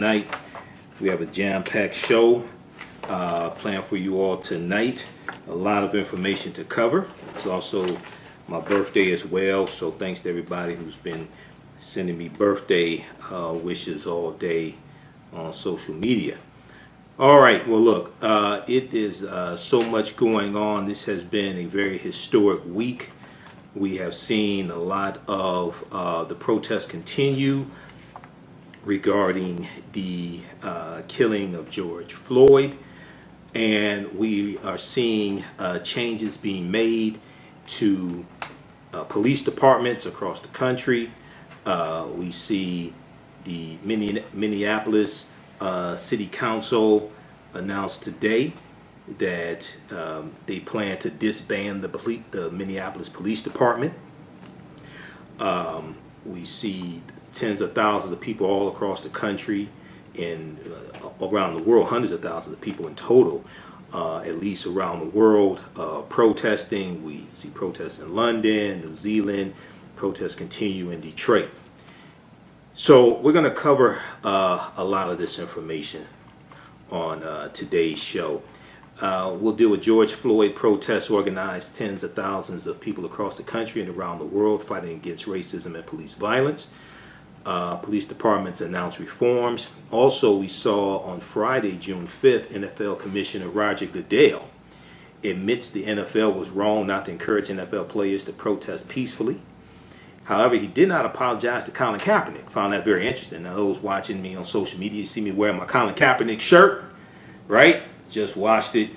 Night. We have a jam-packed show planned for you all tonight. A lot of information to cover. It's also my birthday as well, so thanks to everybody who's been sending me birthday wishes all day on social media. All right, well look, it is so much going on. This has been a very historic week. We have seen a lot of the protests continue regarding the killing of George Floyd, and we are seeing changes being made to police departments across the country. We see the Minneapolis City Council announced today that they plan to disband the Minneapolis Police Department. We see tens of thousands of people all across the country and around the world, hundreds of thousands of people in total, at least around the world, protesting. We see protests in London, New Zealand, protests continue in Detroit. So we're going to cover a lot of this information on today's show. We'll deal with George Floyd protests organized tens of thousands of people across the country and around the world fighting against racism and police violence. Police departments announced reforms. Also, we saw on Friday, June 5th, NFL Commissioner Roger Goodell admits the NFL was wrong not to encourage NFL players to protest peacefully. However, he did not apologize to Colin Kaepernick. Found that very interesting. Now, those watching me on social media, you see me wearing my Colin Kaepernick shirt, right? Just washed it,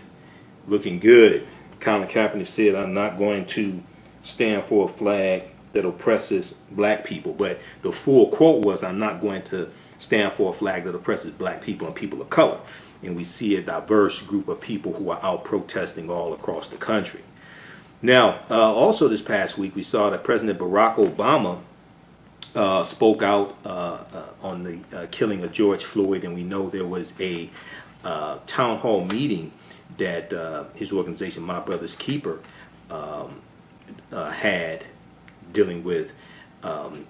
looking good. Colin Kaepernick said, "I'm not going to stand for a flag that oppresses black people." But the full quote was, "I'm not going to stand for a flag that oppresses black people and people of color." And we see a diverse group of people who are out protesting all across the country. Now, also this past week, we saw that President Barack Obama spoke out on the killing of George Floyd, and we know there was a town hall meeting that his organization, My Brother's Keeper, had dealing with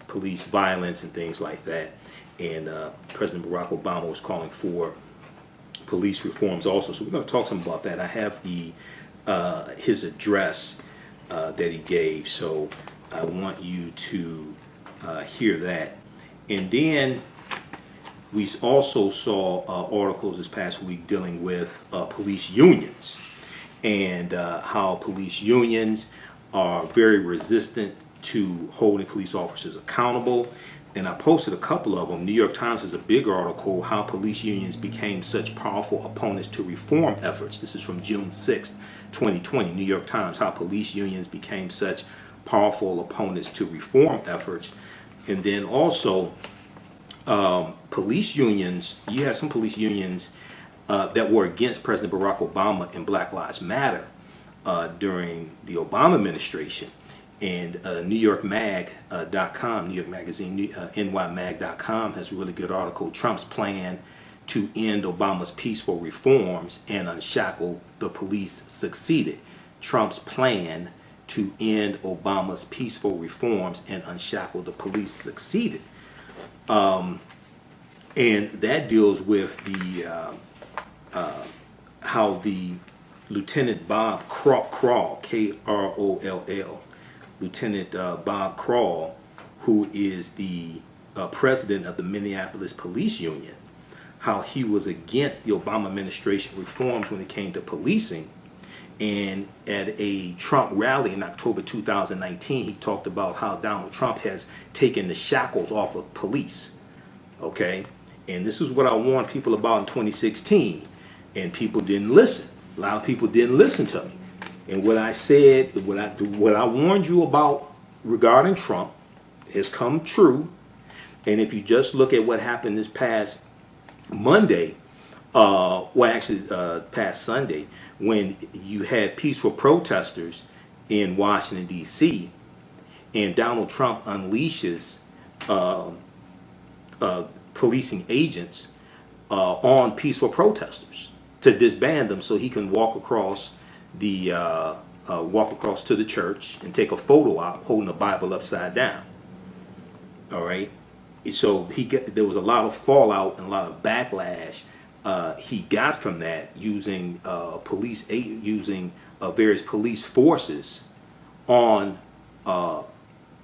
police violence and things like that. And President Barack Obama was calling for police reforms also. So we're going to talk some about that. I have his address that he gave, so I want you to hear that. And then we also saw articles this past week dealing with police unions and how police unions are very resistant to holding police officers accountable. And I posted a couple of them. New York Times has a big article, How Police Unions Became Such Powerful Opponents to Reform Efforts. This is from June 6th, 2020. New York Times, How Police Unions Became Such Powerful Opponents to Reform Efforts. And then also police unions, you had some police unions that were against President Barack Obama and Black Lives Matter during the Obama administration. And NewYorkMag.com, New York Magazine, NYMag.com has a really good article, Trump's Plan to End Obama's Peaceful Reforms and Unshackle the Police Succeeded. Trump's Plan to End Obama's Peaceful Reforms and Unshackle the Police Succeeded. And that deals with the how the Lieutenant Bob Kroll, K-R-O-L-L, Lieutenant Bob Kroll, who is the president of the Minneapolis Police Union, how he was against the Obama administration reforms when it came to policing. And at a Trump rally in October 2019, he talked about how Donald Trump has taken the shackles off of police. Okay? And this is what I warned people about in 2016, and people didn't listen. A lot of people didn't listen to me. And what I said, what I warned you about regarding Trump has come true. And if you just look at what happened this past Monday, past Sunday, when you had peaceful protesters in Washington, D.C., and Donald Trump unleashes policing agents on peaceful protesters to disband them so he can walk across to the church and take a photo op holding the Bible upside down. All right. So there was a lot of fallout and a lot of backlash he got from that, using various police forces on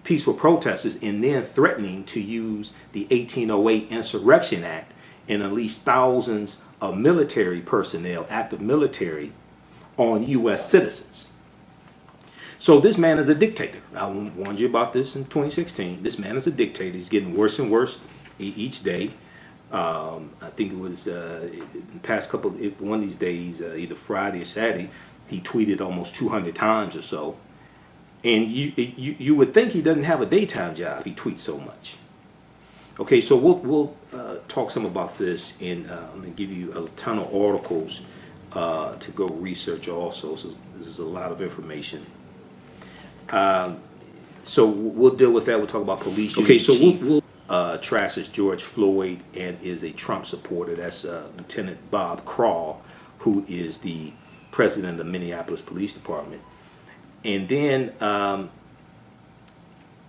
peaceful protesters, and then threatening to use the 1808 Insurrection Act and unleash thousands of military personnel, active military, on U.S. citizens. So this man is a dictator. I warned you about this in 2016. This man is a dictator. He's getting worse and worse each day. I think it was the past couple, one of these days, either Friday or Saturday, he tweeted almost 200 times or so. And you would think he doesn't have a daytime job. He tweets so much. Okay, so we'll talk some about this, and I'm going to give you a ton of articles to go research also. So this is a lot of information. So we'll deal with that. We'll talk about police. Okay, so we'll trashes George Floyd and is a Trump supporter. That's Lieutenant Bob Crawl, who is the president of the Minneapolis Police Department. And then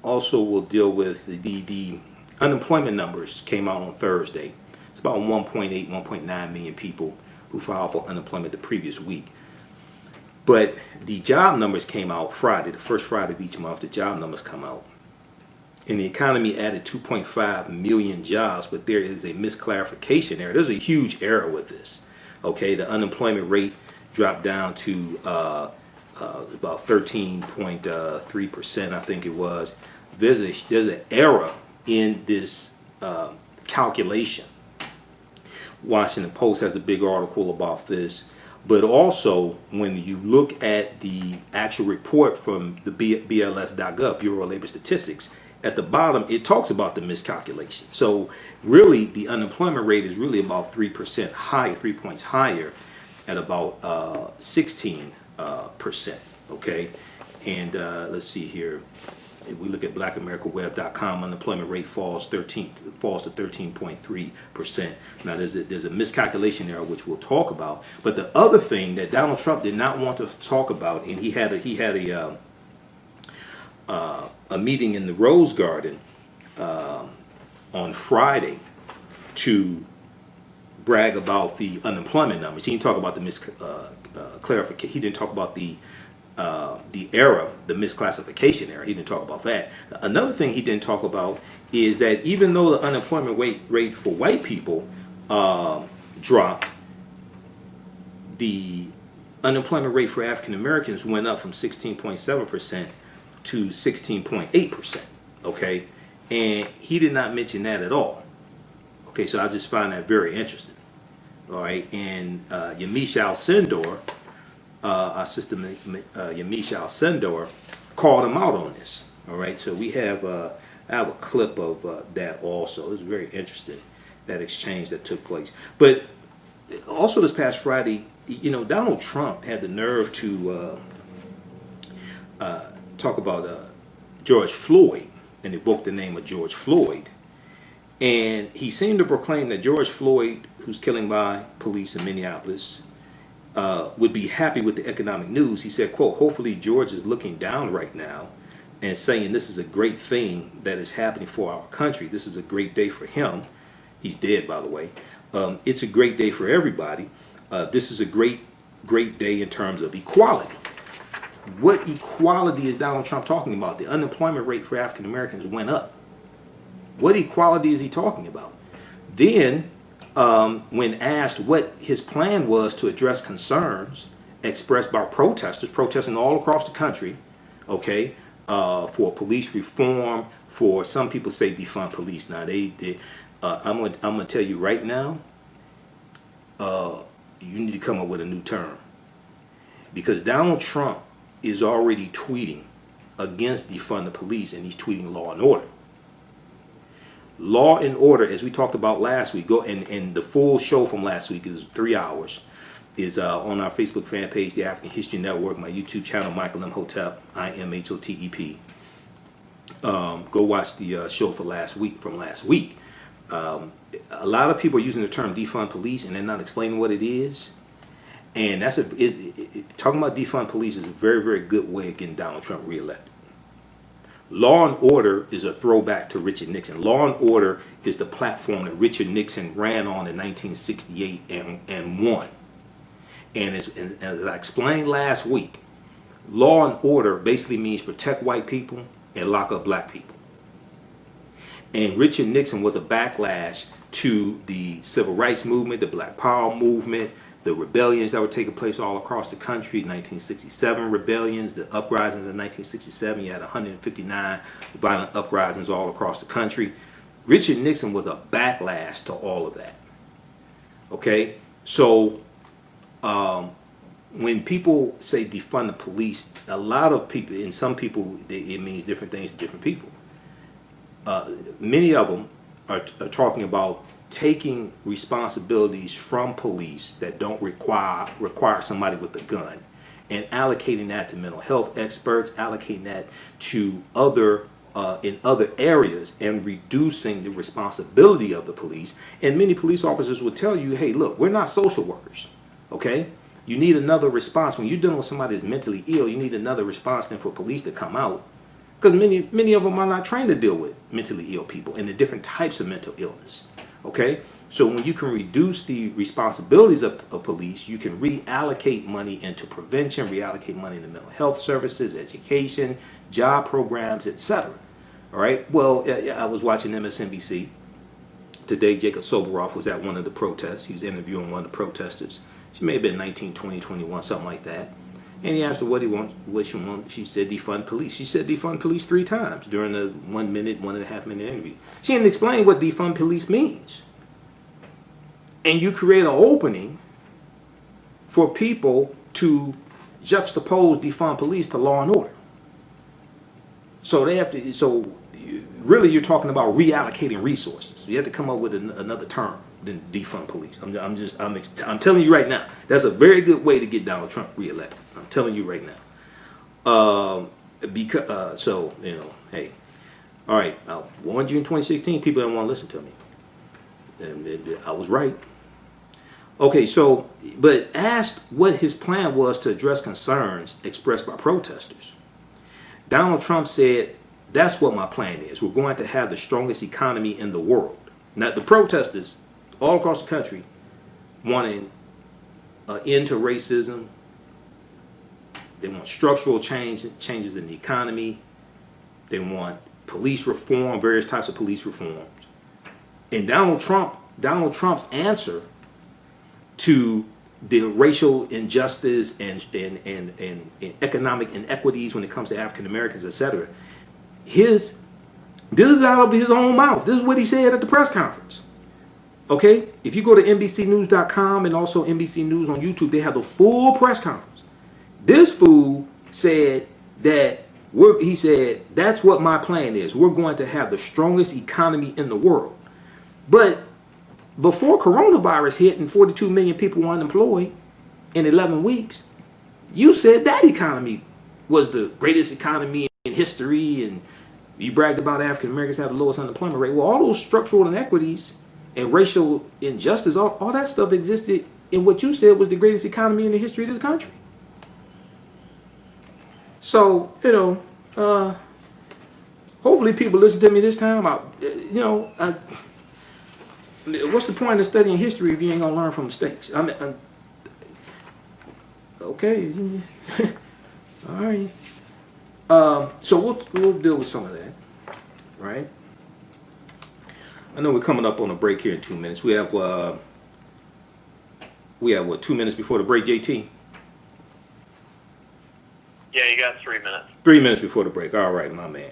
also we'll deal with the unemployment numbers came out on Thursday. It's about 1.8, 1.9 million people who filed for unemployment the previous week. But the job numbers came out Friday, the first Friday of each month. The job numbers come out. And the economy added 2.5 million jobs, but there is a misclassification error. There's a huge error with this. Okay, the unemployment rate dropped down to about 13.3%, I think it was. There's an error in this calculation. Washington Post has a big article about this. But also, when you look at the actual report from the BLS.gov, Bureau of Labor Statistics, at the bottom, it talks about the miscalculation. So really, the unemployment rate is really about 3% higher, 3 points higher, at about 16%. Okay, and let's see here. If we look at blackamericaweb.com, unemployment rate falls to 13.3%. Now there's a miscalculation error, which we'll talk about. But the other thing that Donald Trump did not want to talk about, and he had a meeting in the Rose Garden on Friday to brag about the unemployment numbers. He didn't talk about the clarification. He didn't talk about the error, the misclassification error. He didn't talk about that. Another thing he didn't talk about is that even though the unemployment rate for white people dropped, the unemployment rate for African Americans went up from 16.7% to 16.8%. Okay, and he did not mention that at all. Okay, so I just find that very interesting. All right, and Yamiche Alcindor, our sister Yamiche Alcindor, called him out on this. All right, so we have I have a clip of that also. It was very interesting, that exchange that took place. But also this past Friday, you know, Donald Trump had the nerve to talk about George Floyd and evoke the name of George Floyd. And he seemed to proclaim that George Floyd, who's killing by police in Minneapolis, would be happy with the economic news. He said, quote, "Hopefully George is looking down right now and saying this is a great thing that is happening for our country. This is a great day for him." He's dead, by the way. It's a great day for everybody. This is a great day in terms of equality. What equality is Donald Trump talking about? The unemployment rate for African Americans went up. What equality is he talking about? Then, when asked what his plan was to address concerns expressed by protesters, protesting all across the country, okay, for police reform, for some people say defund police. Now, I'm gonna tell you right now, you need to come up with a new term, because Donald Trump is already tweeting against defund the police, and he's tweeting law and order. Law and Order, as we talked about last week, and the full show from last week is 3 hours, is on our Facebook fan page, The African History Network, my YouTube channel, Michael Imhotep, IMHOTEP. Go watch the show from last week. A lot of people are using the term defund police, and they're not explaining what it is. And that's talking about defund police is a very, very good way of getting Donald Trump reelected. Law and Order is a throwback to Richard Nixon. Law and Order is the platform that Richard Nixon ran on in 1968 and won. And as I explained last week, law and order basically means protect white people and lock up black people. And Richard Nixon was a backlash to the civil rights movement, the Black Power movement, the rebellions that were taking place all across the country, 1967 rebellions, the uprisings in 1967. You had 159 violent uprisings all across the country. Richard Nixon was a backlash to all of that. Okay? So when people say defund the police, a lot of people, and some people, it means different things to different people. Many of them are talking about taking responsibilities from police that don't require somebody with a gun, and allocating that to mental health experts, allocating that to other in other areas, and reducing the responsibility of the police. And many police officers will tell you, hey, look, we're not social workers, okay? You need another response. When you're dealing with somebody that's mentally ill, you need another response than for police to come out, because many of them are not trained to deal with mentally ill people and the different types of mental illness. Okay, so when you can reduce the responsibilities of police, you can reallocate money into prevention, reallocate money into mental health services, education, job programs, etc. All right. Well, I was watching MSNBC today. Jacob Soboroff was at one of the protests. He was interviewing one of the protesters. She may have been 19, 20, 21, something like that. And he asked her what she wanted. She said defund police. She said defund police 3 times during the 1 minute, 1.5 minute interview. She didn't explain what defund police means. And you create an opening for people to juxtapose defund police to law and order. So they have to. So really, you're talking about reallocating resources. You have to come up with another term than defund police. I'm telling you right now, that's a very good way to get Donald Trump reelected. I'm telling you right now. So you know, hey, all right. I warned you in 2016. People didn't want to listen to me, and I was right. Okay, so but asked what his plan was to address concerns expressed by protesters, Donald Trump said, "That's what my plan is. We're going to have the strongest economy in the world." Now, the protesters all across the country wanting an end to racism. They want structural changes in the economy. They want police reform, various types of police reforms. And Donald Trump's answer to the racial injustice and economic inequities when it comes to African Americans, etc. This is out of his own mouth. This is what he said at the press conference. Okay? If you go to NBCnews.com and also NBC News on YouTube, they have the full press conference. This fool said that he said, that's what my plan is. We're going to have the strongest economy in the world. But before coronavirus hit and 42 million people were unemployed in 11 weeks, you said that economy was the greatest economy in history, and you bragged about African Americans have the lowest unemployment rate. Well, all those structural inequities and racial injustice, all that stuff existed in what you said was the greatest economy in the history of this country. So, you know, hopefully people listen to me this time. What's the point of studying history if you ain't gonna learn from mistakes? Okay, all right. So we'll deal with some of that, right? I know we're coming up on a break here in 2 minutes. We have what, 2 minutes before the break, JT? Yeah, you got 3 minutes. 3 minutes before the break. All right, my man.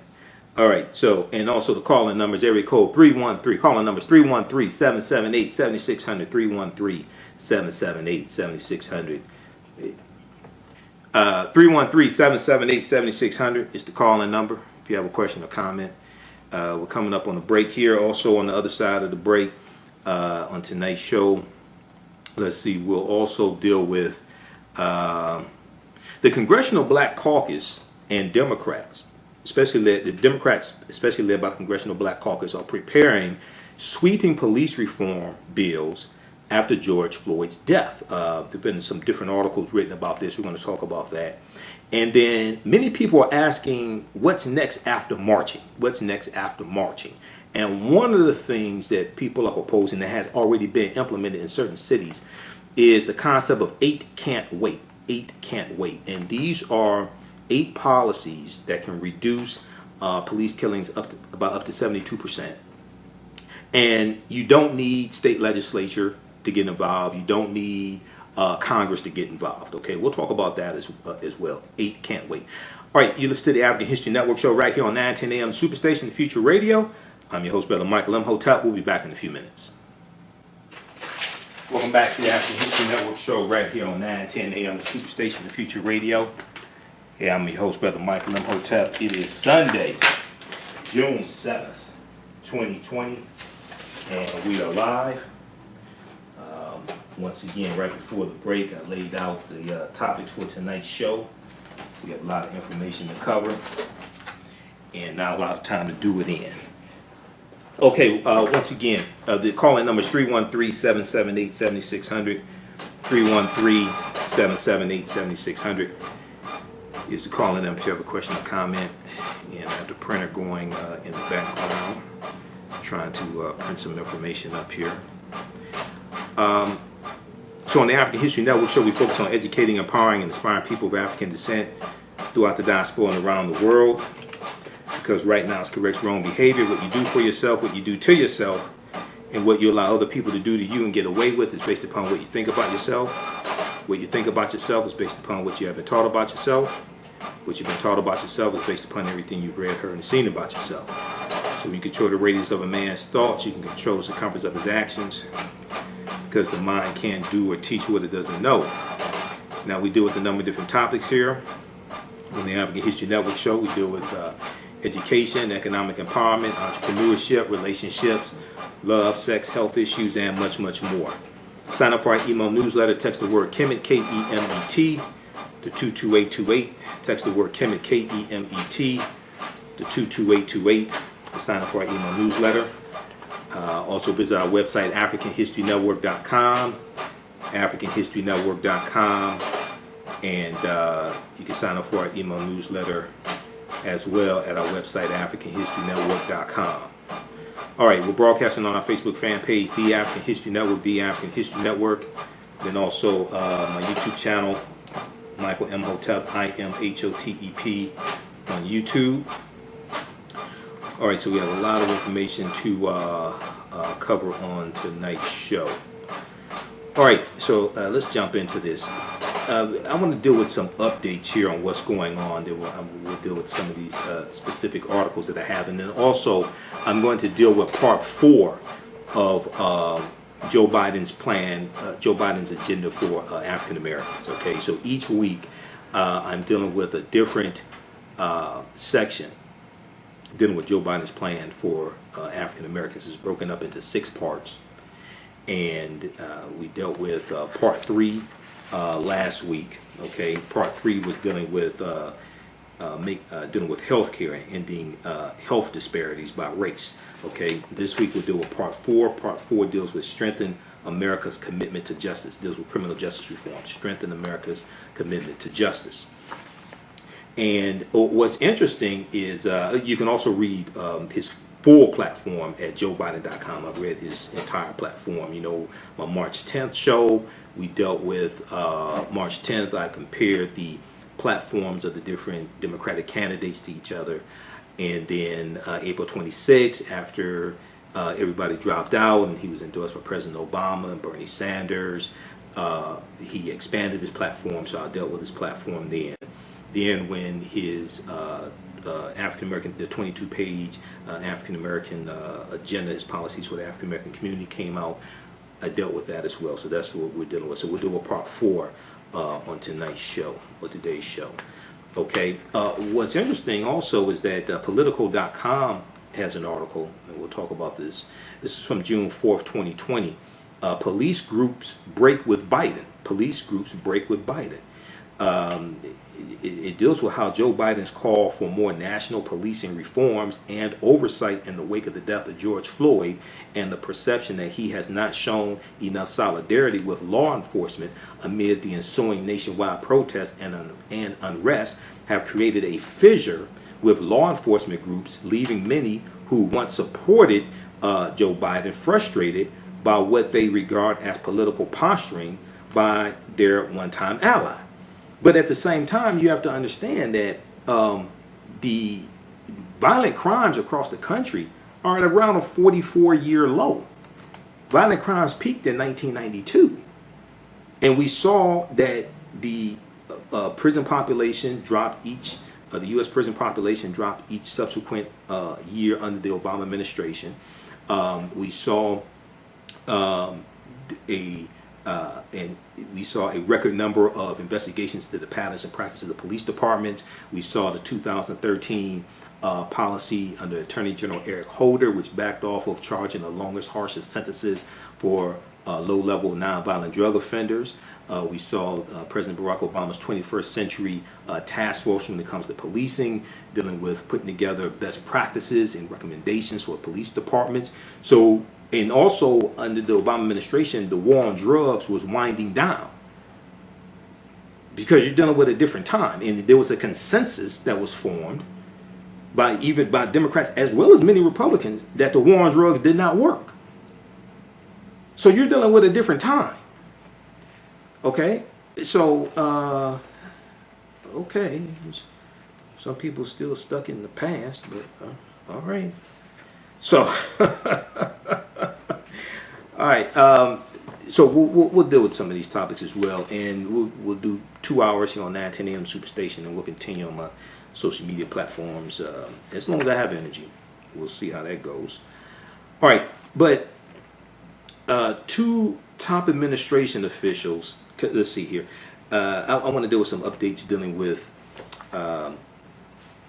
All right, so, and also the call-in numbers, area code 313, call-in numbers 313-778-7600, 313-778-7600. 313-778-7600 is the call-in number if you have a question or comment. We're coming up on a break here. Also on the other side of the break, on tonight's show, let's see, we'll also deal with the Congressional Black Caucus and Democrats. The Democrats, especially led by the Congressional Black Caucus, are preparing sweeping police reform bills after George Floyd's death. There have been some different articles written about this. We're going to talk about that. And then many people are asking, what's next after marching? What's next after marching? And one of the things that people are proposing that has already been implemented in certain cities is the concept of 8 can't wait. 8 can't wait. And these are 8 policies that can reduce police killings up to 72%. And you don't need state legislature to get involved. You don't need Congress to get involved. Okay, we'll talk about that as well. 8 can't wait. All right, you listen to the African History Network show right here on 910 AM Superstation, the Future Radio. I'm your host, Brother Michael Imhotep. We'll be back in a few minutes. Welcome back to the African History Network show right here on 910 AM Superstation, the Future Radio. Yeah, I'm your host, Brother Michael Imhotep. It is Sunday, June 7th, 2020, and we are live. Once again, right before the break, I laid out the topics for tonight's show. We have a lot of information to cover, and not a lot of time to do it in. Okay, once again, the call-in number is 313-778-7600. 313-778-7600 is the call-in number if you have a question or comment. And I have the printer going in the background, trying to print some information up here. So on the African History Network show, we focus on educating, empowering, and inspiring people of African descent throughout the diaspora and around the world. Because right now it's corrects wrong behavior. What you do for yourself, what you do to yourself, and what you allow other people to do to you and get away with is based upon what you think about yourself. What you think about yourself is based upon what you have been taught about yourself. What you've been taught about yourself is based upon everything you've read, heard, and seen about yourself. So when you control the radius of a man's thoughts, you can control the circumference of his actions. Because the mind can't do or teach what it doesn't know. Now we deal with a number of different topics here on the African History Network show. We deal with education, economic empowerment, entrepreneurship, relationships, love, sex, health issues, and much, much more. Sign up for our email newsletter. Text the word Kemet, K-E-M-E-T, to 22828. Text the word Kemet, K-E-M-E-T, to 22828 to sign up for our email newsletter. Also visit our website, AfricanHistoryNetwork.com, AfricanHistoryNetwork.com, and you can sign up for our email newsletter as well at our website, AfricanHistoryNetwork.com. All right, we're broadcasting on our Facebook fan page, The African History Network, The African History Network. Then also my YouTube channel, Michael Imhotep, I-M-H-O-T-E-P, on YouTube. All right, so we have a lot of information to cover on tonight's show. All right, so let's jump into this. I want to deal with some updates here on what's going on. We'll deal with some of these specific articles that I have. And then also, I'm going to deal with part 4 of Joe Biden's plan, Joe Biden's agenda for African Americans. Okay, so each week I'm dealing with a different section dealing with Joe Biden's plan for African Americans. Is broken up into 6 parts, and we dealt with part 3 last week. Okay, part 3 was dealing with healthcare and ending health disparities by race. Okay, this week we'll deal with part 4. Part 4 deals with strengthen America's commitment to justice. Deals with criminal justice reform. Strengthen America's commitment to justice. And what's interesting is you can also read his full platform at joebiden.com. I've read his entire platform. You know, my March 10th show, we dealt with March 10th. I compared the platforms of the different Democratic candidates to each other. And then April 26th, after everybody dropped out and he was endorsed by President Obama and Bernie Sanders, he expanded his platform, so I dealt with his platform then. Then when his African-American, the 22-page African-American agenda, his policies for the African-American community came out, I dealt with that as well. So that's what we're dealing with. So we'll do a part 4 on tonight's show, or today's show. Okay. What's interesting also is that Politico.com has an article, and we'll talk about this. This is from June 4th, 2020. Police groups break with Biden. Police groups break with Biden. It deals with how Joe Biden's call for more national policing reforms and oversight in the wake of the death of George Floyd and the perception that he has not shown enough solidarity with law enforcement amid the ensuing nationwide protests and unrest have created a fissure with law enforcement groups, leaving many who once supported Joe Biden frustrated by what they regard as political posturing by their one-time ally. But at the same time, you have to understand that the violent crimes across the country are at around a 44-year low. Violent crimes peaked in 1992. And we saw that the prison population dropped the U.S. prison population dropped each subsequent year under the Obama administration. We saw we saw a record number of investigations to the patterns and practices of police departments. We saw the 2013 policy under Attorney General Eric Holder, which backed off of charging the longest, harshest sentences for low-level nonviolent drug offenders. We saw President Barack Obama's 21st century task force when it comes to policing, dealing with putting together best practices and recommendations for police departments. So, and also under the Obama administration, the war on drugs was winding down because you're dealing with a different time. And there was a consensus that was formed by Democrats as well as many Republicans that the war on drugs did not work. So you're dealing with a different time. Okay? So, okay. Some people still stuck in the past, but all right. So, all right. So we'll deal with some of these topics as well, and we'll do 2 hours here on 9:10 a.m. Superstation, and we'll continue on my social media platforms as long as I have energy. We'll see how that goes. All right, but two top administration officials. Let's see here. I want to deal with some updates dealing with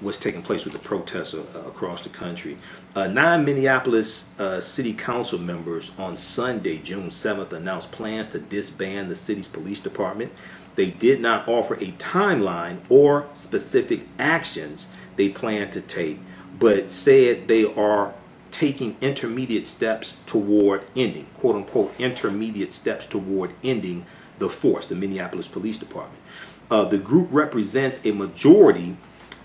what's taking place with the protests across the country. 9 Minneapolis City Council members on Sunday, June 7th, announced plans to disband the city's police department. They did not offer a timeline or specific actions they plan to take, but said they are taking intermediate steps toward ending, quote unquote, intermediate steps toward ending the force, the Minneapolis Police Department. The group represents a majority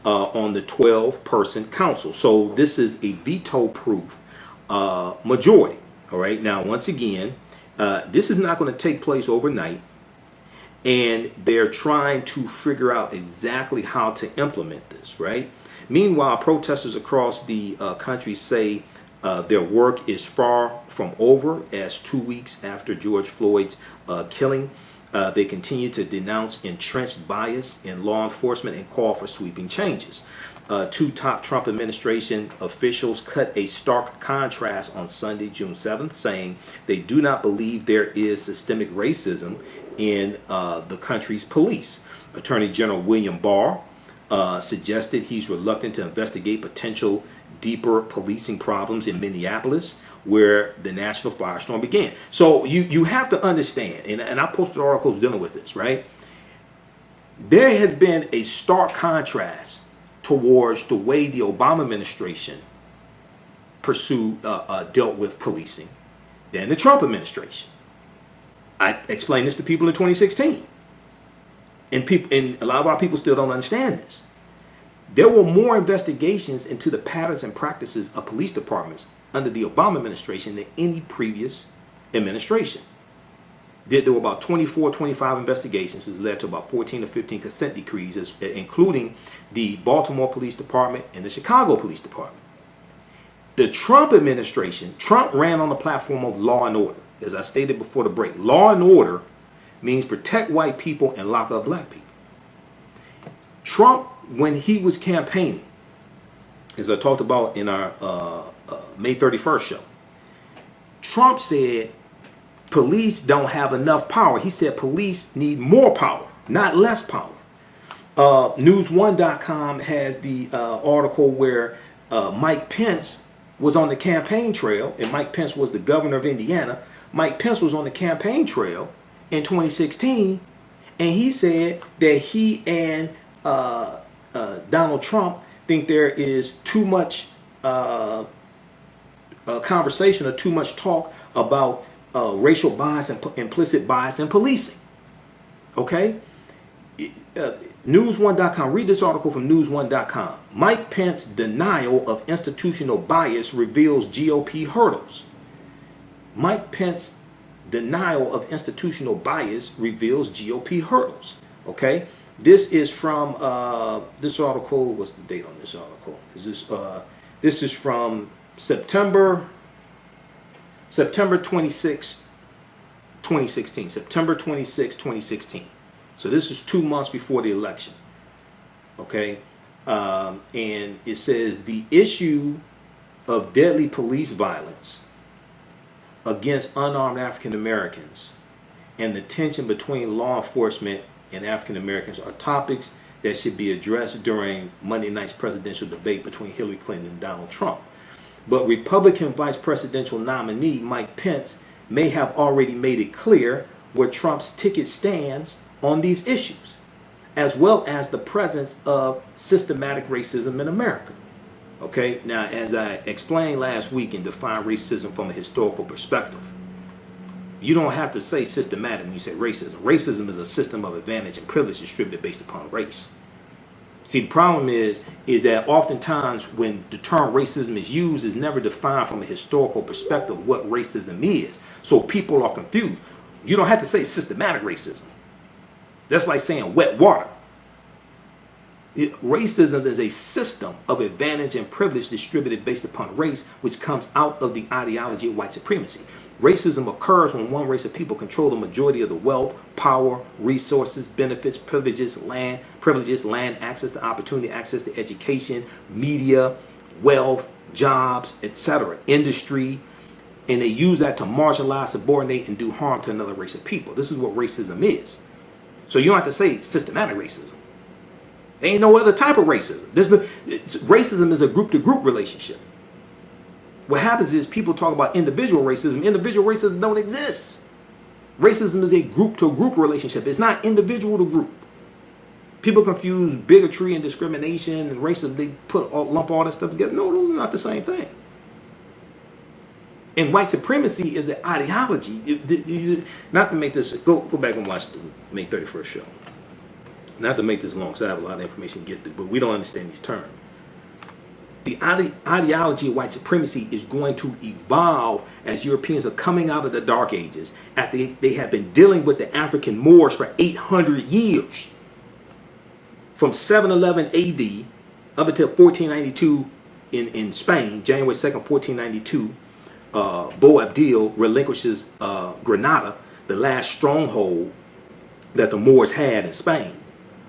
on the 12-person council. So this is a veto-proof majority. All right. Now, once again, this is not going to take place overnight, and they're trying to figure out exactly how to implement this. Right. Meanwhile, protesters across the country say their work is far from over, as 2 weeks after George Floyd's killing. They continue to denounce entrenched bias in law enforcement and call for sweeping changes. Two top Trump administration officials cut a stark contrast on Sunday, June 7th, saying they do not believe there is systemic racism in the country's police. Attorney General William Barr suggested he's reluctant to investigate potential deeper policing problems in Minneapolis, where the national firestorm began. So you have to understand, and I posted articles dealing with this, right? There has been a stark contrast towards the way the Obama administration dealt with policing than the Trump administration. I explained this to people in 2016. And a lot of our people still don't understand this. There were more investigations into the patterns and practices of police departments under the Obama administration than any previous administration. There were about 24, 25 investigations. This led to about 14 or 15 consent decrees, including the Baltimore Police Department and the Chicago Police Department. The Trump administration, Trump ran on the platform of law and order. As I stated before the break, law and order means protect white people and lock up black people. Trump, when he was campaigning, as I talked about in our May 31st show, Trump said police don't have enough power. He said police need more power, not less power. News1.com has the article where Mike Pence was on the campaign trail, and Mike Pence was the governor of Indiana. Mike Pence was on the campaign trail in 2016, and he said that he and Donald Trump think there is too much conversation or too much talk about racial bias and implicit bias in policing. Okay? News1.com. Read this article from News1.com. Mike Pence denial of institutional bias reveals GOP hurdles. Mike Pence denial of institutional bias reveals GOP hurdles. Okay? This is from this article. What's the date on this article? This is from September 26, 2016. September 26, 2016. So this is 2 months before the election. Okay? And it says the issue of deadly police violence against unarmed African Americans and the tension between law enforcement and African Americans are topics that should be addressed during Monday night's presidential debate between Hillary Clinton and Donald Trump. But Republican vice presidential nominee Mike Pence may have already made it clear where Trump's ticket stands on these issues, as well as the presence of systematic racism in America. Okay, now as I explained last week and defined racism from a historical perspective, you don't have to say systematic when you say racism. Racism is a system of advantage and privilege distributed based upon race. See, the problem is that oftentimes when the term racism is used, it's never defined from a historical perspective what racism is. So people are confused. You don't have to say systematic racism. That's like saying wet water. Racism is a system of advantage and privilege distributed based upon race, which comes out of the ideology of white supremacy. Racism occurs when one race of people control the majority of the wealth, power, resources, benefits, privileges, land, access to opportunity, access to education, media, wealth, jobs, etc., industry, and they use that to marginalize, subordinate, and do harm to another race of people. This is what racism is. So you don't have to say systematic racism. There ain't no other type of racism. Racism is a group-to-group relationship. What happens is people talk about individual racism. Individual racism don't exist. Racism is a group-to-group relationship. It's not individual to group. People confuse bigotry and discrimination and racism. They lump all that stuff together. No, those are not the same thing. And white supremacy is an ideology. Not to make this, go back and watch the May 31st show. Not to make this long, because I have a lot of information to get to, but we don't understand these terms. The ideology of white supremacy is going to evolve as Europeans are coming out of the Dark Ages, after they have been dealing with the African Moors for 800 years. From 711 AD up until 1492 in Spain, January 2nd, 1492, Boabdil relinquishes Granada, the last stronghold that the Moors had in Spain.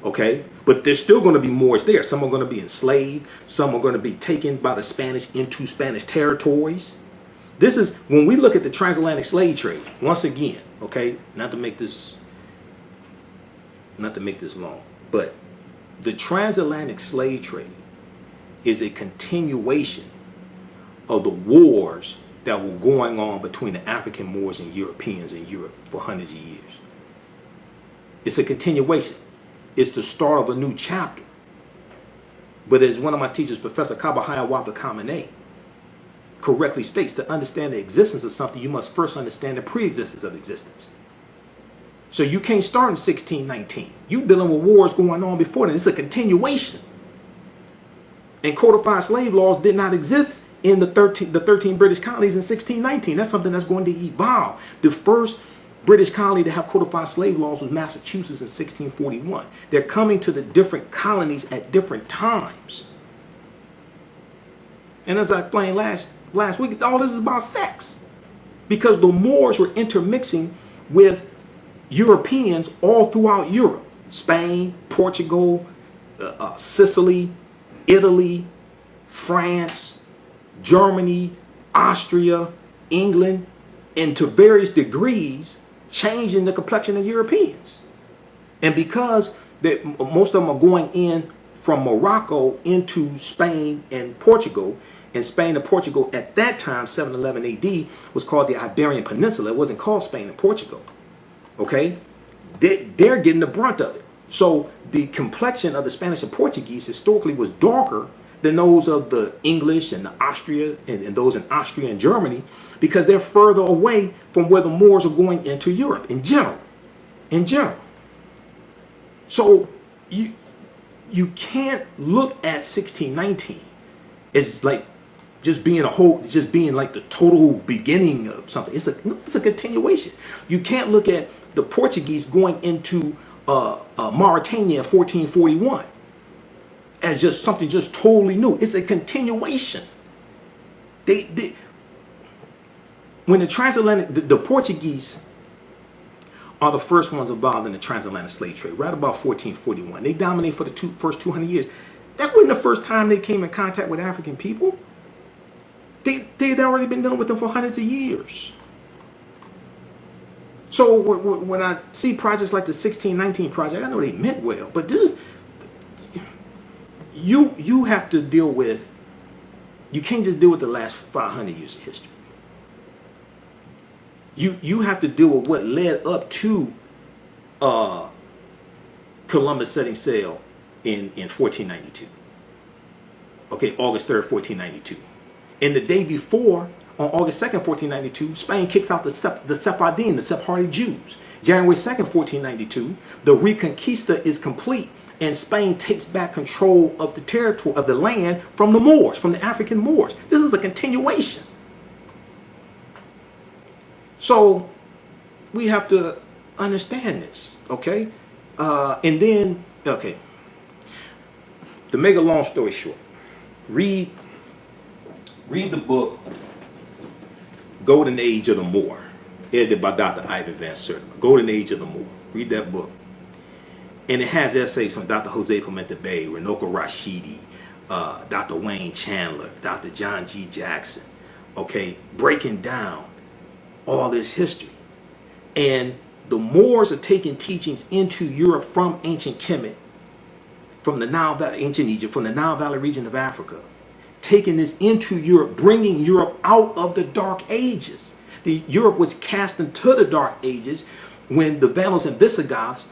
Okay, but there's still going to be Moors there. Some are going to be enslaved. Some are going to be taken by the Spanish into Spanish territories. This is when we look at the transatlantic slave trade. Once again, okay, not to make this long, but the transatlantic slave trade is a continuation of the wars that were going on between the African Moors and Europeans in Europe for hundreds of years. It's a continuation. It's the start of a new chapter. But as one of my teachers, Professor Kabahaya Wabakamenei, correctly states, to understand the existence of something, you must first understand the pre-existence of existence. So you can't start in 1619. You're dealing with wars going on before that. It's a continuation. And codified slave laws did not exist in the 13 British colonies in 1619. That's something that's going to evolve. The first British colony to have codified slave laws was Massachusetts in 1641. They're coming to the different colonies at different times. And as I explained last week, all this is about sex. Because the Moors were intermixing with Europeans all throughout Europe. Spain, Portugal, Sicily, Italy, France, Germany, Austria, England, and to various degrees changing the complexion of Europeans. And because most of them are going in from Morocco into Spain and Portugal, and Spain and Portugal at that time, 711 AD, was called the Iberian Peninsula. It wasn't called Spain and Portugal. Okay? they're getting the brunt of it. So the complexion of the Spanish and Portuguese historically was darker than those of the English and the Austria and those in Austria and Germany, because they're further away from where the Moors are going into Europe in general. In general. So you can't look at 1619 as like just being a whole, just being like the total beginning of something. It's a continuation. You can't look at the Portuguese going into Mauritania in 1441 as just something just totally new. It's a continuation. When the transatlantic, the Portuguese are the first ones involved in the transatlantic slave trade, right about 1441. They dominate for the first 200 years. That wasn't the first time they came in contact with African people. They'd already been dealing with them for hundreds of years. So when I see projects like the 1619 project, I know they meant well, but this, you have to deal with, you can't just deal with the last 500 years of history. You have to deal with what led up to Columbus setting sail in 1492. Okay, August 3rd, 1492. And the day before, on August 2nd, 1492, Spain kicks out the Sephardim, the Sephardic Jews. January 2nd, 1492, the Reconquista is complete, and Spain takes back control of the territory, of the land, from the Moors, from the African Moors. This is a continuation. So we have to understand this, okay? And then, okay, to make a long story short, read the book Golden Age of the Moor, edited by Dr. Ivan Van Sertima. Golden Age of the Moor. Read that book. And it has essays from Dr. Jose Pimenta Bay, Runoko Rashidi, Dr. Wayne Chandler, Dr. John G. Jackson, okay, breaking down all this history. And the Moors are taking teachings into Europe from ancient Kemet, from the Nile Valley, ancient Egypt, from the Nile Valley region of Africa, taking this into Europe, bringing Europe out of the Dark Ages. Europe was cast into the Dark Ages when the Vandals and Visigoths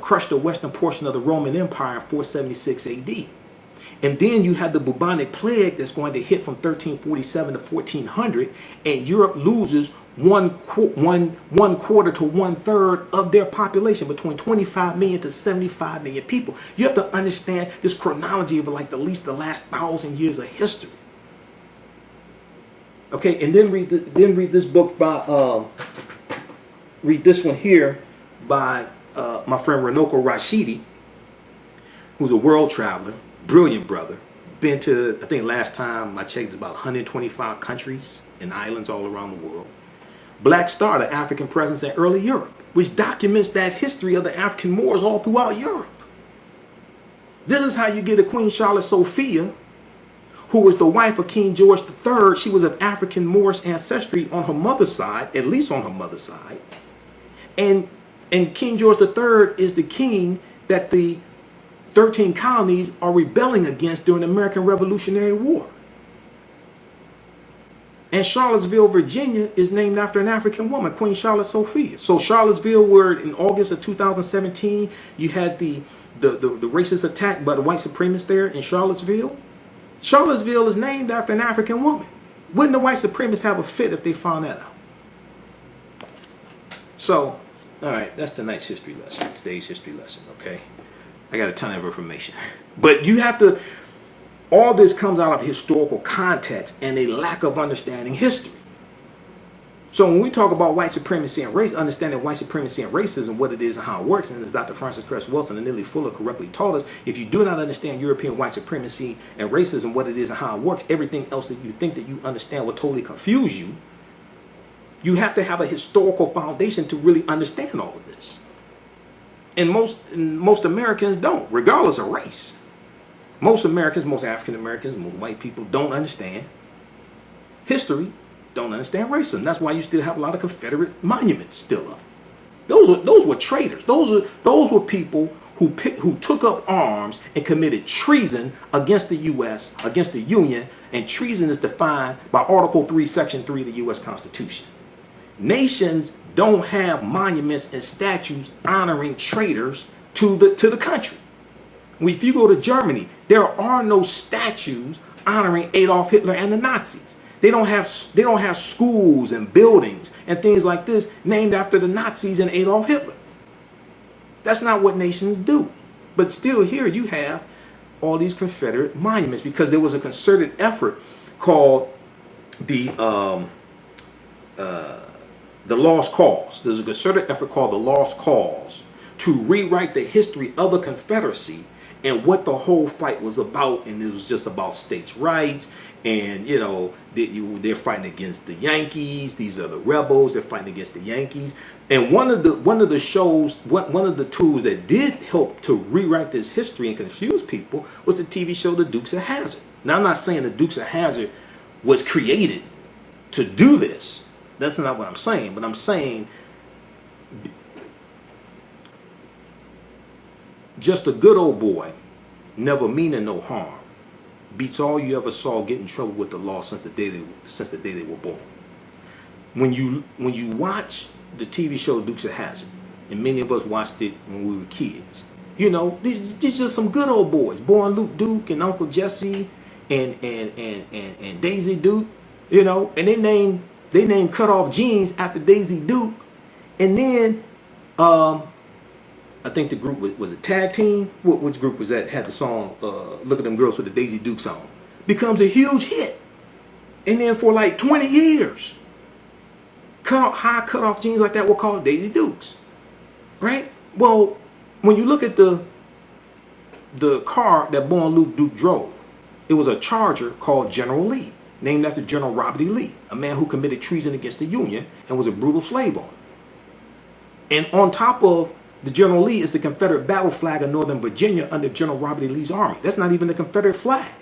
crushed the western portion of the Roman Empire in 476 AD. And then you have the bubonic plague that's going to hit from 1347 to 1400, and Europe loses one quarter to 1/3 of their population, between 25 million to 75 million people. You have to understand this chronology of like at least the last 1,000 years of history. Okay, and then read this book by read this one here by my friend Runoko Rashidi, who's a world traveler. Brilliant brother. Been to, I think last time I checked, about 125 countries and islands all around the world. Black Star, the African presence in early Europe, which documents that history of the African Moors all throughout Europe. This is how you get a Queen Charlotte Sophia, who was the wife of King George III. She was of African Moorish ancestry on her mother's side, at least on her mother's side. And King George III is the king that the 13 colonies are rebelling against during the American Revolutionary War. And Charlottesville, Virginia is named after an African woman, Queen Charlotte Sophia. So Charlottesville, where in August of 2017, you had the racist attack by the white supremacists there in Charlottesville. Charlottesville is named after an African woman. Wouldn't the white supremacists have a fit if they found that out? So, all right, that's tonight's history lesson, today's history lesson, okay? I got a ton of information. But you have to, all this comes out of historical context and a lack of understanding history. So when we talk about white supremacy and race, understanding white supremacy and racism, what it is and how it works, and as Dr. Francis Cress Wilson and Lily Fuller correctly taught us, if you do not understand European white supremacy and racism, what it is and how it works, everything else that you think that you understand will totally confuse you. You have to have a historical foundation to really understand all of this. And most Americans don't, regardless of race. Most Americans, most African Americans, most white people don't understand history, don't understand racism. That's why you still have a lot of Confederate monuments still up. Those were traitors. Those were people who took up arms and committed treason against the U.S., against the Union, and treason is defined by Article 3, Section 3 of the U.S. Constitution. Nations don't have monuments and statues honoring traitors to the country. If you go to Germany, there are no statues honoring Adolf Hitler and the Nazis. They don't have schools and buildings and things like this named after the Nazis and Adolf Hitler. That's not what nations do. But still here you have all these Confederate monuments because there was a concerted effort called the Lost Cause. There's a concerted effort called the Lost Cause to rewrite the history of the Confederacy and what the whole fight was about. And it was just about states' rights. And, you know, they're fighting against the Yankees. These are the rebels. They're fighting against the Yankees. And one of the shows, one of the tools that did help to rewrite this history and confuse people was the TV show The Dukes of Hazzard. Now, I'm not saying the Dukes of Hazzard was created to do this. That's not what I'm saying. But I'm saying just a good old boy, never meaning no harm, beats all you ever saw get in trouble with the law since the day they were born. When you watch the TV show Dukes of Hazzard, and many of us watched it when we were kids, you know, these just some good old boys, born Luke Duke and Uncle Jesse and Daisy Duke, you know, and they named Cut Off Jeans after Daisy Duke, and then I think the group was a tag team. Which group was that? Had the song "Look at Them Girls" with the Daisy Duke song. Becomes a huge hit, and then for like 20 years, high cut off jeans like that were called Daisy Dukes, right? Well, when you look at the car that Born Luke Duke drove, it was a Charger called General Lee, named after General Robert E. Lee, a man who committed treason against the Union and was a brutal slave owner. And on top of the General Lee is the Confederate battle flag of Northern Virginia under General Robert E. Lee's army. That's not even the Confederate flag.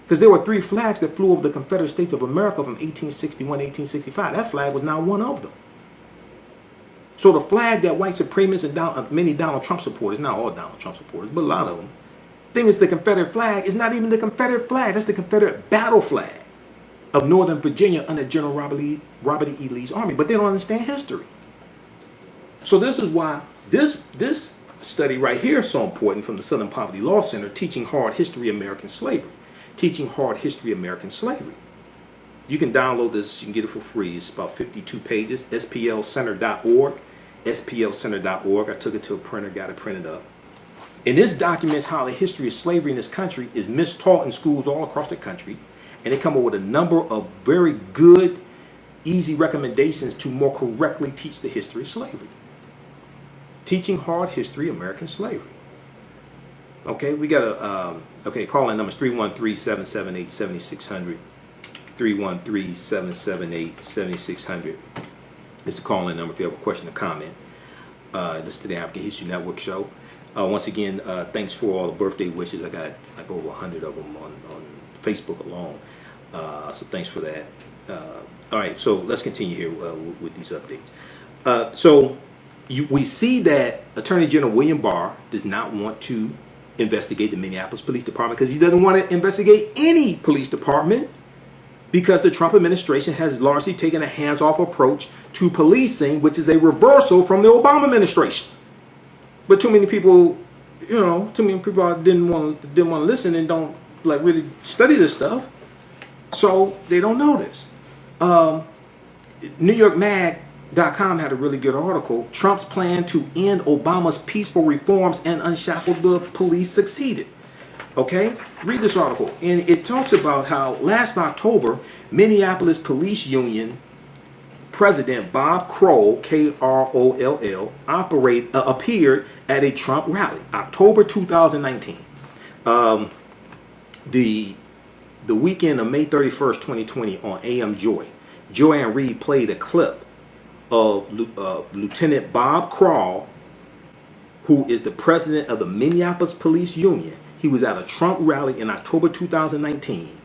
Because there were 3 flags that flew over the Confederate States of America from 1861 to 1865. That flag was not one of them. So the flag that white supremacists and many Donald Trump supporters, not all Donald Trump supporters, but a lot of them, think it's the Confederate flag is not even the Confederate flag. That's the Confederate battle flag of Northern Virginia under General Robert E. Lee's army. But they don't understand history. So this is why this study right here is so important from the Southern Poverty Law Center, Teaching Hard History of American Slavery. Teaching Hard History of American Slavery. You can download this. You can get it for free. It's about 52 pages. SPLcenter.org. SPLcenter.org. I took it to a printer, got it printed up. And this documents how the history of slavery in this country is mistaught in schools all across the country. And they come up with a number of very good, easy recommendations to more correctly teach the history of slavery. Teaching Hard History of American Slavery. Okay, we got a call-in number is 313-778-7600. 313-778-7600 is the call-in number if you have a question or comment. This is the African History Network show. Once again, thanks for all the birthday wishes. I got like over 100 of them on Facebook alone. So thanks for that. All right, so let's continue here with these updates. We see that Attorney General William Barr does not want to investigate the Minneapolis Police Department because he doesn't want to investigate any police department because the Trump administration has largely taken a hands-off approach to policing, which is a reversal from the Obama administration. But too many people didn't want to listen and don't like really study this stuff, so they don't know this. New York Mag.com had a really good article. Trump's plan to end Obama's peaceful reforms and unshackle the police succeeded. Okay, read this article, and it talks about how last October, Minneapolis Police Union President Bob Kroll, Kroll, appeared at a Trump rally, October 2019. The weekend of May 31st, 2020, on AM Joy, Joanne Reed played a clip of Lieutenant Bob Kroll, who is the president of the Minneapolis Police Union. He was at a Trump rally in October 2019,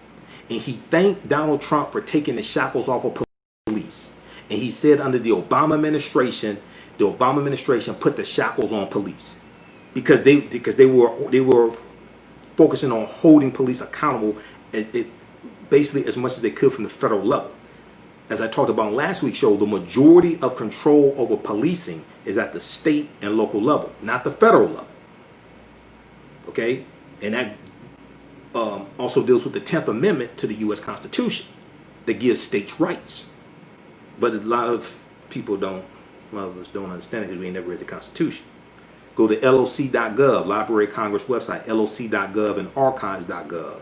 and he thanked Donald Trump for taking the shackles off of police. And he said under the Obama administration put the shackles on police because they were focusing on holding police accountable, basically as much as they could from the federal level. as I talked about on last week's show, the majority of control over policing is at the state and local level, not the federal level. Okay? And that also deals with the 10th Amendment to the U.S. Constitution that gives states rights. But a lot of us don't understand it because we ain't never read the Constitution. Go to loc.gov, Library of Congress website, loc.gov and archives.gov,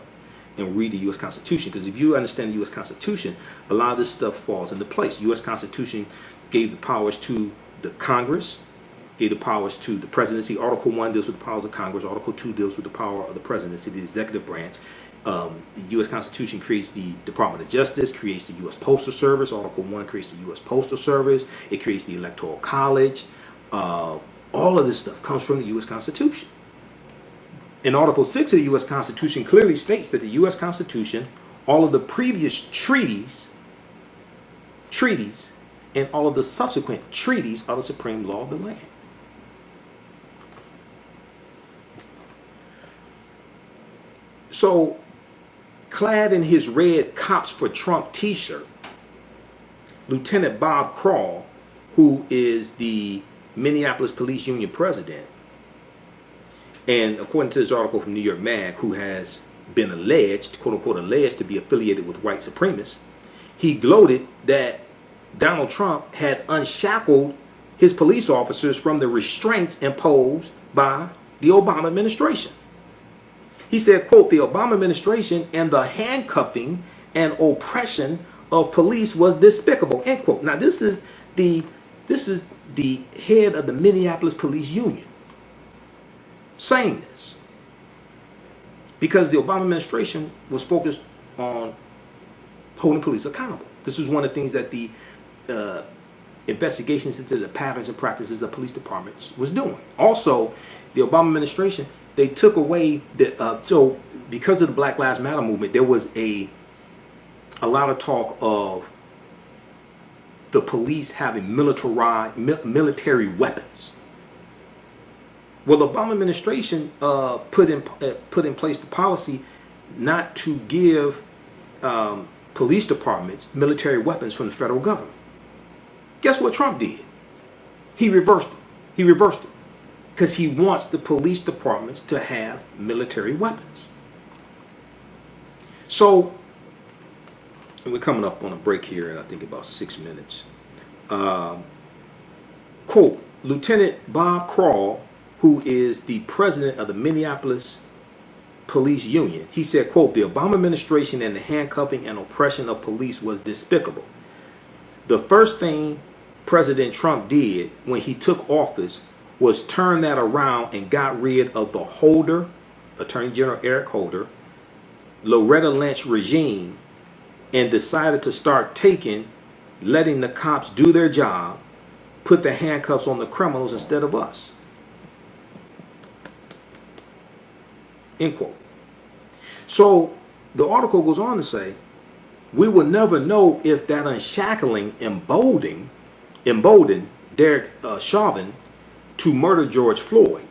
and read the U.S. Constitution. Because if you understand the U.S. Constitution, a lot of this stuff falls into place. The U.S. Constitution gave the powers to the Congress, gave the powers to the presidency. Article 1 deals with the powers of Congress. Article 2 deals with the power of the presidency, the executive branch. The U.S. Constitution creates the Department of Justice, creates the U.S. Postal Service. Article 1 creates the U.S. Postal Service. It creates the Electoral College. All of this stuff comes from the U.S. Constitution. And Article 6 of the U.S. Constitution clearly states that the U.S. Constitution, all of the previous treaties, and all of the subsequent treaties are the supreme law of the land. So, clad in his red Cops for Trump t-shirt, Lieutenant Bob Crawl, who is the Minneapolis Police Union president, and according to this article from New York Mag, who has been alleged, quote unquote, alleged to be affiliated with white supremacists, he gloated that Donald Trump had unshackled his police officers from the restraints imposed by the Obama administration. He said, quote, the Obama administration and the handcuffing and oppression of police was despicable, end quote. Now, this is the head of the Minneapolis Police Union saying this, because the Obama administration was focused on holding police accountable. This is one of the things that the investigations into the patterns and practices of police departments was doing. Also, the Obama administration, they took away the so because of the Black Lives Matter movement, there was a lot of talk of the police having military weapons. Well, the Obama administration put in place the policy not to give police departments military weapons from the federal government. Guess what Trump did? He reversed it. He reversed it because he wants the police departments to have military weapons. So, and we're coming up on a break here in I think about 6 minutes. Quote, Lieutenant Bob Crawl, who is the president of the Minneapolis Police Union, he said, quote, the Obama administration and the handcuffing and oppression of police was despicable. The first thing President Trump did when he took office was turn that around and got rid of the Holder, Attorney General Eric Holder, Loretta Lynch regime, and decided to start letting the cops do their job, put the handcuffs on the criminals instead of us. End quote. So the article goes on to say, we will never know if that unshackling emboldened Derek Chauvin to murder George Floyd.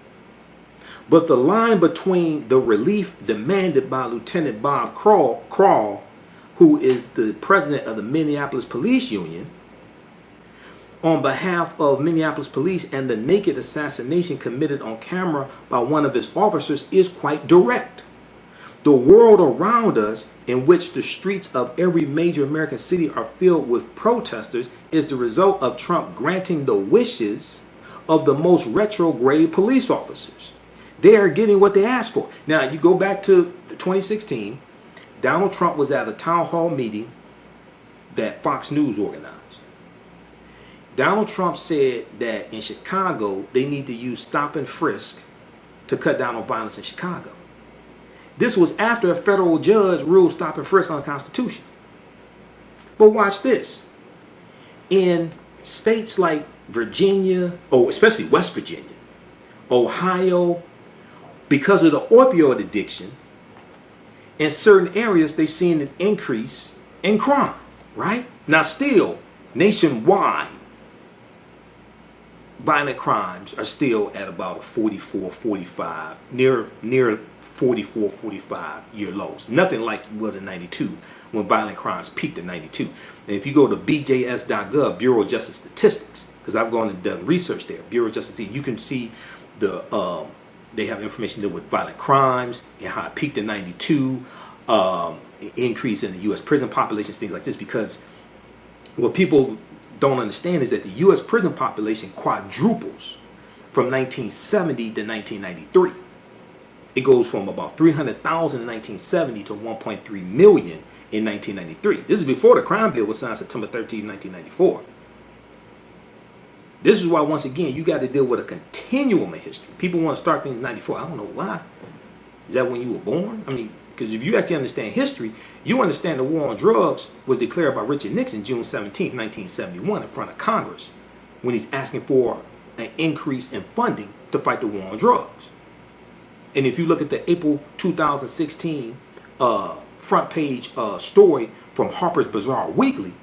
But the line between the relief demanded by Lieutenant Bob Crawl, who is the president of the Minneapolis Police Union, on behalf of Minneapolis police, and the naked assassination committed on camera by one of his officers is quite direct. The world around us, in which the streets of every major American city are filled with protesters, is the result of Trump granting the wishes of the most retrograde police officers. They are getting what they asked for. Now, you go back to 2016, Donald Trump was at a town hall meeting that Fox News organized. Donald Trump said that in Chicago, they need to use stop and frisk to cut down on violence in Chicago. This was after a federal judge ruled stop and frisk unconstitutional. But watch this. In states like Virginia, especially West Virginia, Ohio, because of the opioid addiction, in certain areas they've seen an increase in crime, right? Now still, nationwide, violent crimes are still at about 44, 45, near 44, 45-year lows. Nothing like it was in 92 when violent crimes peaked in 92. And if you go to bjs.gov, Bureau of Justice Statistics, because I've gone and done research there, Bureau of Justice, you can see they have information there with violent crimes and how it peaked in 92, increase in the U.S. prison populations, things like this, because what people don't understand is that the U.S. prison population quadruples from 1970 to 1993. It goes from about 300,000 in 1970 to 1.3 million in 1993. This is before the crime bill was signed September 13, 1994. This is why, once again, you got to deal with a continuum of history. People want to start things in 94. I don't know why. Is that when you were born? I mean, because if you actually understand history, you understand the war on drugs was declared by Richard Nixon June 17, 1971 in front of Congress when he's asking for an increase in funding to fight the war on drugs. And if you look at the April 2016 front page story from Harper's Bazaar Weekly,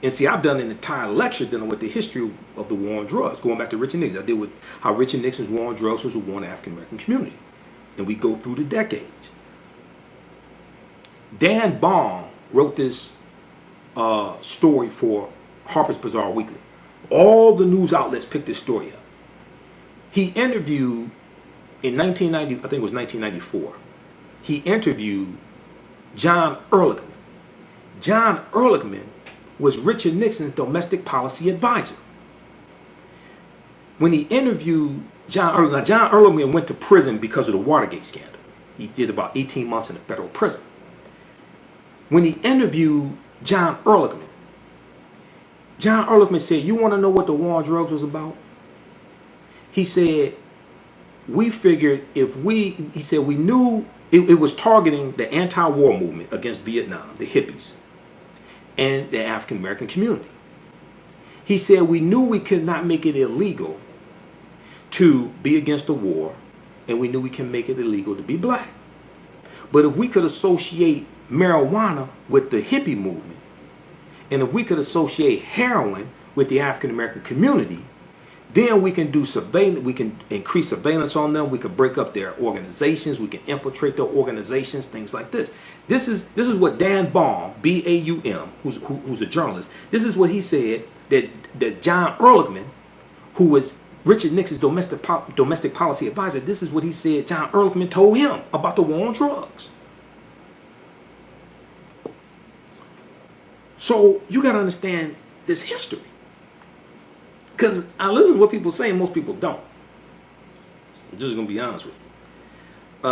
and see, I've done an entire lecture dealing with the history of the war on drugs, going back to Richard Nixon. I deal with how Richard Nixon's war on drugs was a war on the African American community. And we go through the decades. Dan Baum wrote this story for Harper's Bazaar Weekly. All the news outlets picked this story up. He interviewed in 1990, I think it was 1994, he interviewed John Ehrlichman. John Ehrlichman was Richard Nixon's domestic policy advisor. When he interviewed John Ehrlichman, now John Ehrlichman went to prison because of the Watergate scandal. He did about 18 months in a federal prison. When he interviewed John Ehrlichman said, "You want to know what the war on drugs was about?" He said, "We figured we knew it was targeting the anti-war movement against Vietnam, the hippies, and the African American community." He said, "We knew we could not make it illegal to be against the war, and we knew we can make it illegal to be black. But if we could associate marijuana with the hippie movement, and if we could associate heroin with the African American community, then we can do surveillance, we can increase surveillance on them, we can break up their organizations, we can infiltrate their organizations, things like this." This is what Dan Baum, B-A-U-M, who's a journalist, this is what he said that John Ehrlichman, who was Richard Nixon's domestic policy advisor, this is what he said John Ehrlichman told him about the war on drugs. So you got to understand this history. Because I listen to what people say and most people don't. I'm just going to be honest with you.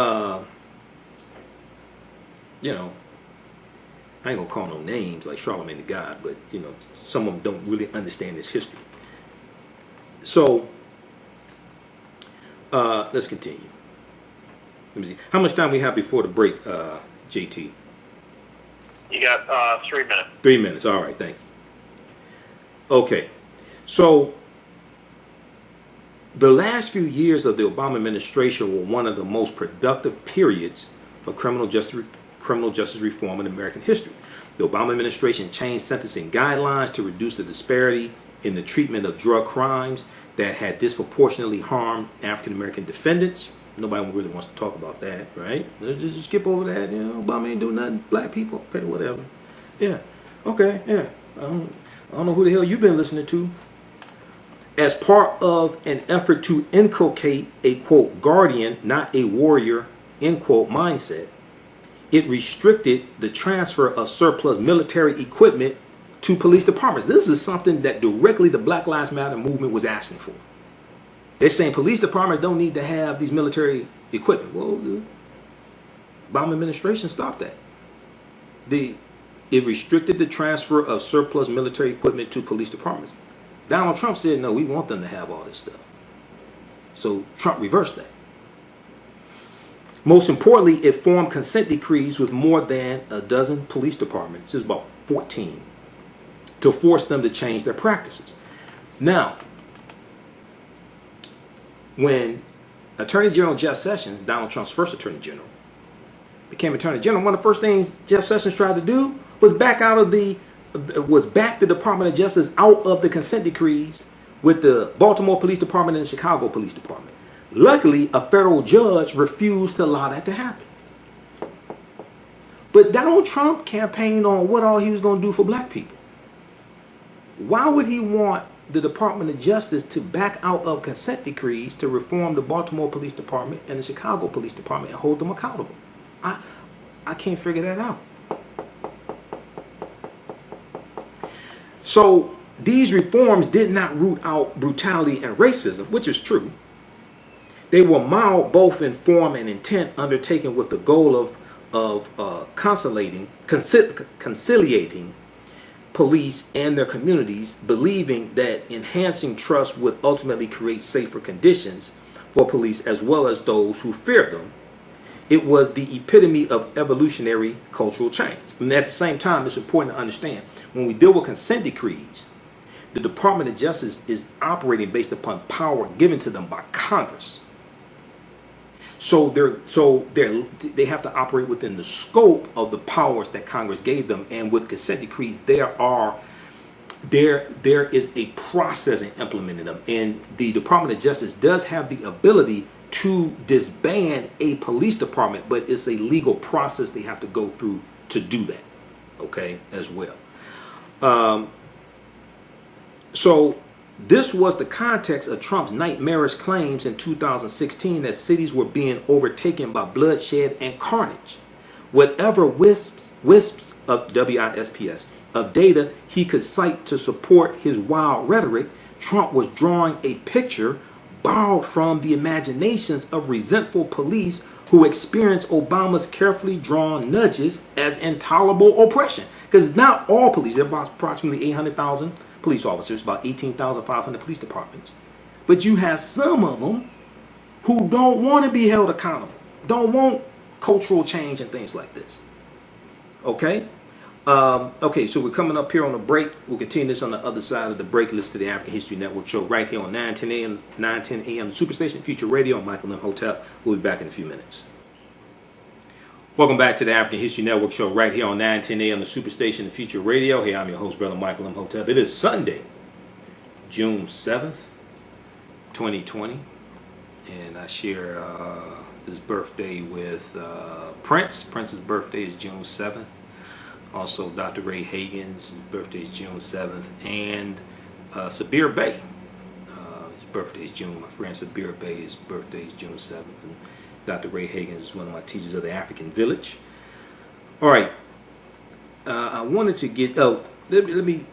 I ain't going to call no names like Charlemagne the God, but, some of them don't really understand this history. So, let's continue. Let me see. How much time we have before the break, JT? You got 3 minutes. 3 minutes. All right. Thank you. Okay. So, the last few years of the Obama administration were one of the most productive periods of criminal justice reform in American history. The Obama administration changed sentencing guidelines to reduce the disparity in the treatment of drug crimes that had disproportionately harmed African American defendants. Nobody really wants to talk about that, right? Let's just skip over that. Obama ain't doing nothing. Black people, okay, whatever. Yeah, okay, yeah. I don't know who the hell you've been listening to. As part of an effort to inculcate a, quote, guardian, not a warrior, end quote, mindset, it restricted the transfer of surplus military equipment to police departments. This is something that directly the Black Lives Matter movement was asking for. They're saying police departments don't need to have these military equipment. Well, the Obama administration stopped that. It restricted the transfer of surplus military equipment to police departments. Donald Trump said, no, we want them to have all this stuff. So Trump reversed that. Most importantly, it formed consent decrees with more than a dozen police departments, there's about 14, to force them to change their practices. Now, when Attorney General Jeff Sessions, Donald Trump's first Attorney General, became Attorney General, one of the first things Jeff Sessions tried to do was back the Department of Justice out of the consent decrees with the Baltimore Police Department and the Chicago Police Department. Luckily, a federal judge refused to allow that to happen. But Donald Trump campaigned on what all he was going to do for black people. Why would he want the Department of Justice to back out of consent decrees to reform the Baltimore Police Department and the Chicago Police Department and hold them accountable? I can't figure that out. So these reforms did not root out brutality and racism, which is true. They were mild both in form and intent, undertaken with the goal of conciliating police and their communities, believing that enhancing trust would ultimately create safer conditions for police as well as those who feared them. It was the epitome of evolutionary cultural change. And at the same time, it's important to understand, when we deal with consent decrees, the Department of Justice is operating based upon power given to them by Congress. So they have to operate within the scope of the powers that Congress gave them. And with consent decrees, there is a process in implementing them. And the Department of Justice does have the ability to disband a police department, but it's a legal process they have to go through to do that, okay, as well. So this was the context of Trump's nightmarish claims in 2016 that cities were being overtaken by bloodshed and carnage. Whatever wisps of WISPs of data he could cite to support his wild rhetoric, Trump was drawing a picture borrowed from the imaginations of resentful police who experienced Obama's carefully drawn nudges as intolerable oppression. Because not all police, there are about approximately 800,000 police officers, about 18,500 police departments. But you have some of them who don't want to be held accountable, don't want cultural change and things like this. Okay? Okay, so we're coming up here on a break. We'll continue this on the other side of the break. Listen to the African History Network show right here on 910 a.m. Superstation Future Radio. I'm Michael Imhotep. We'll be back in a few minutes. Welcome back to the African History Network show right here on 910 a.m. the Superstation Future Radio. Hey, I'm your host, Brother Michael Imhotep. It is Sunday, June 7th, 2020. And I share this birthday with Prince. Prince's birthday is June 7th. Also, Dr. Ray Hagan's birthday is June 7th. And Sabir Bey. His birthday is June. My friend Sabir Bey's birthday is June 7th. And Dr. Ray Hagan is one of my teachers of the African Village. All right. I wanted to get... Oh, let me...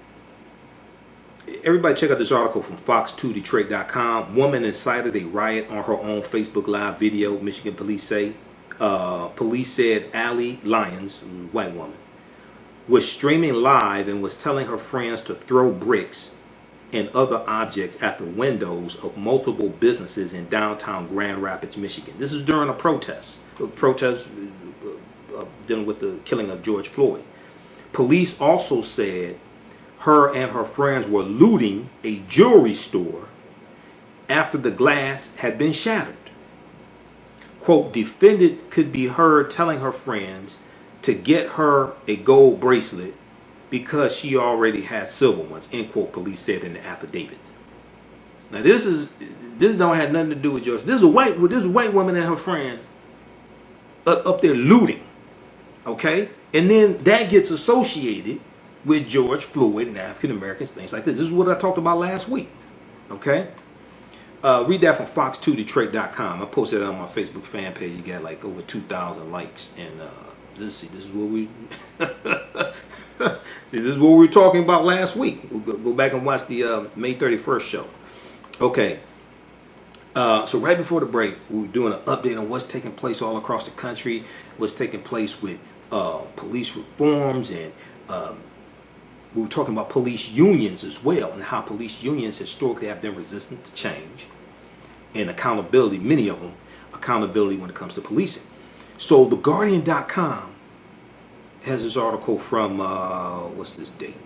Everybody check out this article from fox2detroit.com. Woman incited a riot on her own Facebook Live video, Michigan police say. Police said Allie Lyons, white woman, was streaming live and was telling her friends to throw bricks and other objects at the windows of multiple businesses in downtown Grand Rapids, Michigan. This is during a protest dealing with the killing of George Floyd. Police also said her and her friends were looting a jewelry store after the glass had been shattered. Quote, defendant could be heard telling her friends to get her a gold bracelet because she already had silver ones, end quote, police said in the affidavit. Now this don't have nothing to do with George. This is a white woman and her friend up there looting. Okay? And then that gets associated with George Floyd and African Americans, things like this. This is what I talked about last week. Okay? Read that from fox2detroit.com. I posted it on my Facebook fan page. You got like over 2,000 likes. And this is what we this is what we were talking about last week. We'll go back and watch the May 31st show. Okay. So right before the break, we were doing an update on what's taking place all across the country, what's taking place with police reforms, and we were talking about police unions as well, and how police unions historically have been resistant to change and accountability, many of them, accountability when it comes to policing. So TheGuardian.com has this article from, what's this date?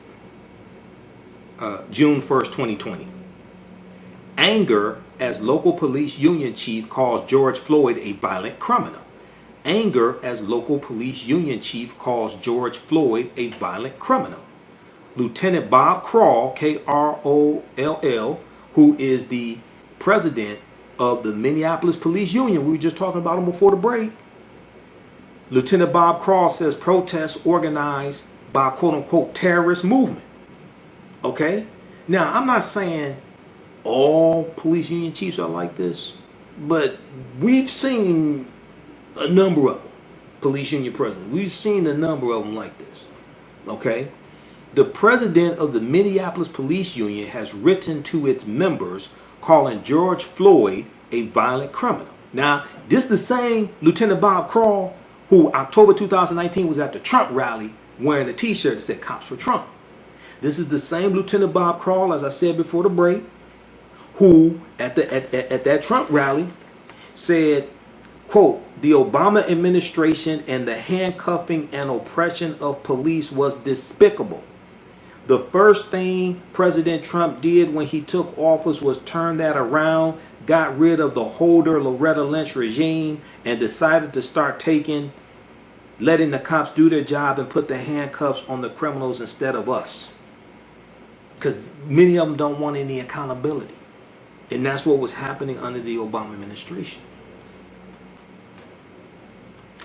June 1st, 2020. Anger as local police union chief calls George Floyd a violent criminal. Anger as local police union chief calls George Floyd a violent criminal. Lieutenant Bob Kroll, Kroll, who is the president of the Minneapolis Police Union, we were just talking about him before the break, Lieutenant Bob Cross says protests organized by quote-unquote terrorist movement. Okay? Now, I'm not saying all police union chiefs are like this, but we've seen a number of them, police union presidents. We've seen a number of them like this. Okay? The president of the Minneapolis Police Union has written to its members calling George Floyd a violent criminal. Now, this is the same Lieutenant Bob Cross who October 2019 was at the Trump rally wearing a t-shirt that said "Cops for Trump." This is the same Lieutenant Bob Cross, as I said before the break, who at that Trump rally said, quote, "The Obama administration and the handcuffing and oppression of police was despicable. The first thing President Trump did when he took office was turn that around, got rid of the Holder Loretta Lynch regime, and decided to start letting the cops do their job and put the handcuffs on the criminals instead of us. Because many of them don't want any accountability. And that's what was happening under the Obama administration.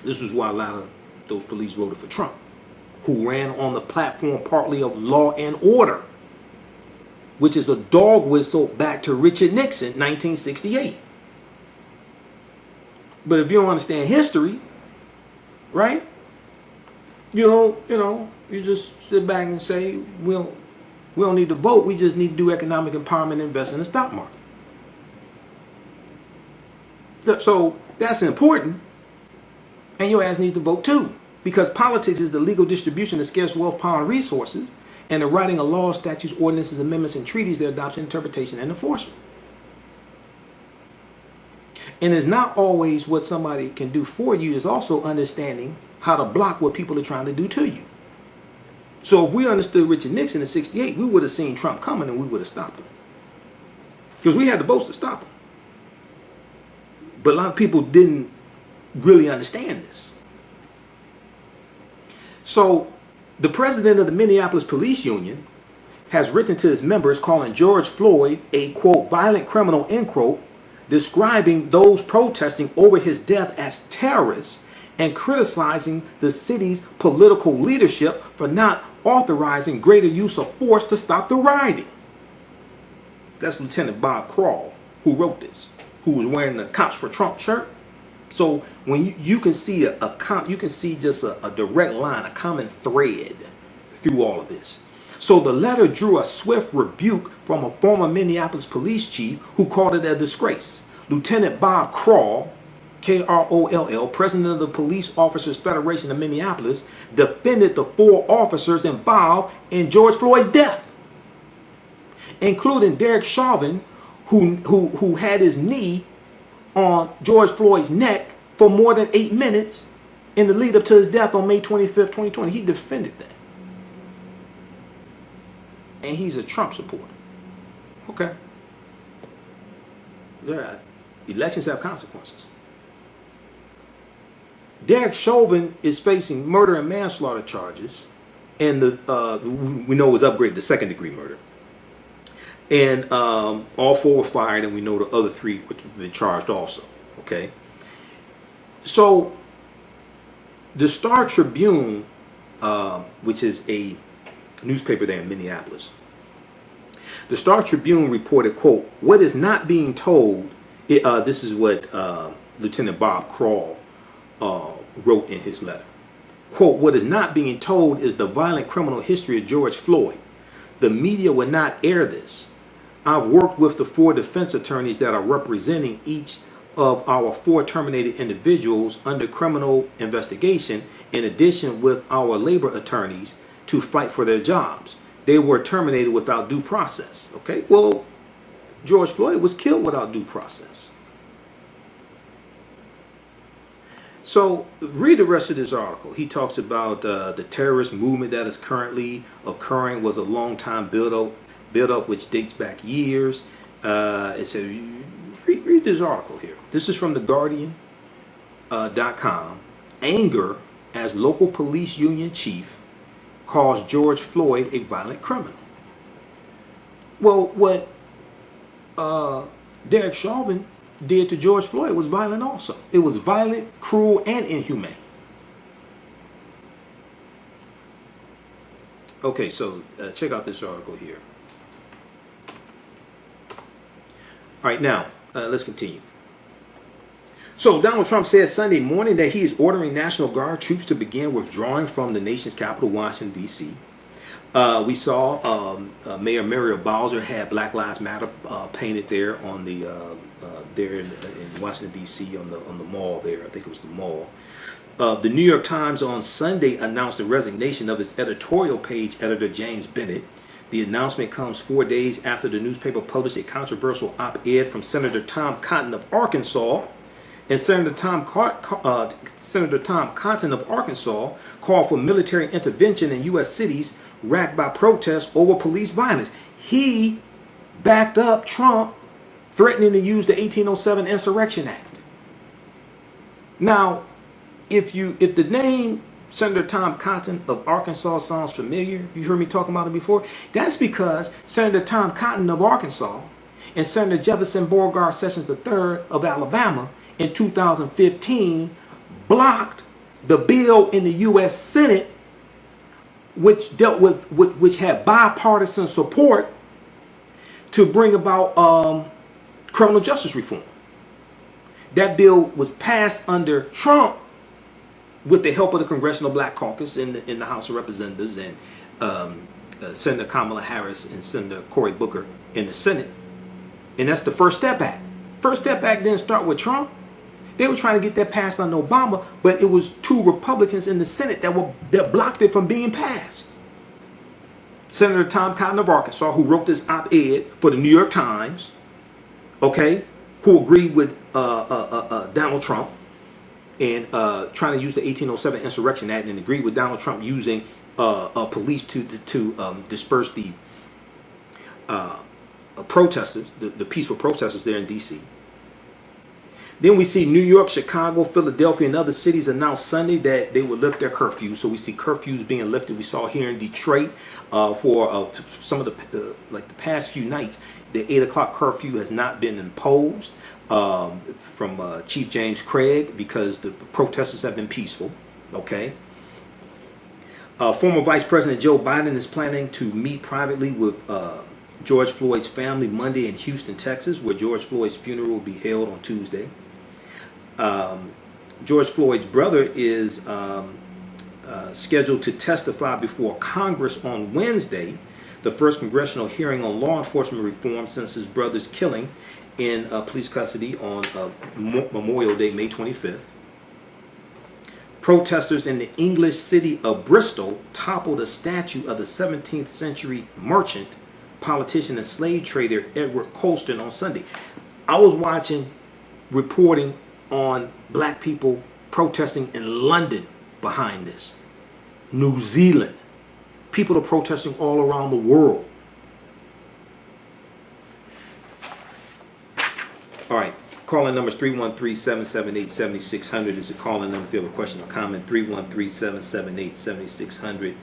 This is why a lot of those police voted for Trump, who ran on the platform partly of law and order, which is a dog whistle back to Richard Nixon, 1968. But if you don't understand history, right? You just sit back and say, we don't need to vote. We just need to do economic empowerment and invest in the stock market. So that's important. And your ass needs to vote too. Because politics is the legal distribution of scarce wealth, power, and resources, and the writing of laws, statutes, ordinances, amendments, and treaties, their adoption, interpretation, and enforcement. And it's not always what somebody can do for you, it's also understanding how to block what people are trying to do to you. So if we understood Richard Nixon in '68, we would have seen Trump coming and we would have stopped him. Because we had the votes to stop him. But a lot of people didn't really understand this. So the president of the Minneapolis Police Union has written to his members calling George Floyd a, quote, violent criminal, end quote, describing those protesting over his death as terrorists and criticizing the city's political leadership for not authorizing greater use of force to stop the rioting. That's Lieutenant Bob Cross who wrote this, who was wearing the Cops for Trump shirt. So when you can see you can see just a direct line, a common thread through all of this. So the letter drew a swift rebuke from a former Minneapolis police chief who called it a disgrace. Lieutenant Bob Kroll, Kroll, president of the Police Officers Federation of Minneapolis, defended the 4 officers involved in George Floyd's death, including Derek Chauvin, who had his knee on George Floyd's neck for more than 8 minutes in the lead up to his death on May 25th, 2020. He defended that. And he's a Trump supporter. Okay. Elections have consequences. Derek Chauvin is facing murder and manslaughter charges, and we know it was upgraded to second-degree murder. And all 4 were fired, and we know the other 3 have been charged also. Okay. So the Star Tribune, which is a newspaper there in Minneapolis, the Star Tribune reported, quote, what is not being told, this is what Lieutenant Bob Kroll wrote in his letter. Quote, what is not being told is the violent criminal history of George Floyd. The media will not air this. I've worked with the 4 defense attorneys that are representing each of our 4 terminated individuals under criminal investigation, in addition with our labor attorneys, to fight for their jobs. They were terminated without due process. Okay, well, George Floyd was killed without due process. So read the rest of this article. He talks about the terrorist movement that is currently occurring was a long time build up which dates back years. It said, read this article here. This is from theGuardian.com. Anger as local police union chief calls George Floyd a violent criminal. Well, what Derek Chauvin did to George Floyd was violent also. It was violent, cruel, and inhumane. Okay, so check out this article here. All right, now let's continue. So Donald Trump said Sunday morning that he is ordering National Guard troops to begin withdrawing from the nation's capital, Washington, D.C. We saw Mayor Muriel Bowser had Black Lives Matter painted there on the there in Washington, D.C. on the mall there. I think it was the mall. The New York Times on Sunday announced the resignation of its editorial page editor James Bennett. The announcement comes 4 days after the newspaper published a controversial op-ed from Senator Tom Cotton of Arkansas. And Senator Tom Cotton of Arkansas called for military intervention in U.S. cities racked by protests over police violence. He backed up Trump threatening to use the 1807 Insurrection Act. Now, if the name Senator Tom Cotton of Arkansas sounds familiar, you heard me talking about it before, that's because Senator Tom Cotton of Arkansas and Senator Jefferson Beauregard Sessions III of Alabama in 2015 blocked the bill in the U.S. Senate which dealt with which had bipartisan support to bring about criminal justice reform. That bill was passed under Trump with the help of the Congressional Black Caucus in the House of Representatives and Senator Kamala Harris and Senator Cory Booker in the Senate. And that's the First Step Act. First Step Act didn't start with Trump. They were trying to get that passed under Obama, but it was 2 Republicans in the Senate that blocked it from being passed. Senator Tom Cotton of Arkansas, who wrote this op-ed for the New York Times, okay, who agreed with Donald Trump and trying to use the 1807 Insurrection Act and agreed with Donald Trump using police to disperse the protesters, the peaceful protesters there in D.C. Then we see New York, Chicago, Philadelphia, and other cities announce Sunday that they would lift their curfews. So we see curfews being lifted. We saw here in Detroit for some of the past few nights, the 8 o'clock curfew has not been imposed from Chief James Craig because the protesters have been peaceful. Okay. Former Vice President Joe Biden is planning to meet privately with George Floyd's family Monday in Houston, Texas, where George Floyd's funeral will be held on Tuesday. George Floyd's brother is scheduled to testify before Congress on Wednesday, the first congressional hearing on law enforcement reform since his brother's killing in police custody on Memorial Day, May 25th. Protesters in the English city of Bristol toppled a statue of the 17th century merchant, politician, and slave trader Edward Colston on Sunday. I was watching reporting on black people protesting in London behind this. New Zealand. People are protesting all around the world. All right. Calling number is 313-778-7600 is the calling number if you have a question or comment. 313-778-7600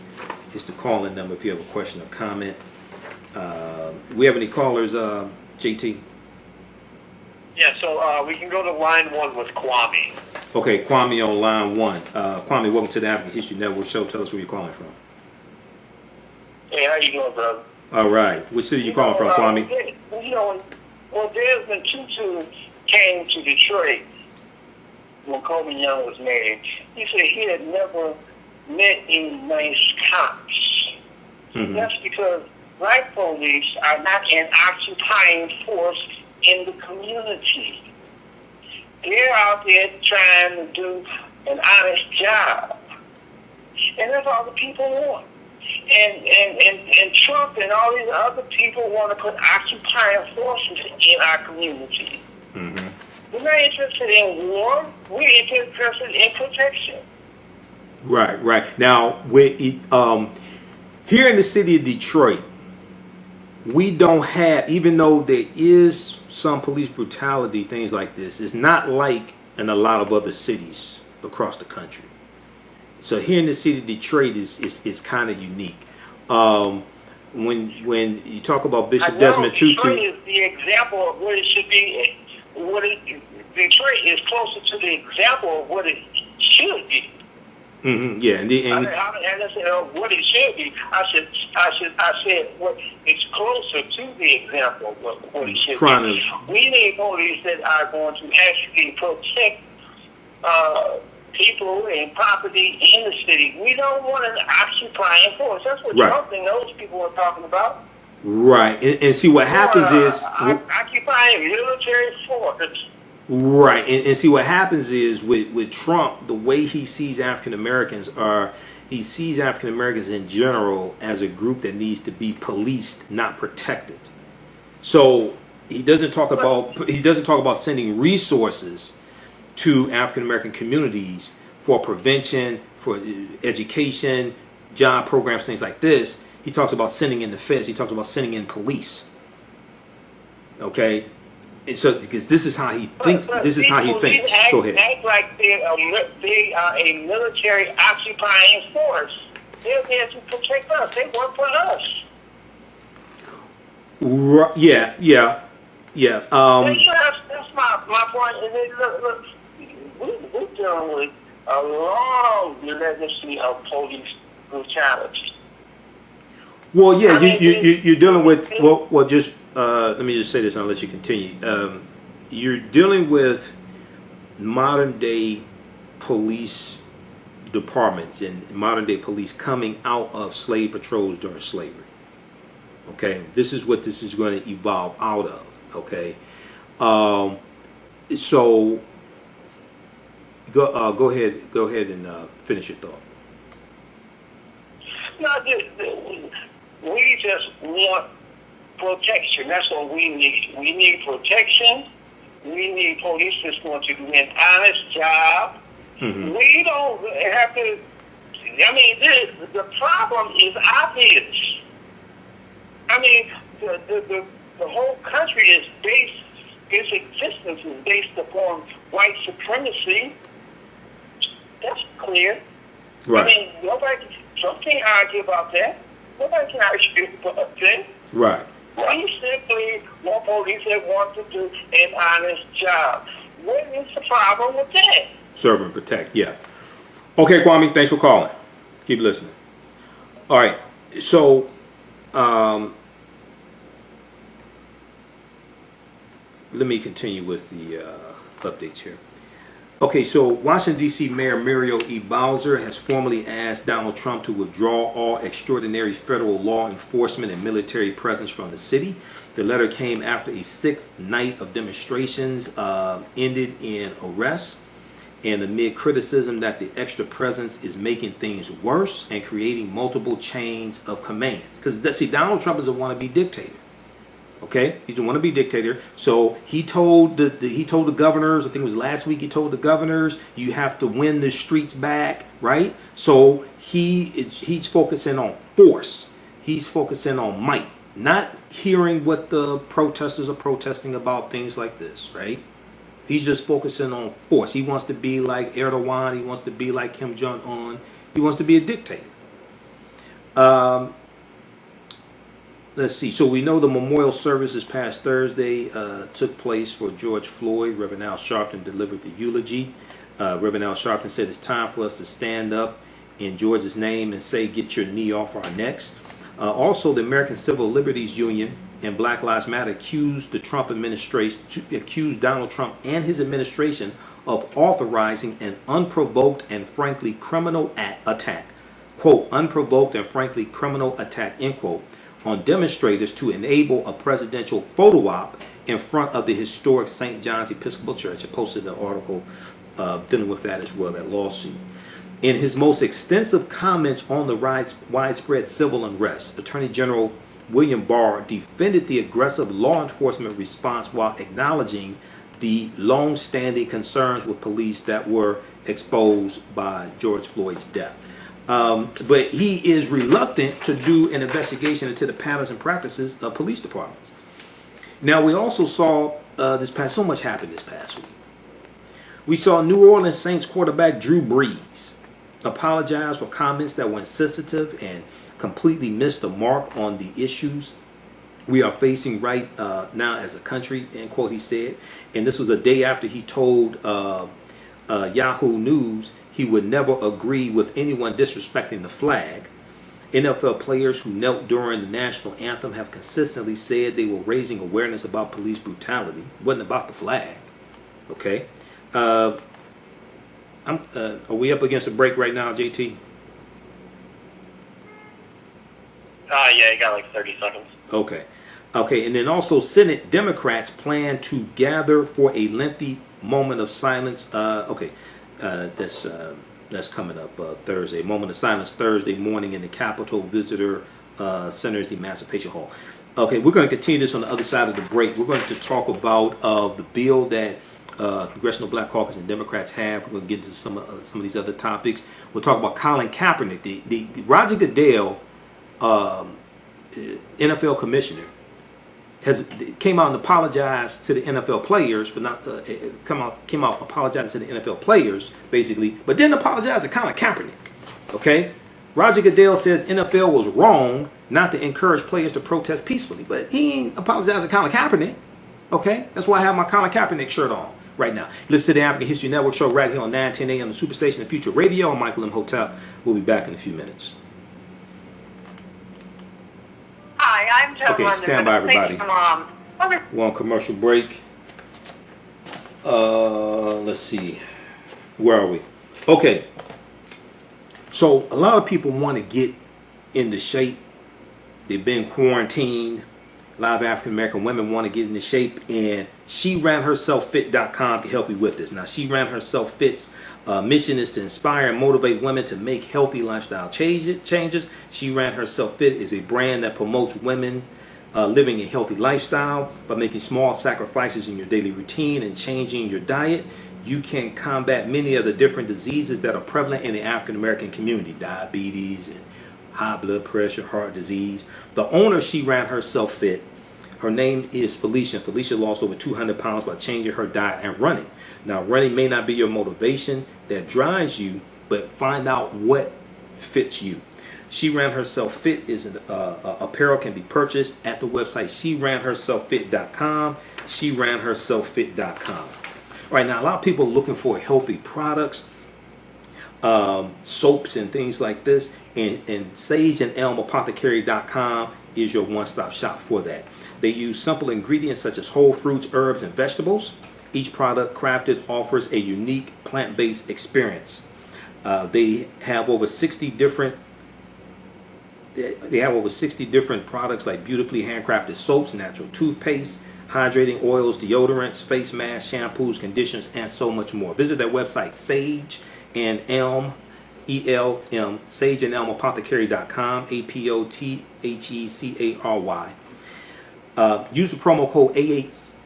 is the calling number if you have a question or comment. We have any callers, JT? Yeah, so we can go to line 1 with Kwame. Okay, Kwame on line 1. Kwame, welcome to the African History Network show. Tell us where you're calling from. Hey, how you doing, brother? All right. Which city are you calling from, Kwame? Well, Desmond Tutu came to Detroit when Coleman Young was married. He said he had never met any nice cops. Mm-hmm. That's because black police are not an occupying force in the community. They're out there trying to do an honest job. And that's all the people want. And Trump and all these other people want to put occupying forces in our community. Mm-hmm. We're not interested in war. We're interested in protection. Right. Now, here in the city of Detroit, we don't have, even though there is some police brutality, things like this, it's not like in a lot of other cities across the country. So here in the city of Detroit is kind of unique. When you talk about Bishop Desmond Tutu, Detroit is the example of what it should be. Detroit is closer to the example of what it should be. Yeah, I said, what it should be. I said, what it's closer to the example of what it should be. We need police that are going to actually protect people and property in the city. We don't want an occupying force. That's what Trump and those people are talking about. Right, and see what happens is occupying military force. Right, and see what happens is with Trump, the way he sees African Americans he sees African Americans in general as a group that needs to be policed, not protected. So he doesn't talk about sending resources to African American communities for prevention, for education, job programs, things like this. He talks about sending in the feds. He talks about sending in police. Okay. And so, because this is how he thinks. This is how he thinks. Go ahead. Act like they are a military occupying force. They're there to protect us. They work for us. Yeah. That's my point. Look, we're dealing with a long legacy of police brutality. Well, yeah, you're dealing with just. Let me just say this and I'll let you continue. You're dealing with modern day police departments and modern day police coming out of slave patrols during slavery. Okay, this is what this is going to evolve out of. Okay, so go ahead and finish your thought. No, we just want protection. That's what we need. We need protection. We need police that's going to do an honest job. Mm-hmm. We don't have to. I mean, the problem is obvious. I mean, the whole country is based. Its existence is based upon white supremacy. That's clear. Right. I mean, Trump can't argue about that. Nobody can argue about that. Right. We simply want police that want to do an honest job. What is the problem with that? Serve and protect, yeah. Okay, Kwame, thanks for calling. Keep listening. All right, so let me continue with the updates here. Okay, so Washington, D.C. Mayor Muriel E. Bowser has formally asked Donald Trump to withdraw all extraordinary federal law enforcement and military presence from the city. The letter came after a sixth night of demonstrations ended in arrests and amid criticism that the extra presence is making things worse and creating multiple chains of command. Because, see, Donald Trump is a wannabe dictator. Okay, he's a wannabe dictator. So he told the governors, I think it was last week, he told the governors, you have to win the streets back, right? So he's focusing on force. He's focusing on might, not hearing what the protesters are protesting about, things like this, right? He's just focusing on force. He wants to be like Erdogan. He wants to be like Kim Jong-un. He wants to be a dictator. Let's see. So we know the memorial service this past Thursday took place for George Floyd. Reverend Al Sharpton delivered the eulogy. Reverend Al Sharpton said it's time for us to stand up in George's name and say, get your knee off our necks. Also, the American Civil Liberties Union and Black Lives Matter accused the Trump administration, accused Donald Trump and his administration of authorizing an unprovoked and frankly criminal attack. Quote, unprovoked and frankly criminal attack, end quote, on demonstrators to enable a presidential photo op in front of the historic St. John's Episcopal Church. I posted an article dealing with that as well, that lawsuit. In his most extensive comments on the widespread civil unrest, Attorney General William Barr defended the aggressive law enforcement response while acknowledging the long-standing concerns with police that were exposed by George Floyd's death. But he is reluctant to do an investigation into the patterns and practices of police departments. Now, we also saw so much happened this past week. We saw New Orleans Saints quarterback Drew Brees apologize for comments that were insensitive and completely missed the mark on the issues we are facing right now as a country, end quote, he said. And this was a day after he told Yahoo News he would never agree with anyone disrespecting the flag. NFL players who knelt during the national anthem have consistently said they were raising awareness about police brutality. It wasn't about the flag. Okay. Are we up against a break right now, JT? Yeah, you got like 30 seconds. Okay. Okay, and then also Senate Democrats plan to gather for a lengthy moment of silence. That's coming up Thursday. Moment of silence Thursday morning in the Capitol Visitor Center's Emancipation Hall. Okay, we're going to continue this on the other side of the break. We're going to talk about the bill that Congressional Black Caucus and Democrats have. We're going to get into some of these other topics. We'll talk about Colin Kaepernick, the Roger Goodell, NFL commissioner, came out and apologized to the NFL players for not came out apologizing to the NFL players basically, but didn't apologize to Colin Kaepernick. Okay, Roger Goodell says NFL was wrong not to encourage players to protest peacefully, but he ain't apologized to Colin Kaepernick. Okay, that's why I have my Colin Kaepernick shirt on right now. Listen to the African History Network show right here on 9:10 a.m. the Superstation of Future Radio. I'm Michael Imhotep. We'll be back in a few minutes. Hi, I'm Joe. Okay, stand by, everybody. Okay. We're on commercial break. Let's see. Where are we? Okay. So a lot of people want to get into shape. They've been quarantined. A lot of African American women want to get into shape, and SheRanHerselfFit.com can help you with this. Now, She Ran Herself Fit's mission is to inspire and motivate women to make healthy lifestyle changes. She Ran Herself Fit is a brand that promotes women living a healthy lifestyle by making small sacrifices in your daily routine and changing your diet. You can combat many of the different diseases that are prevalent in the African American community: diabetes and high blood pressure, heart disease. The owner of She Ran Herself Fit, her name is Felicia. Felicia lost over 200 pounds by changing her diet and running. Now, running may not be your motivation that drives you, but find out what fits you. She Ran Herself Fit is apparel can be purchased at the website SheRanHerselfFit.com. SheRanHerselfFit.com. All right, now a lot of people are looking for healthy products, soaps and things like this, and Sage and Elm Apothecary.com is your one-stop shop for that. They use simple ingredients such as whole fruits, herbs, and vegetables. Each product crafted offers a unique plant-based experience. They have over 60 different products like beautifully handcrafted soaps, natural toothpaste, hydrating oils, deodorants, face masks, shampoos, conditioners, and so much more. Visit their website, Sage and Elm, ELM, Sage and Elm Apothecary.com, APOTHECARY. Use the promo code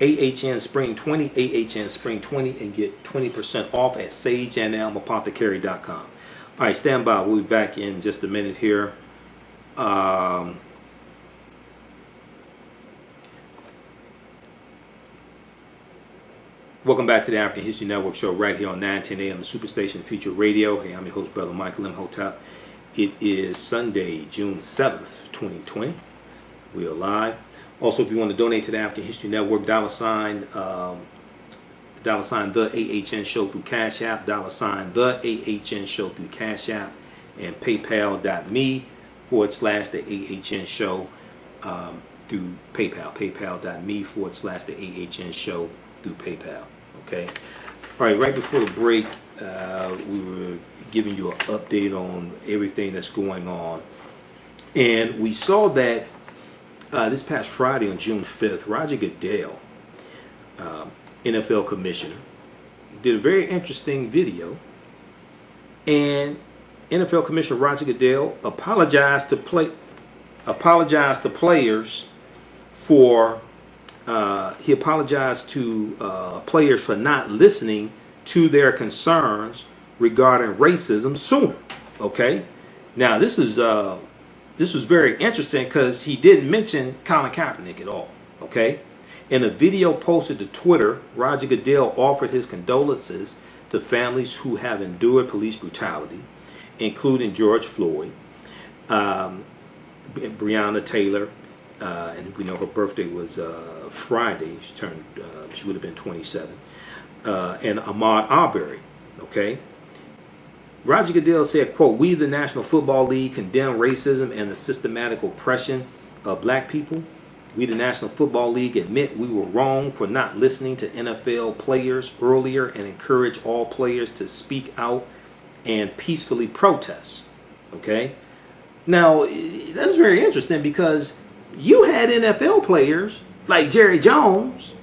AHN Spring 20, AHN Spring 20, and get 20% off at SageandElmApothecary.com. All right, stand by. We'll be back in just a minute here. Welcome back to the African History Network show right here on 9:10 a.m. the Superstation Future Radio. Hey, I'm your host, Brother Michael Imhotep. It is Sunday, June 7th, 2020. We are live. Also, if you want to donate to the African History Network, $, the AHN Show through Cash App, $, the AHN Show through Cash App, and PayPal.me/the AHN Show through PayPal. PayPal.me/the AHN Show through PayPal. Okay. All right. Right before the break, we were giving you an update on everything that's going on, and we saw that this past Friday on June 5th, Roger Goodell, NFL commissioner, did a very interesting video, and NFL Commissioner Roger Goodell apologized to players for he apologized to players for not listening to their concerns regarding racism sooner. Okay, now this was very interesting because he didn't mention Colin Kaepernick at all. Okay, in a video posted to Twitter, Roger Goodell offered his condolences to families who have endured police brutality, including George Floyd, Breonna Taylor, and we know her birthday was Friday. She would have been 27. And Ahmaud Arbery, okay? Roger Goodell said, quote, "We, the National Football League, condemn racism and the systematic oppression of black people. We, the National Football League, admit we were wrong for not listening to NFL players earlier and encourage all players to speak out and peacefully protest." Okay? Now, that's very interesting because you had NFL players like Jerry Jones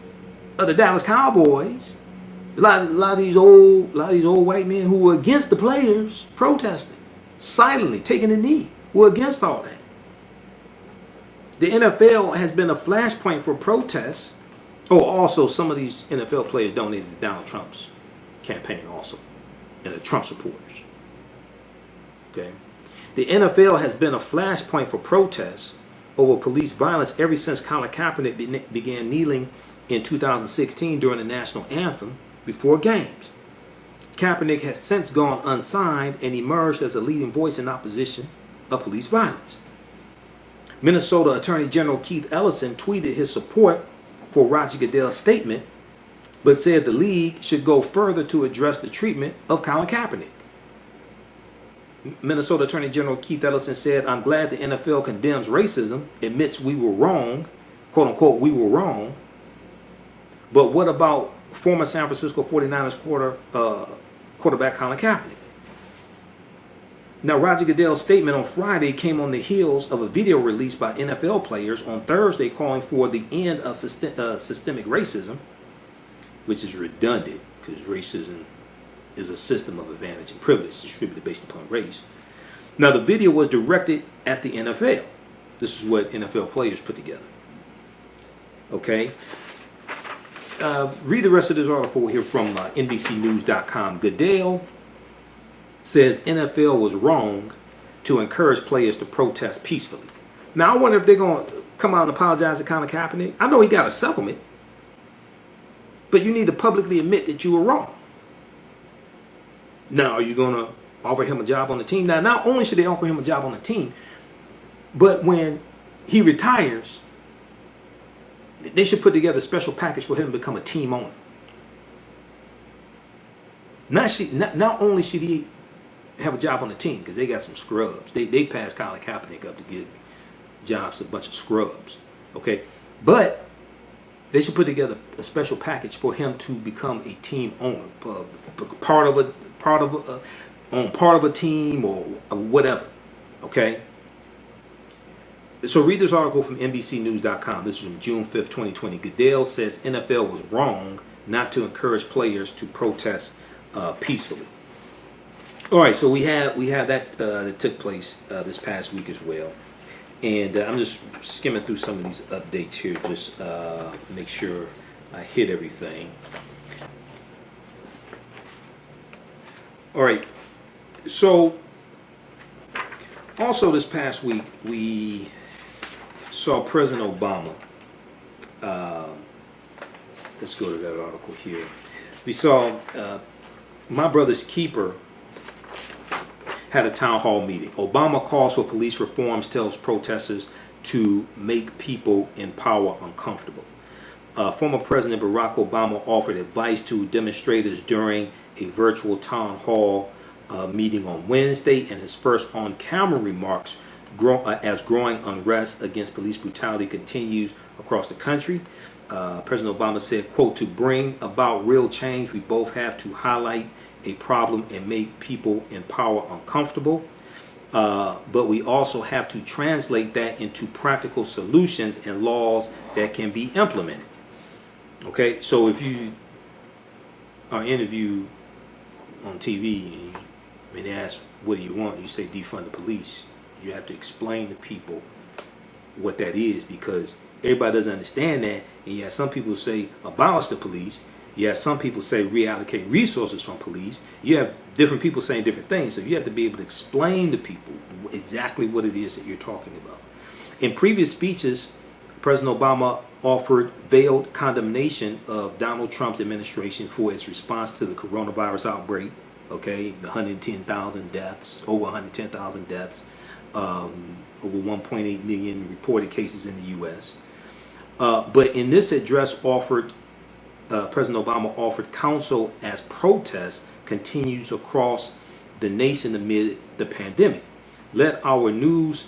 of the Dallas Cowboys, a lot of these old white men who were against the players protesting, silently taking a knee, were against all that. The NFL has been a flashpoint for protests. Oh, also some of these NFL players donated to Donald Trump's campaign also, and the Trump supporters. Okay, the NFL has been a flashpoint for protests over police violence ever since Colin Kaepernick began kneeling in 2016 during the national anthem before games. Kaepernick has since gone unsigned and emerged as a leading voice in opposition of police violence. Minnesota Attorney General Keith Ellison tweeted his support for Roger Goodell's statement, but said the league should go further to address the treatment of Colin Kaepernick. Minnesota Attorney General Keith Ellison said, "I'm glad the NFL condemns racism, admits we were wrong, quote unquote, we were wrong. But what about former San Francisco 49ers quarterback Colin Kaepernick?" Now, Roger Goodell's statement on Friday came on the heels of a video released by NFL players on Thursday calling for the end of systemic racism, which is redundant because racism is a system of advantage and privilege distributed based upon race. Now, the video was directed at the NFL. This is what NFL players put together. Okay? Read the rest of this article here from NBCnews.com. Goodell says NFL was wrong to encourage players to protest peacefully. Now, I wonder if they're going to come out and apologize to Colin Kaepernick. I know he got a settlement, but you need to publicly admit that you were wrong. Now, are you going to offer him a job on the team? Now, not only should they offer him a job on the team, but when he retires, they should put together a special package for him to become a team owner. Not only should he have a job on the team, because they got some scrubs. They passed Colin Kaepernick up to give jobs to a bunch of scrubs. Okay? But they should put together a special package for him to become a team owner, part of a team or whatever. Okay? So read this article from NBCnews.com. This is from June 5th, 2020. Goodell says NFL was wrong not to encourage players to protest peacefully. All right, so we have that that took place this past week as well, and I'm just skimming through some of these updates here, just make sure I hit everything. All right, so also this past week we saw President Obama. Let's go to that article here. We saw My Brother's Keeper had a town hall meeting. Obama calls for police reforms, tells protesters to make people in power uncomfortable. Former President Barack Obama offered advice to demonstrators during a virtual town hall meeting on Wednesday, and his first on-camera remarks as growing unrest against police brutality continues across the country. President Obama said, quote, "To bring about real change, we both have to highlight a problem and make people in power uncomfortable. But we also have to translate that into practical solutions and laws that can be implemented." Okay, so if you are interviewed on TV and they ask, "What do you want?" you say, "Defund the police." You have to explain to people what that is, because everybody doesn't understand that. And you have some people say abolish the police. You have some people say reallocate resources from police. You have different people saying different things. So you have to be able to explain to people exactly what it is that you're talking about. In previous speeches, President Obama offered veiled condemnation of Donald Trump's administration for its response to the coronavirus outbreak. Okay, the 110,000 deaths, over 110,000 deaths, over 1.8 million reported cases in the U.S. But in this address President Obama offered counsel as protest continues across the nation amid the pandemic. Let our news,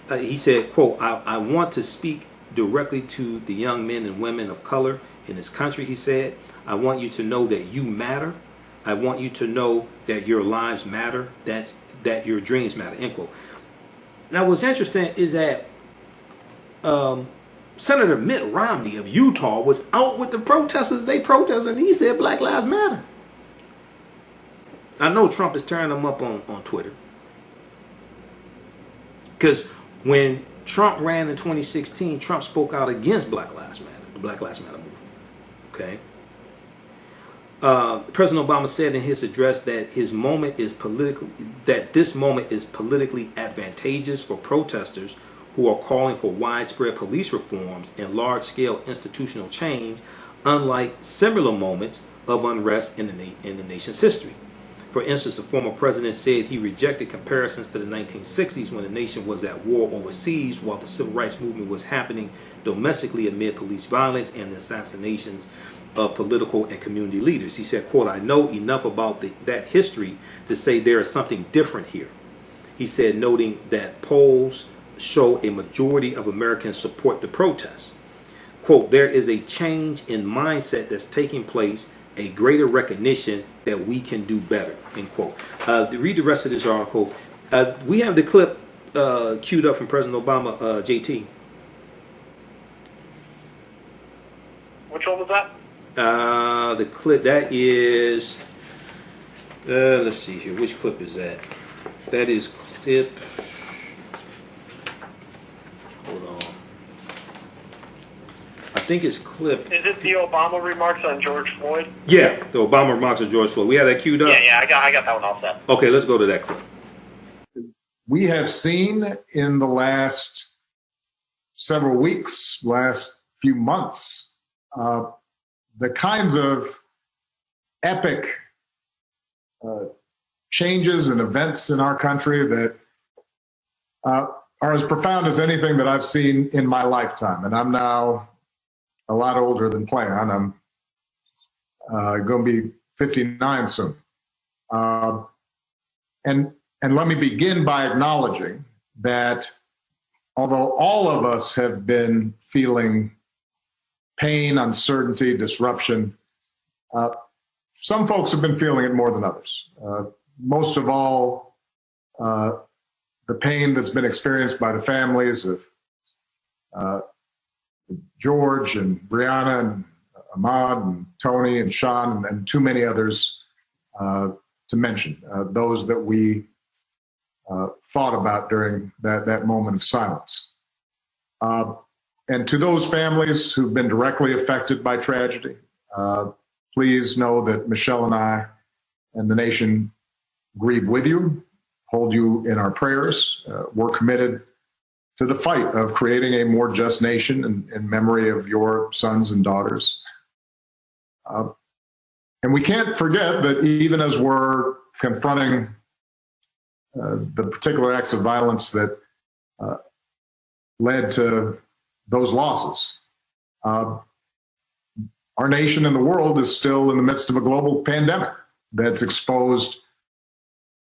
he said, quote, I want to speak directly to the young men and women of color in this country, he said. I want you to know that you matter. I want you to know that your lives matter, that your dreams matter, end quote. Now, what's interesting is that Senator Mitt Romney of Utah was out with the protesters. They protested, and he said Black Lives Matter. I know Trump is tearing them up on Twitter. Because when Trump ran in 2016, Trump spoke out against Black Lives Matter, the Black Lives Matter movement. Okay. President Obama said in his address that this moment is politically advantageous for protesters who are calling for widespread police reforms and large-scale institutional change, unlike similar moments of unrest in the nation's history. For instance, the former president said he rejected comparisons to the 1960s when the nation was at war overseas while the civil rights movement was happening domestically amid police violence and the assassinations of political and community leaders. He said, quote, I know enough about that history to say there is something different here. He said, noting that polls show a majority of Americans support the protests. Quote, there is a change in mindset that's taking place, a greater recognition that we can do better, end quote. To read the rest of this article, we have the clip queued up from President Obama, JT. Which one was that? The clip, that is, let's see here, which clip is that? That is clip, hold on. I think it's clip. Is it the Obama remarks on George Floyd? Yeah, the Obama remarks on George Floyd. We have that queued up? Yeah, I got that one all set. Okay, let's go to that clip. We have seen in the last several weeks, last few months, the kinds of epic changes and events in our country that are as profound as anything that I've seen in my lifetime. And I'm now a lot older than planned. I'm going to be 59 soon. And let me begin by acknowledging that although all of us have been feeling pain, uncertainty, disruption, some folks have been feeling it more than others. Most of all, the pain that's been experienced by the families of George and Brianna and Ahmaud and Tony and Sean and too many others to mention, those that we thought about during that moment of silence. And to those families who've been directly affected by tragedy, please know that Michelle and I and the nation grieve with you, hold you in our prayers. We're committed to the fight of creating a more just nation in memory of your sons and daughters. And we can't forget that even as we're confronting the particular acts of violence that led to those losses, our nation and the world is still in the midst of a global pandemic that's exposed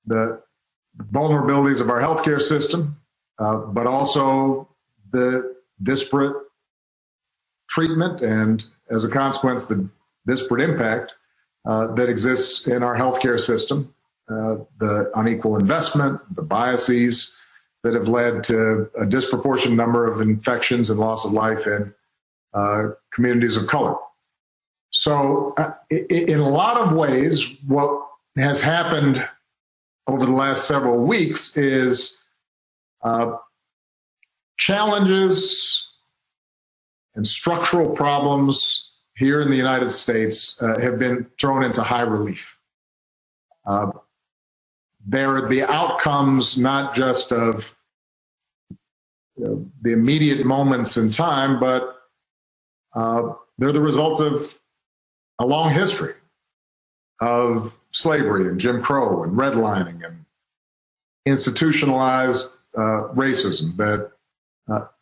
the vulnerabilities of our healthcare system, but also the disparate treatment and, as a consequence, the disparate impact that exists in our healthcare system, the unequal investment, the biases that have led to a disproportionate number of infections and loss of life in communities of color. So in a lot of ways, what has happened over the last several weeks is challenges and structural problems here in the United States have been thrown into high relief. They're the outcomes not just of the immediate moments in time, but they're the result of a long history of slavery and Jim Crow and redlining and institutionalized racism that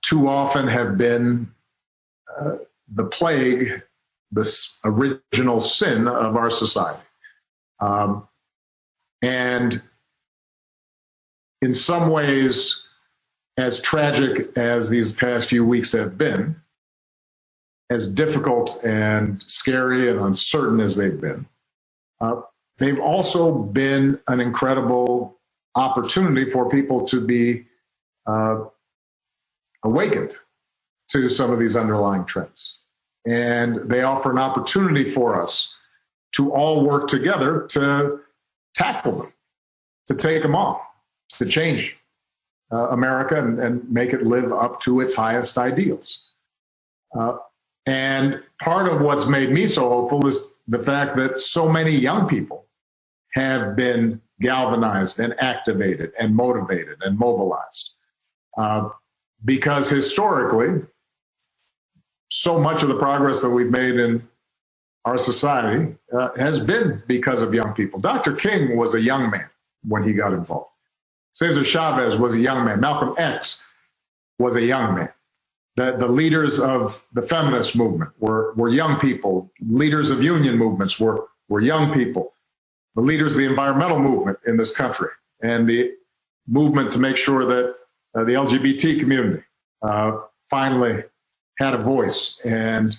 too often have been the plague, this original sin of our society. And in some ways, as tragic as these past few weeks have been, as difficult and scary and uncertain as they've been, they've also been an incredible opportunity for people to be awakened to some of these underlying trends. And they offer an opportunity for us to all work together to tackle them, to take them on, to change America and make it live up to its highest ideals. And part of what's made me so hopeful is the fact that so many young people have been galvanized and activated and motivated and mobilized. Because historically, so much of the progress that we've made in our society has been because of young people. Dr. King was a young man when he got involved. Cesar Chavez was a young man. Malcolm X was a young man. The leaders of the feminist movement were young people. Leaders of union movements were young people. The leaders of the environmental movement in this country and the movement to make sure that the LGBT community finally had a voice and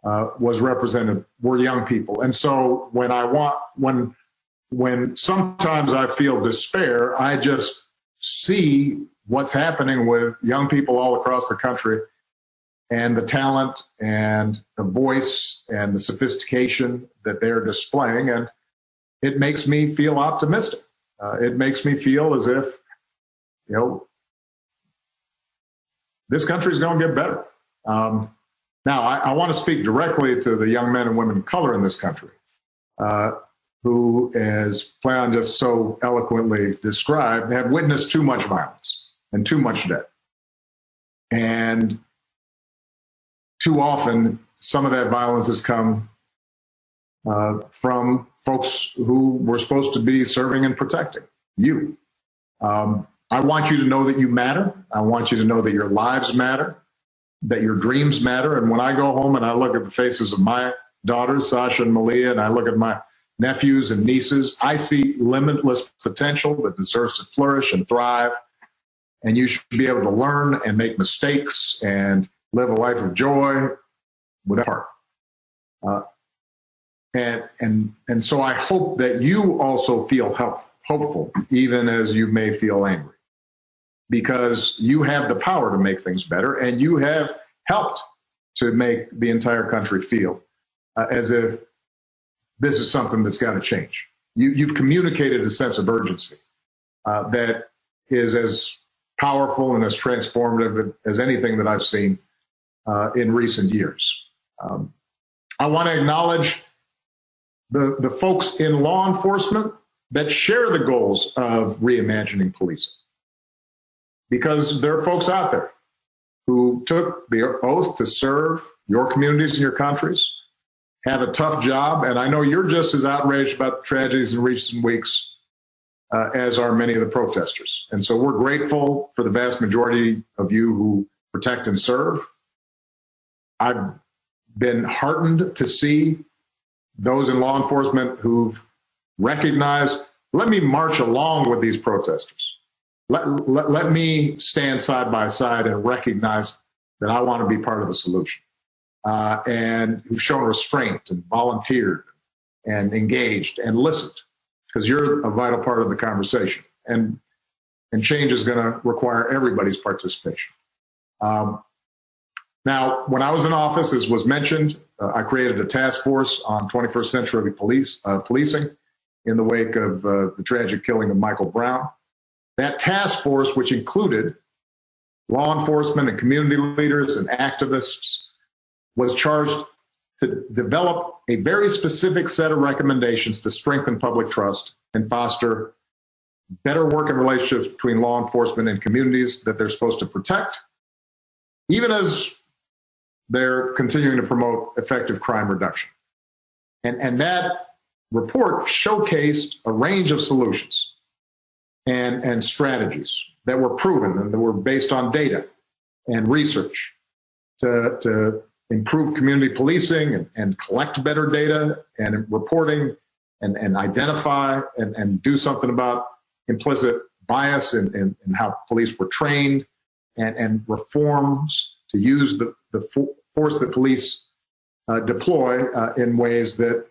was represented were young people. And so when sometimes I feel despair, I just see what's happening with young people all across the country and the talent and the voice and the sophistication that they're displaying. And it makes me feel optimistic. It makes me feel as if, this country is going to get better. Now, I want to speak directly to the young men and women of color in this country who, as Plan just so eloquently described, have witnessed too much violence and too much death. And too often, some of that violence has come from folks who were supposed to be serving and protecting you. I want you to know that you matter. I want you to know that your lives matter, that your dreams matter. And when I go home and I look at the faces of my daughters, Sasha and Malia, and I look at my nephews and nieces, I see limitless potential that deserves to flourish and thrive. And you should be able to learn and make mistakes and live a life of joy with heart. And so I hope that you also feel hopeful, even as you may feel angry, because you have the power to make things better, and you have helped to make the entire country feel as if this is something that's got to change. You've communicated a sense of urgency that is as powerful and as transformative as anything that I've seen in recent years. I want to acknowledge the folks in law enforcement that share the goals of reimagining policing, because there are folks out there who took the oath to serve your communities and your countries, have a tough job, and I know you're just as outraged about the tragedies in recent weeks as are many of the protesters. And so we're grateful for the vast majority of you who protect and serve. I've been heartened to see those in law enforcement who've recognized, let me march along with these protesters. Let me stand side by side and recognize that I want to be part of the solution. And who've shown restraint and volunteered and engaged and listened, because you're a vital part of the conversation. And change is going to require everybody's participation. Now, when I was in office, as was mentioned, I created a task force on 21st century policing in the wake of the tragic killing of Michael Brown. That task force, which included law enforcement and community leaders and activists, was charged to develop a very specific set of recommendations to strengthen public trust and foster better working relationships between law enforcement and communities that they're supposed to protect, even as they're continuing to promote effective crime reduction. And that report showcased a range of solutions and strategies that were proven and that were based on data and research to improve community policing and collect better data and reporting and identify and do something about implicit bias in how police were trained and reforms to use the force that police deploy in ways that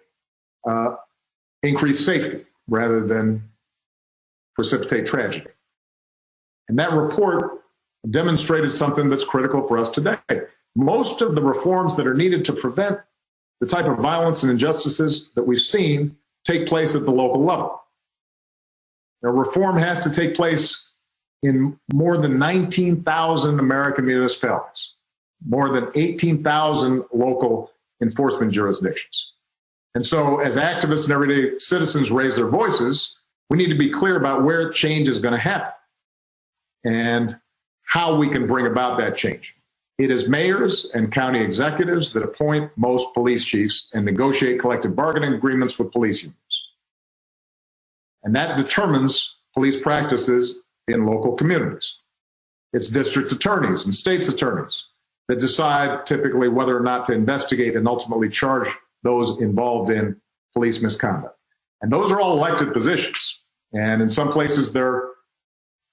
increase safety rather than precipitate tragedy. And that report demonstrated something that's critical for us today. Most of the reforms that are needed to prevent the type of violence and injustices that we've seen take place at the local level. Now, reform has to take place in more than 19,000 American municipalities, more than 18,000 local enforcement jurisdictions. And so as activists and everyday citizens raise their voices, we need to be clear about where change is going to happen and how we can bring about that change. It is mayors and county executives that appoint most police chiefs and negotiate collective bargaining agreements with police unions. And that determines police practices in local communities. It's district attorneys and state's attorneys that decide typically whether or not to investigate and ultimately charge those involved in police misconduct. And those are all elected positions. And in some places, they're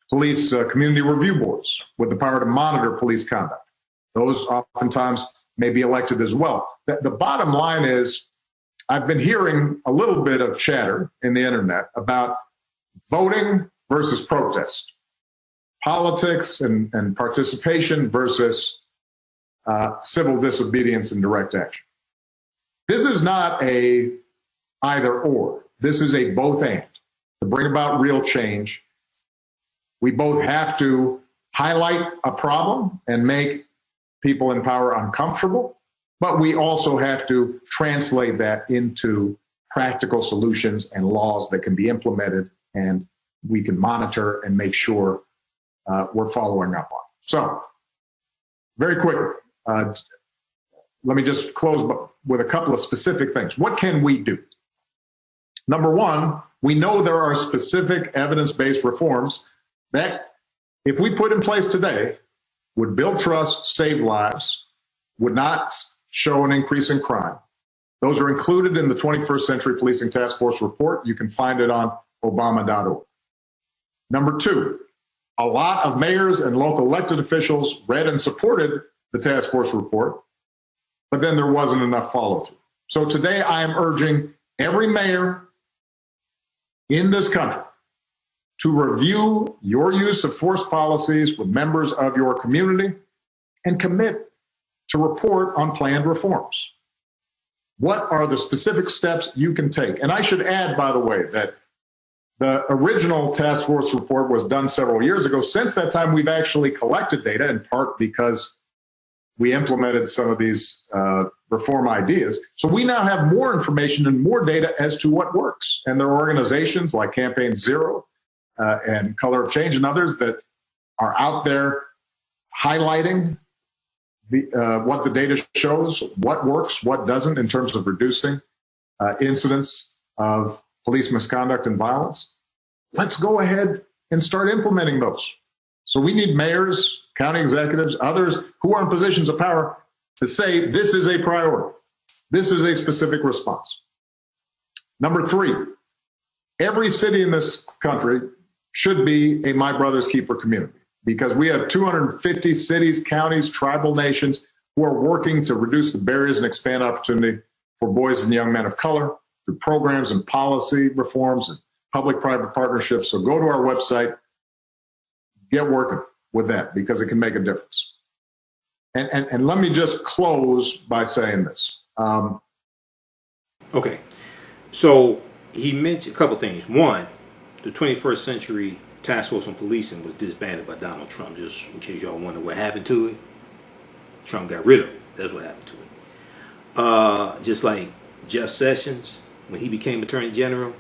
police community review boards with the power to monitor police conduct. Those oftentimes may be elected as well. The bottom line is, I've been hearing a little bit of chatter in the internet about voting versus protest, politics and participation versus civil disobedience and direct action. This is not a either or. This is a both and. To bring about real change, we both have to highlight a problem and make people in power uncomfortable, but we also have to translate that into practical solutions and laws that can be implemented and we can monitor and make sure we're following up on. So, very quickly, let me just close with a couple of specific things. What can we do? Number one, we know there are specific evidence-based reforms that, if we put in place today, would build trust, save lives, would not show an increase in crime. Those are included in the 21st Century Policing Task Force report. You can find it on obama.org. Number two, a lot of mayors and local elected officials read and supported the task force report, but then there wasn't enough follow-through. So today I am urging every mayor in this country to review your use of force policies with members of your community and commit to report on planned reforms. What are the specific steps you can take? And I should add, by the way, that the original task force report was done several years ago. Since that time, we've actually collected data, in part because we implemented some of these reform ideas. So we now have more information and more data as to what works. And there are organizations like Campaign Zero and Color of Change and others that are out there highlighting what the data shows, what works, what doesn't in terms of reducing incidents of police misconduct and violence. Let's go ahead and start implementing those. So we need mayors, county executives, others who are in positions of power to say this is a priority. This is a specific response. Number three, every city in this country should be a My Brother's Keeper community, because we have 250 cities, counties, tribal nations who are working to reduce the barriers and expand opportunity for boys and young men of color through programs and policy reforms and public-private partnerships. So go to our website, get working with that, because it can make a difference. And let me just close by saying this. Okay. So he mentioned a couple things. One, the 21st Century Task Force on Policing was disbanded by Donald Trump, just in case y'all wonder what happened to it. Trump got rid of it. That's what happened to it. Just like Jeff Sessions, when he became Attorney General,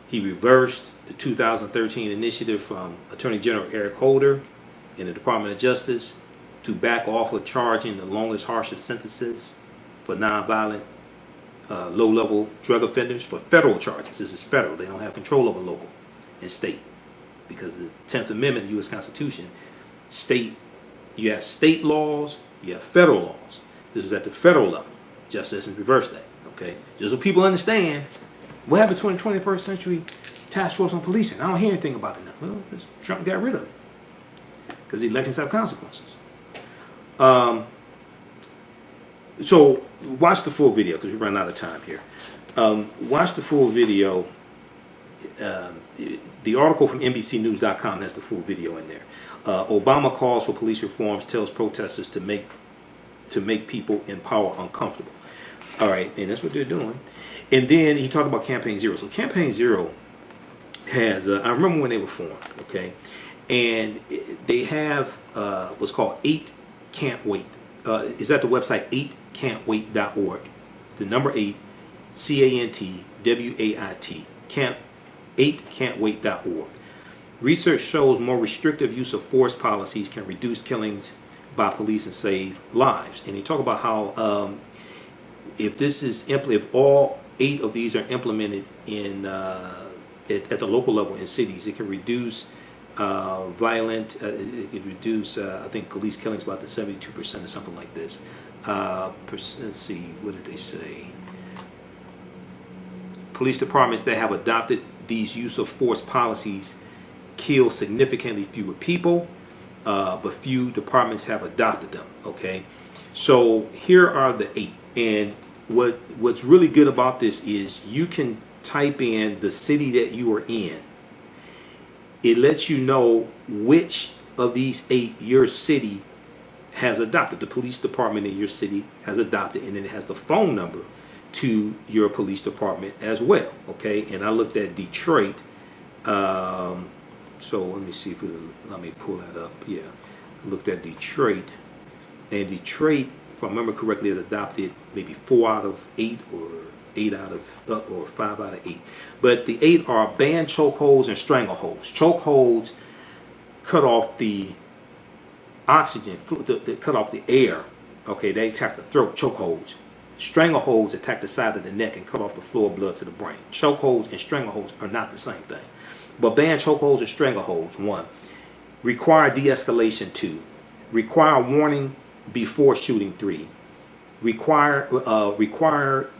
he reversed the 2013 initiative from Attorney General Eric Holder in the Department of Justice to back off of charging the longest, harshest sentences for nonviolent, low-level drug offenders for federal charges. This is federal. They don't have control over local and state. because the 10th Amendment of the U.S. Constitution you have state laws, you have federal laws. This was at the federal level. Jeff Sessions reversed that. Okay, just so people understand what happened to the 21st century task force on policing. I don't hear anything about it now. Well, Trump got rid of it because elections have consequences. So watch the full video because we run out of time here. Watch the full video. The article from NBCNews.com has the full video in there. Obama calls for police reforms, tells protesters to make people in power uncomfortable. All right, and that's what they're doing. And then he talked about Campaign Zero. So Campaign Zero has, I remember when they were formed, okay? And they have what's called 8 Can't Wait. Is at the website 8cantwait.org. The number 8, CANTWAIT, 8cantwait.org. Research shows more restrictive use of force policies can reduce killings by police and save lives. And he talked about how if all 8 of these are implemented in at the local level in cities, it can reduce it can reduce I think police killings by 72% or something like this. Let's see, what did they say? Police departments that have adopted these use of force policies kill significantly fewer people, but few departments have adopted them. Okay, so here are the 8, and what's really good about this is you can type in the city that you are in. It lets you know which of these 8 your city has adopted. The police department in your city has adopted, and then it has the phone number to your police department as well. Okay, and I looked at Detroit. So let me see if let me pull that up. Yeah, I looked at Detroit, and Detroit, if I remember correctly, has adopted maybe 4 out of 8 or 8 out of or 5 out of 8. But the 8 are ban chokeholds and strangleholds. Chokeholds cut off the oxygen, cut off the air. Okay, they attack the throat. Chokeholds. Strangleholds attack the side of the neck and cut off the flow of blood to the brain. Chokeholds and strangleholds are not the same thing. But ban chokeholds and strangleholds. 1. Require de-escalation. 2. Require warning before shooting. 3. Require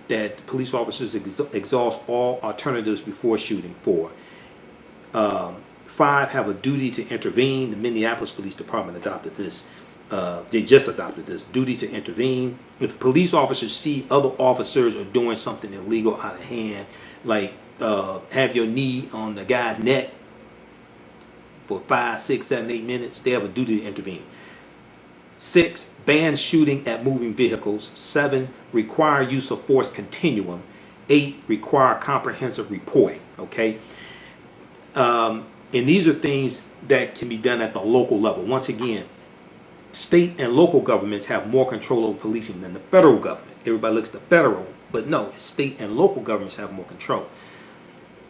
that police officers exhaust all alternatives before shooting. 4. 5. Have a duty to intervene. The Minneapolis Police Department adopted this. They just adopted this duty to intervene. If police officers see other officers are doing something illegal out of hand, like have your knee on the guy's neck for 5, 6, 7, 8 minutes, they have a duty to intervene. 6. Ban shooting at moving vehicles. 7. Require use of force continuum. 8. Require comprehensive reporting. Okay. And these are things that can be done at the local level. Once again, state and local governments have more control over policing than the federal government. Everybody looks at the federal, but no, state and local governments have more control.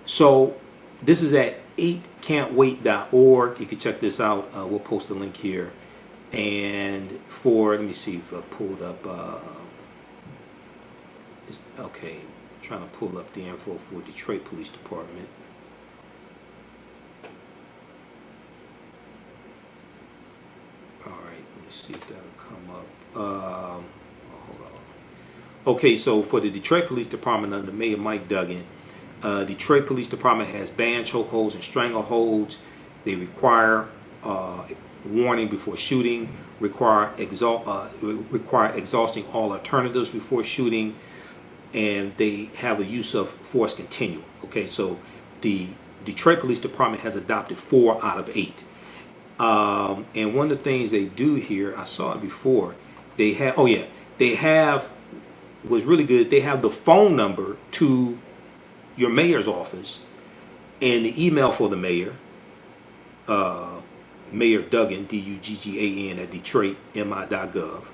So this is at 8cantwait.org. You can check this out. We'll post a link here. And let me see if I pulled up. Okay, I'm trying to pull up the info for Detroit Police Department. All right, let me see if that'll come up. Hold on. Okay, so for the Detroit Police Department under Mayor Mike Duggan, Detroit Police Department has banned chokeholds and strangleholds. They require warning before shooting, require exhausting all alternatives before shooting, and they have a use of force continuum. Okay, so the Detroit Police Department has adopted 4 out of 8. And one of the things they do here, I saw it before, they have, was really good, they have the phone number to your mayor's office and the email for the mayor, Mayor Duggan, Duggan at DetroitMI.gov.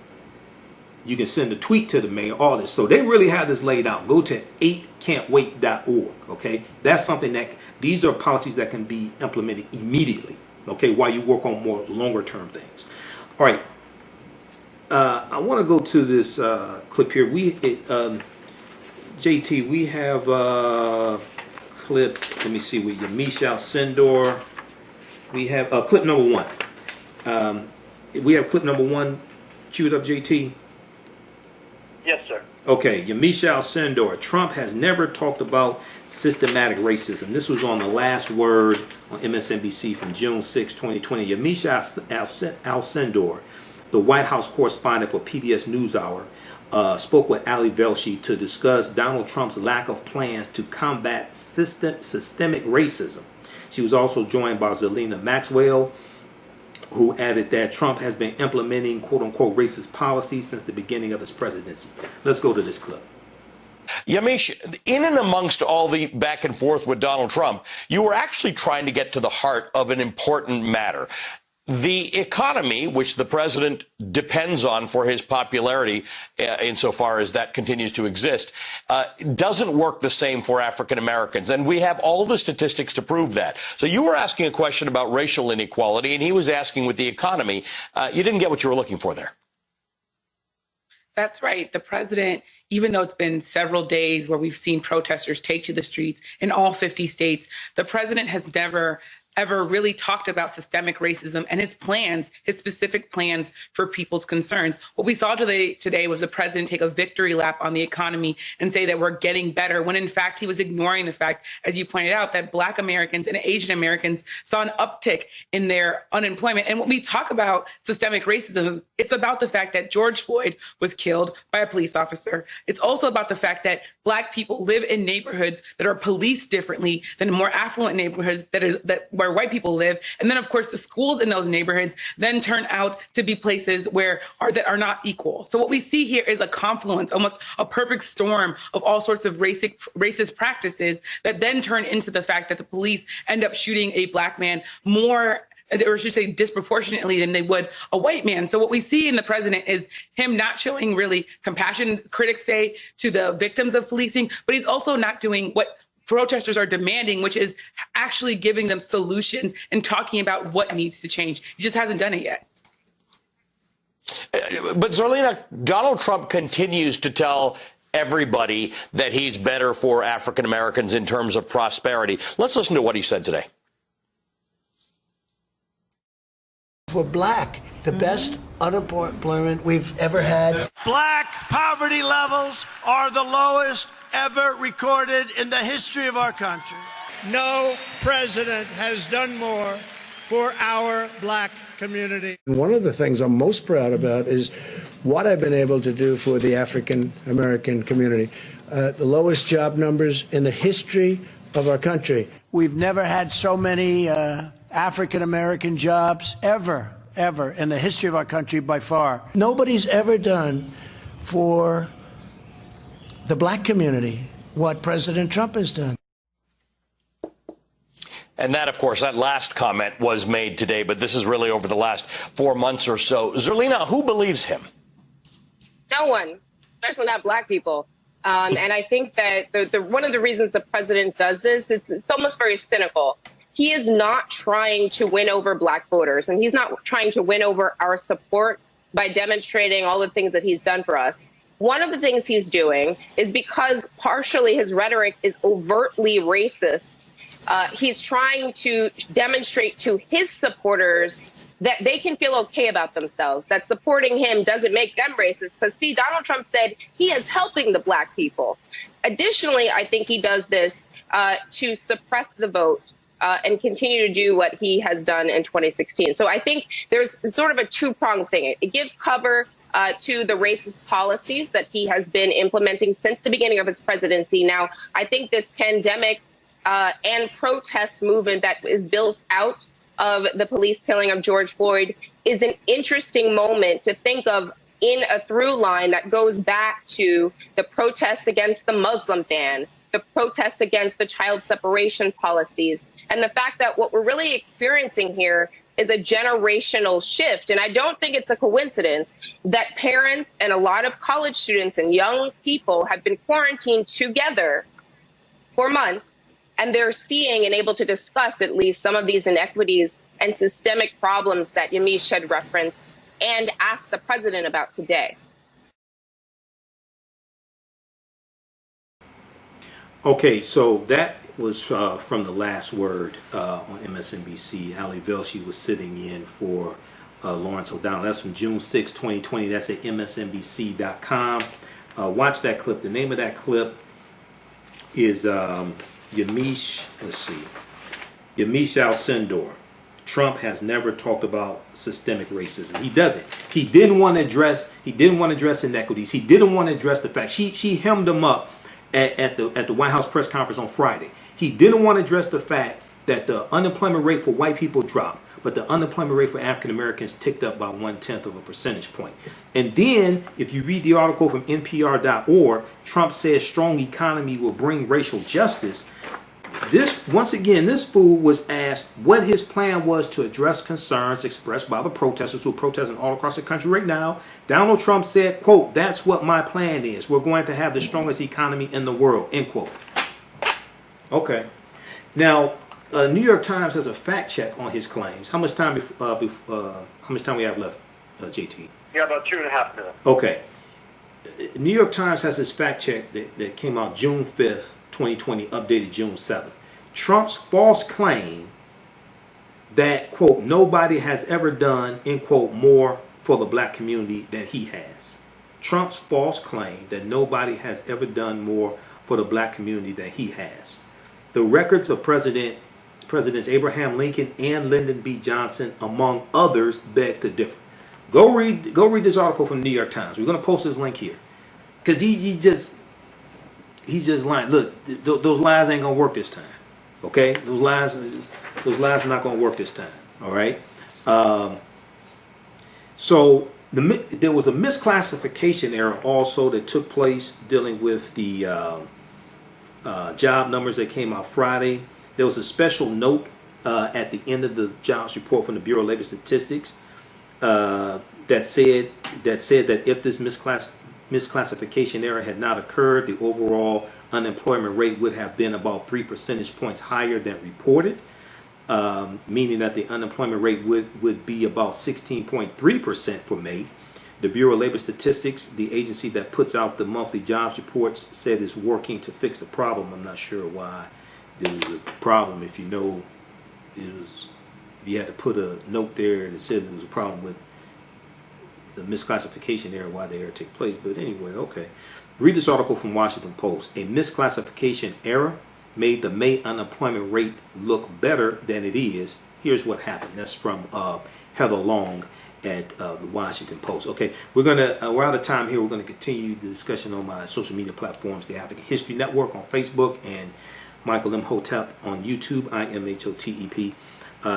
You can send a tweet to the mayor, all this. So they really have this laid out. Go to 8cantwait.org. Okay, that's something that these are policies that can be implemented immediately. Okay, while you work on more longer term things. All right, I want to go to this clip here. JT, we have a clip. Let me see with Yamisha Sendor. We have clip number one. We have clip number one queued up, JT. Yes, sir. Okay, Yamisha Alcindor. Trump has never talked about systematic racism. This was on The Last Word on MSNBC from June 6, 2020. Yamisha Alcindor, the White House correspondent for PBS NewsHour, spoke with Ali Velshi to discuss Donald Trump's lack of plans to combat systemic racism. She was also joined by Zelina Maxwell, who added that Trump has been implementing quote-unquote racist policies since the beginning of his presidency. Let's go to this clip. Yamish, in and amongst all the back and forth with Donald Trump, you were actually trying to get to the heart of an important matter. The economy, which the president depends on for his popularity, insofar as that continues to exist, doesn't work the same for African Americans. And we have all the statistics to prove that. So you were asking a question about racial inequality, and he was asking with the economy. You didn't get what you were looking for there. That's right. The president, even though it's been several days where we've seen protesters take to the streets in all 50 states, the president has never ever really talked about systemic racism and his plans, his specific plans for people's concerns. What we saw today was the president take a victory lap on the economy and say that we're getting better, when in fact he was ignoring the fact, as you pointed out, that Black Americans and Asian Americans saw an uptick in their unemployment. And when we talk about systemic racism, it's about the fact that George Floyd was killed by a police officer. It's also about the fact that Black people live in neighborhoods that are policed differently than more affluent neighborhoods where white people live. And then, of course, the schools in those neighborhoods then turn out to be places that are not equal. So what we see here is a confluence, almost a perfect storm of all sorts of racist practices that then turn into the fact that the police end up shooting a Black man more, or I should say disproportionately, than they would a white man. So what we see in the president is him not showing really compassion, critics say, to the victims of policing, but he's also not doing what protesters are demanding, which is actually giving them solutions and talking about what needs to change. He just hasn't done it yet. But Zerlina, Donald Trump continues to tell everybody that he's better for African Americans in terms of prosperity. Let's listen to what he said today. For Black, the best unemployment we've ever had. Black poverty levels are the lowest ever recorded in the history of our country. No president has done more for our Black community. One of the things I'm most proud about is what I've been able to do for the African American community. The lowest job numbers in the history of our country. We've never had so many African American jobs ever in the history of our country by far. Nobody's ever done for the Black community what President Trump has done. And that, of course, that last comment was made today, but this is really over the last 4 months or so. Zerlina, who believes him? No one, especially not Black people. And I think that one of the reasons the president does this, it's almost very cynical. He is not trying to win over Black voters, and he's not trying to win over our support by demonstrating all the things that he's done for us. One of the things he's doing is, because partially his rhetoric is overtly racist, he's trying to demonstrate to his supporters that they can feel okay about themselves, that supporting him doesn't make them racist. Because, see, Donald Trump said he is helping the Black people. Additionally, I think he does this to suppress the vote and continue to do what he has done in 2016. So I think there's sort of a two-pronged thing. It gives cover to the racist policies that he has been implementing since the beginning of his presidency. Now, I think this pandemic and protest movement that is built out of the police killing of George Floyd is an interesting moment to think of in a through line that goes back to the protests against the Muslim ban, the protests against the child separation policies, and the fact that what we're really experiencing here is a generational shift. And I don't think it's a coincidence that parents and a lot of college students and young people have been quarantined together for months, and they're seeing and able to discuss at least some of these inequities and systemic problems that Yamish had referenced and asked the president about today. Okay, so that was from The Last Word on MSNBC. Ali Velshi was sitting in for Lawrence O'Donnell. That's from June 6, 2020. That's at msnbc.com. Watch that clip. The name of that clip is Yamiche Alcindor. Trump has never talked about systemic racism. He doesn't. He didn't want to address inequities. He didn't want to address the fact. She hemmed him up at the White House press conference on Friday. He didn't want to address the fact that the unemployment rate for white people dropped, but the unemployment rate for African Americans ticked up by 1/10 of a percentage point. And then, if you read the article from NPR.org, Trump says strong economy will bring racial justice. This fool was asked what his plan was to address concerns expressed by the protesters who are protesting all across the country right now. Donald Trump said, quote, "That's what my plan is. We're going to have the strongest economy in the world," end quote. Okay. Now, New York Times has a fact check on his claims. How much time we have left, JT? Yeah, about 2.5 minutes. Okay. New York Times has this fact check that came out June 5th, 2020, updated June 7th. Trump's false claim that, quote, nobody has ever done, end quote, more for the black community than he has. Trump's false claim that nobody has ever done more for the black community than he has. The records of Presidents Abraham Lincoln and Lyndon B. Johnson, among others, beg to differ. Go read this article from the New York Times. We're going to post this link here. Because he's just lying. Look, those lies ain't going to work this time. Okay? Those lies are not going to work this time. All right? So there was a misclassification error also that took place dealing with the job numbers that came out Friday. There was a special note at the end of the jobs report from the Bureau of Labor Statistics that said that if this misclassification error had not occurred, the overall unemployment rate would have been about 3 percentage points higher than reported, meaning that the unemployment rate would be about 16.3% for May. The Bureau of Labor Statistics, the agency that puts out the monthly jobs reports, said it's working to fix the problem. I'm not sure why there was a problem. If you know, you had to put a note there that said there was a problem with the misclassification error, why the error took place. But anyway, okay. Read this article from Washington Post. A misclassification error made the May unemployment rate look better than it is. Here's what happened. That's from Heather Long at the Washington Post. Okay, we're out of time here. We're gonna continue the discussion on my social media platforms, the African History Network on Facebook and Michael Imhotep on YouTube, IMHOTEP.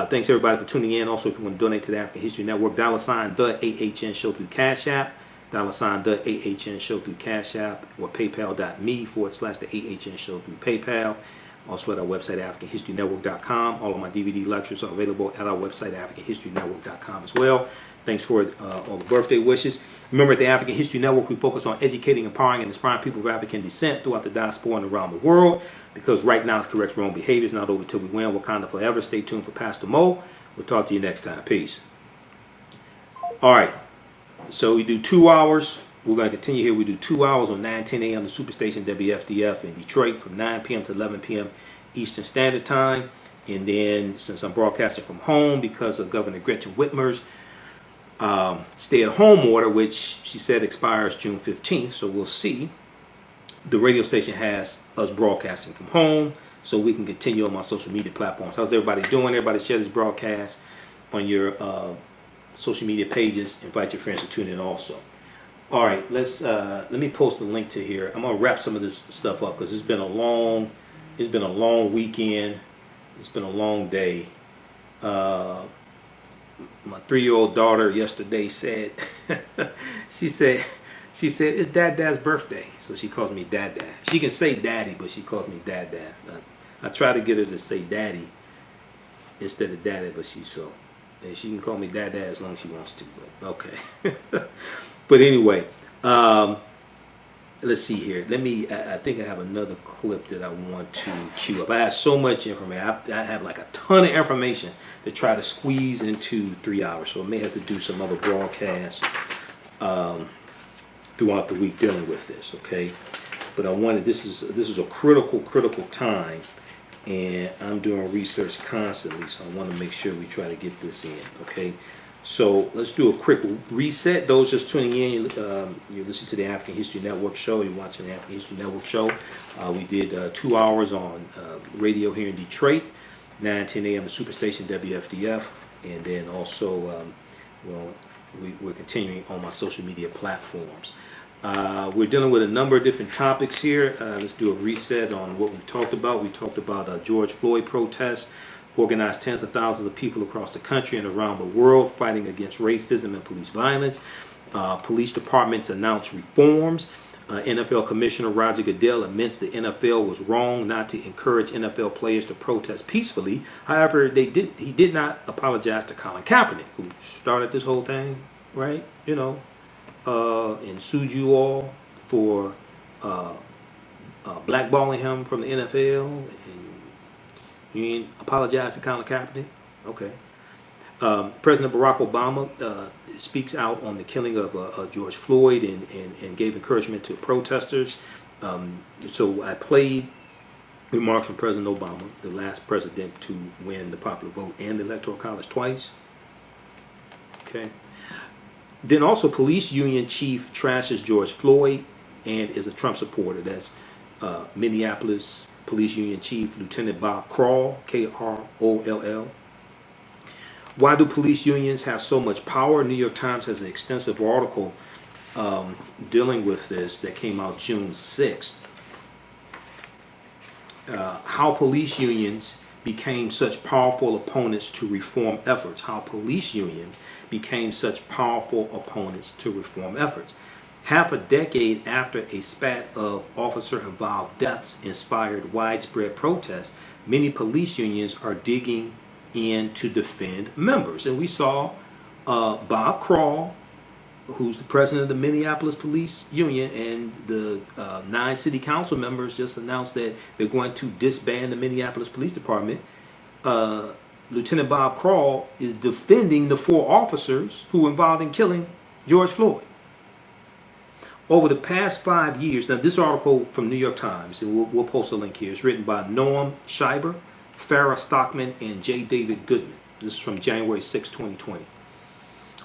Thanks everybody for tuning in. Also, if you want to donate to the African History Network, $ the AHN Show through Cash App, $ the AHN Show through Cash App, or paypal.me/the AHN Show through PayPal. Also at our website, AfricanHistoryNetwork.com. All of my DVD lectures are available at our website, AfricanHistoryNetwork.com as well. Thanks for all the birthday wishes. Remember, at the African History Network, we focus on educating, empowering, and inspiring people of African descent throughout the diaspora and around the world. Because right now, it's correct wrong behaviors. Not over till we win. Wakanda forever. Stay tuned for Pastor Mo. We'll talk to you next time. Peace. All right. So we do 2 hours. We're going to continue here. We do 2 hours on 9:10 a.m. the Superstation WFDF in Detroit from 9 p.m. to 11 p.m. Eastern Standard Time. And then, since I'm broadcasting from home because of Governor Gretchen Whitmer's stay-at-home order, which she said expires June 15th, so we'll see. The radio station has us broadcasting from home, so we can continue on my social media platforms. How's everybody doing? Everybody share this broadcast on your social media pages. Invite your friends to tune in also. All right, let me post a link to here. I'm gonna wrap some of this stuff up because it's been a long weekend. It's been a long day. My 3-year-old daughter yesterday said, she said it's Dad's birthday, so she calls me Dad. She can say Daddy, but she calls me Dad. I try to get her to say Daddy instead of Daddy, but she can call me Dad as long as she wants to. But okay. But anyway, let's see here. I think I have another clip that I want to cue up. I have so much information. I have like a ton of information to try to squeeze into 3 hours. So I may have to do some other broadcasts throughout the week dealing with this, okay? but I wanted, this is a critical time, and I'm doing research constantly, so I want to make sure we try to get this in, okay? So let's do a quick reset. Those just tuning in, you listen to the African History Network show. You're watching the African History Network show. We did 2 hours on radio here in Detroit, 9:10 a.m. at Superstation WFDF, and then also, we're continuing on my social media platforms. We're dealing with a number of different topics here. Let's do a reset on what we talked about. We talked about George Floyd protests, organized tens of thousands of people across the country and around the world fighting against racism and police violence. Police departments announced reforms. NFL Commissioner Roger Goodell admits the NFL was wrong not to encourage NFL players to protest peacefully. However, he did not apologize to Colin Kaepernick, who started this whole thing, right? You know, and sued you all for blackballing him from the NFL. And you ain't apologize to Colin Kaepernick? Okay. President Barack Obama speaks out on the killing of George Floyd and gave encouragement to protesters. So I played remarks from President Obama, the last president to win the popular vote and the Electoral College twice. Okay. Then also police union chief trashes George Floyd and is a Trump supporter. That's Minneapolis Police Union Chief Lieutenant Bob Kroll, Kroll. Why do police unions have so much power? New York Times has an extensive article dealing with this that came out June 6th. How police unions became such powerful opponents to reform efforts. How police unions became such powerful opponents to reform efforts. Half a decade after a spat of officer-involved deaths inspired widespread protests, many police unions are digging in to defend members. And we saw Bob Kroll, who's the president of the Minneapolis Police Union, and the 9 city council members just announced that they're going to disband the Minneapolis Police Department. Lieutenant Bob Kroll is defending the 4 officers who were involved in killing George Floyd. Over the past 5 years, now this article from New York Times, and we'll post a link here, it's written by Noam Schreiber, Farrah Stockman, and J. David Goodman. This is from January 6, 2020.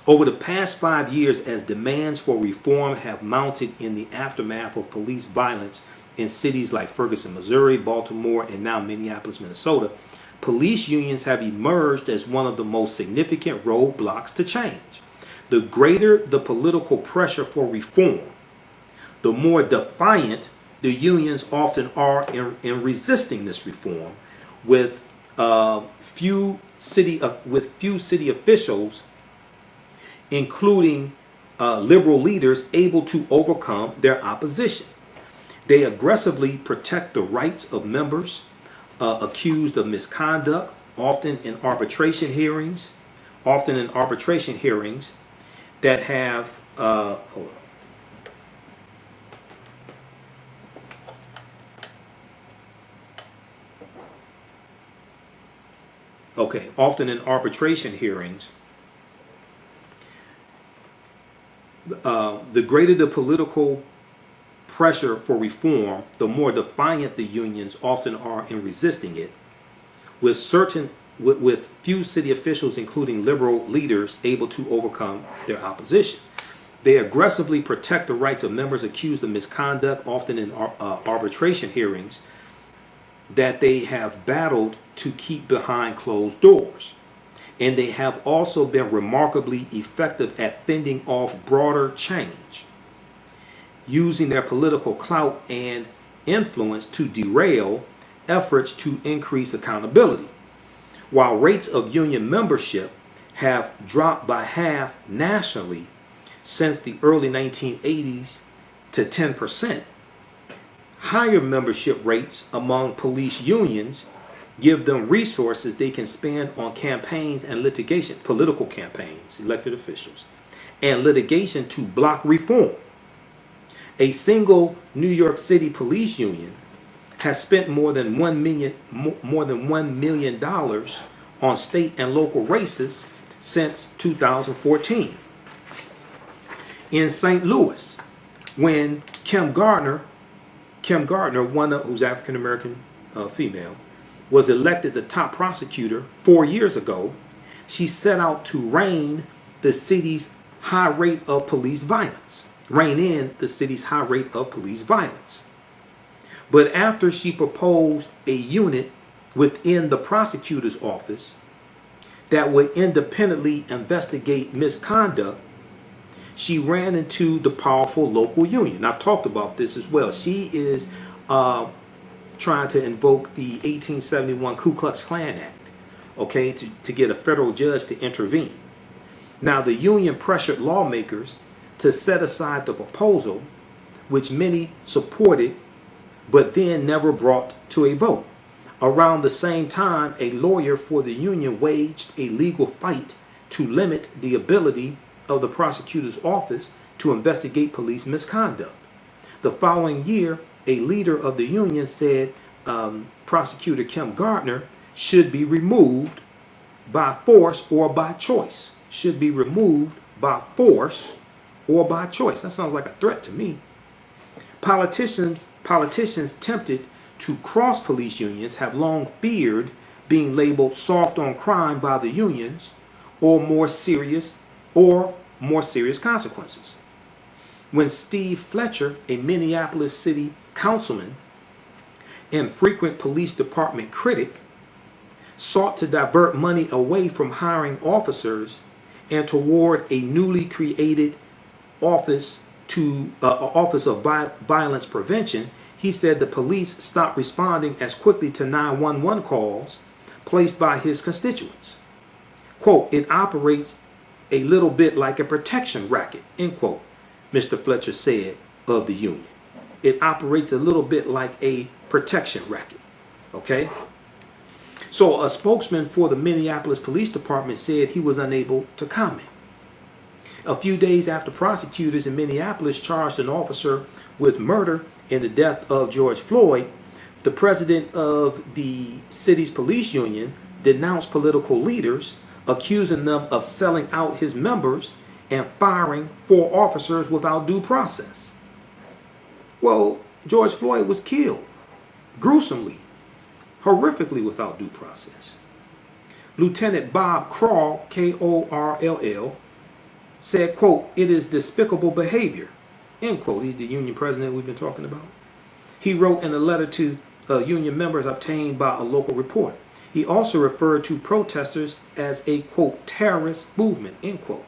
Over the past 5 years, as demands for reform have mounted in the aftermath of police violence in cities like Ferguson, Missouri, Baltimore, and now Minneapolis, Minnesota, police unions have emerged as one of the most significant roadblocks to change. The greater the political pressure for reform, the more defiant the unions often are in resisting this reform, with few city officials, including liberal leaders, able to overcome their opposition. They aggressively protect the rights of members accused of misconduct, often in arbitration hearings that have hold on. Okay, often in arbitration hearings, the greater the political pressure for reform, the more defiant the unions often are in resisting it, with few city officials, including liberal leaders, able to overcome their opposition. They aggressively protect the rights of members accused of misconduct, often in arbitration hearings that they have battled to keep behind closed doors. And they have also been remarkably effective at fending off broader change, using their political clout and influence to derail efforts to increase accountability. While rates of union membership have dropped by half nationally since the early 1980s to 10%, higher membership rates among police unions give them resources they can spend on campaigns and litigation, political campaigns, elected officials, and litigation to block reform. A single New York City police union has spent more than $1 million on state and local races since 2014. In St. Louis, when Kim Gardner Kim Gardner, who's African American female, was elected the top prosecutor 4 years ago. She set out to rein the city's high rate of police violence. Rein in the city's high rate of police violence. But after she proposed a unit within the prosecutor's office that would independently investigate misconduct, she ran into the powerful local union. I've talked about this as well. She is trying to invoke the 1871 Ku Klux Klan Act, okay, to get a federal judge to intervene. Now, the union pressured lawmakers to set aside the proposal, which many supported, but then never brought to a vote. Around the same time, a lawyer for the union waged a legal fight to limit the ability of the prosecutor's office to investigate police misconduct. The following year, a leader of the union said Prosecutor Kim Gardner should be removed by force or by choice. Should be removed by force or by choice. That sounds like a threat to me. Politicians tempted to cross police unions have long feared being labeled soft on crime by the unions or more serious consequences. When Steve Fletcher, a Minneapolis city councilman and frequent police department critic, sought to divert money away from hiring officers and toward a newly created office of violence prevention, he said the police stopped responding as quickly to 911 calls placed by his constituents. Quote, it operates a little bit like a protection racket, end quote, Mr. Fletcher said of the union. It operates a little bit like a protection racket, okay? So a spokesman for the Minneapolis Police Department said he was unable to comment. A few days after prosecutors in Minneapolis charged an officer with murder in the death of George Floyd, the president of the city's police union denounced political leaders, accusing them of selling out his members and firing 4 officers without due process. Well, George Floyd was killed gruesomely, horrifically without due process. Lieutenant Bob Krall, K-O-R-L-L, said, quote, it is despicable behavior, end quote. He's the union president we've been talking about. He wrote in a letter to union members obtained by a local reporter. He also referred to protesters as a, quote, terrorist movement, end quote.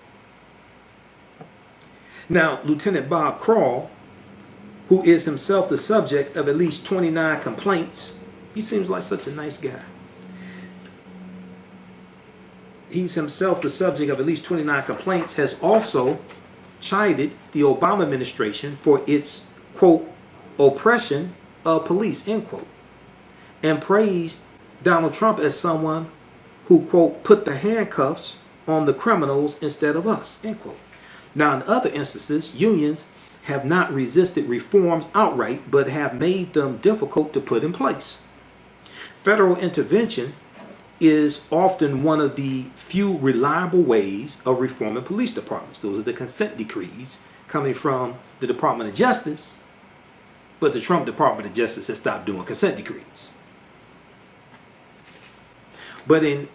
Now, Lieutenant Bob Krall, who is himself the subject of at least 29 complaints, he seems like such a nice guy. He's himself the subject of at least 29 complaints, has also chided the Obama administration for its, quote, oppression of police, end quote, and praised Donald Trump as someone who, quote, put the handcuffs on the criminals instead of us, end quote. Now, in other instances, unions have not resisted reforms outright, but have made them difficult to put in place. Federal intervention is often one of the few reliable ways of reforming police departments. Those are the consent decrees coming from the Department of Justice, but the Trump Department of Justice has stopped doing consent decrees. But in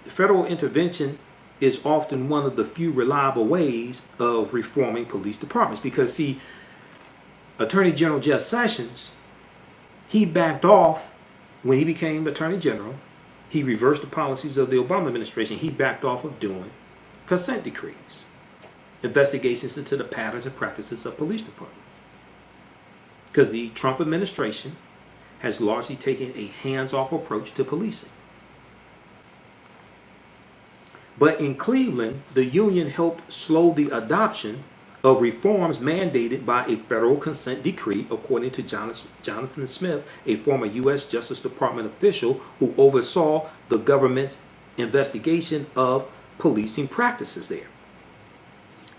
federal intervention is often one of the few reliable ways of reforming police departments, because see, Attorney General Jeff Sessions, he backed off when he became Attorney General. He reversed the policies of the Obama administration. He backed off of doing consent decrees, investigations into the patterns and practices of police departments, because the Trump administration has largely taken a hands-off approach to policing. But in Cleveland, the union helped slow the adoption of reforms mandated by a federal consent decree, according to Jonathan Smith, a former U.S. Justice Department official who oversaw the government's investigation of policing practices there.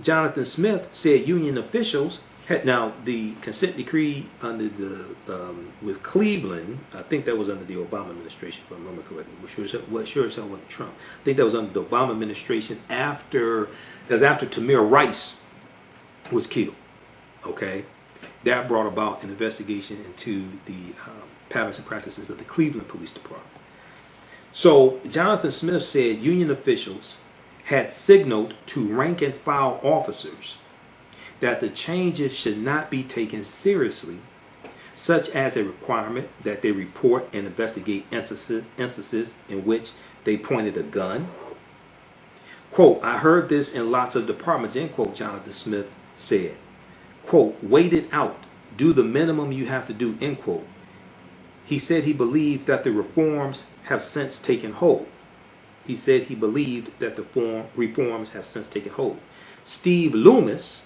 Jonathan Smith said union officials had, now the consent decree under the with Cleveland, I think that was under the Obama administration, if I remember correctly. Sure as hell wasn't Trump. I think that was under the Obama administration after Tamir Rice was killed, okay? That brought about an investigation into the patterns and practices of the Cleveland Police Department. So Jonathan Smith said union officials had signaled to rank and file officers that the changes should not be taken seriously, such as a requirement that they report and investigate instances in which they pointed a gun. Quote, I heard this in lots of departments, end quote, Jonathan Smith said. Quote, wait it out, do the minimum you have to do, end quote. He said he believed that the reforms have since taken hold. He said he believed that the reforms have since taken hold. Steve Loomis,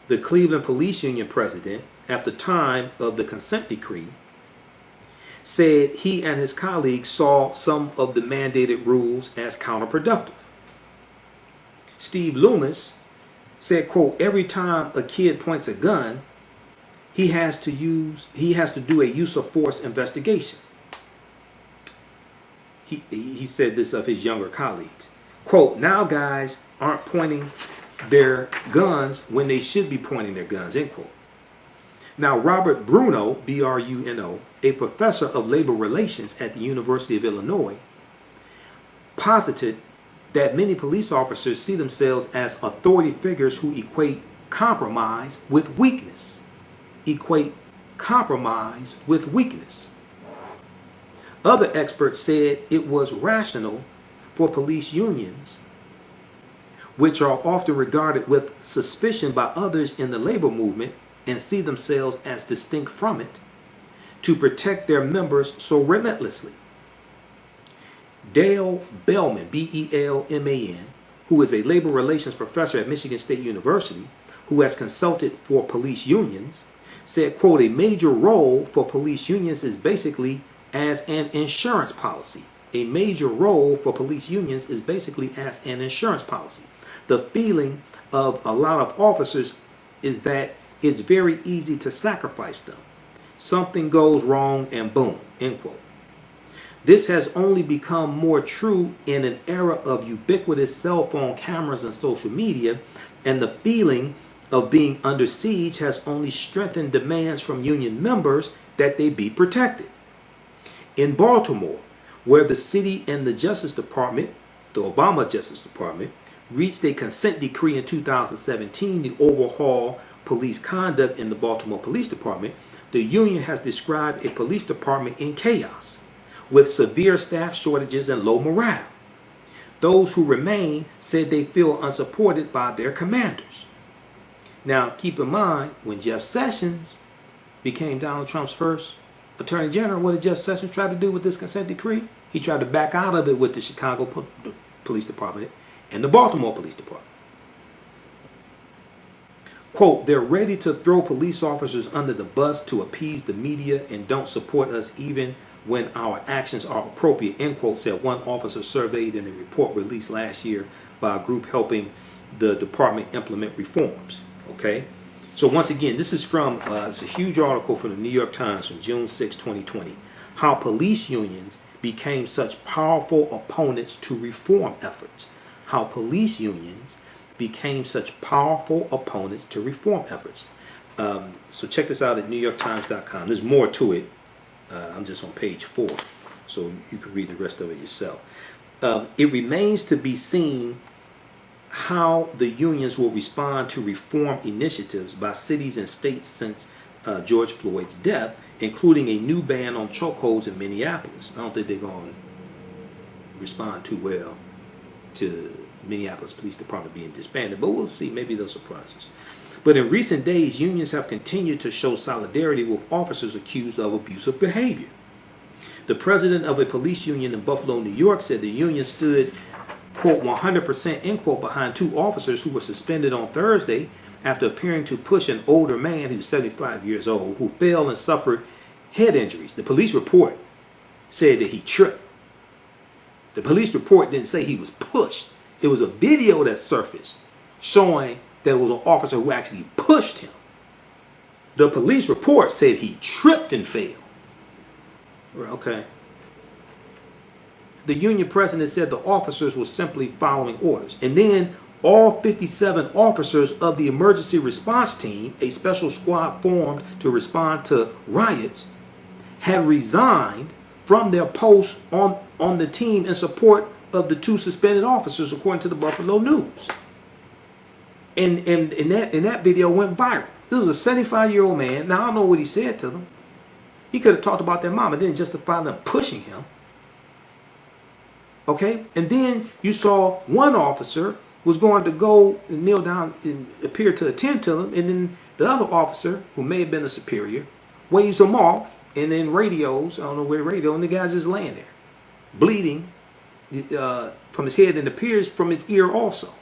the Cleveland Police Union president, at the time of the consent decree, said he and his colleagues saw some of the mandated rules as counterproductive. Steve Loomis said, quote, every time a kid points a gun, he has to do a use of force investigation. He said this of his younger colleagues. Quote, now guys aren't pointing their guns when they should be pointing their guns, end quote. Now, Robert Bruno, B-R-U-N-O, a professor of labor relations at the University of Illinois, posited that many police officers see themselves as authority figures who equate compromise with weakness. Equate compromise with weakness. Other experts said it was rational for police unions, which are often regarded with suspicion by others in the labor movement and see themselves as distinct from it, to protect their members so relentlessly. Dale Bellman, B-E-L-M-A-N, who is a labor relations professor at Michigan State University, who has consulted for police unions, said, quote, a major role for police unions is basically as an insurance policy. A major role for police unions is basically as an insurance policy. The feeling of a lot of officers is that it's very easy to sacrifice them. Something goes wrong and boom, end quote. This has only become more true in an era of ubiquitous cell phone cameras and social media, and the feeling of being under siege has only strengthened demands from union members that they be protected. In Baltimore, where the city and the Justice Department, the Obama Justice Department, reached a consent decree in 2017 to overhaul police conduct in the Baltimore Police Department, the union has described a police department in chaos, with severe staff shortages and low morale. Those who remain said they feel unsupported by their commanders. Now, keep in mind, when Jeff Sessions became Donald Trump's first Attorney General, what did Jeff Sessions try to do with this consent decree? He tried to back out of it with the Chicago Police Department and the Baltimore Police Department. Quote, they're ready to throw police officers under the bus to appease the media and don't support us even when our actions are appropriate, end quote, said one officer surveyed in a report released last year by a group helping the department implement reforms. Okay, so once again, this is from, it's a huge article from the New York Times from June 6, 2020, how police unions became such powerful opponents to reform efforts. How police unions became such powerful opponents to reform efforts. So check this out at NewYorkTimes.com. There's more to it. I'm just on page 4, so you can read the rest of it yourself. It remains to be seen how the unions will respond to reform initiatives by cities and states since George Floyd's death, including a new ban on chokeholds in Minneapolis. I don't think they're going to respond too well to Minneapolis Police Department being disbanded, but we'll see. Maybe they'll surprise us. But in recent days, unions have continued to show solidarity with officers accused of abusive behavior. The president of a police union in Buffalo, New York, said the union stood, quote, 100%, end quote, behind 2 officers who were suspended on Thursday after appearing to push an older man who was 75 years old, who fell and suffered head injuries. The police report said that he tripped. The police report didn't say he was pushed. It was a video that surfaced showing that it was an officer who actually pushed him. The police report said he tripped and fell. Okay. The union president said the officers were simply following orders. And then All 57 officers of the emergency response team, a special squad formed to respond to riots, had resigned from their posts on the team in support of the 2 suspended officers, according to the Buffalo News. And that video went viral. This was a 75-year-old man. Now, I don't know what he said to them. He could have talked about their mom and didn't justify them pushing him. Okay? And then you saw one officer was going to go and kneel down and appear to attend to them, and then the other officer, who may have been a superior, waves him off, and then radios, I don't know where radio, and the guy's just laying there, bleeding from his head and appears from his ear also.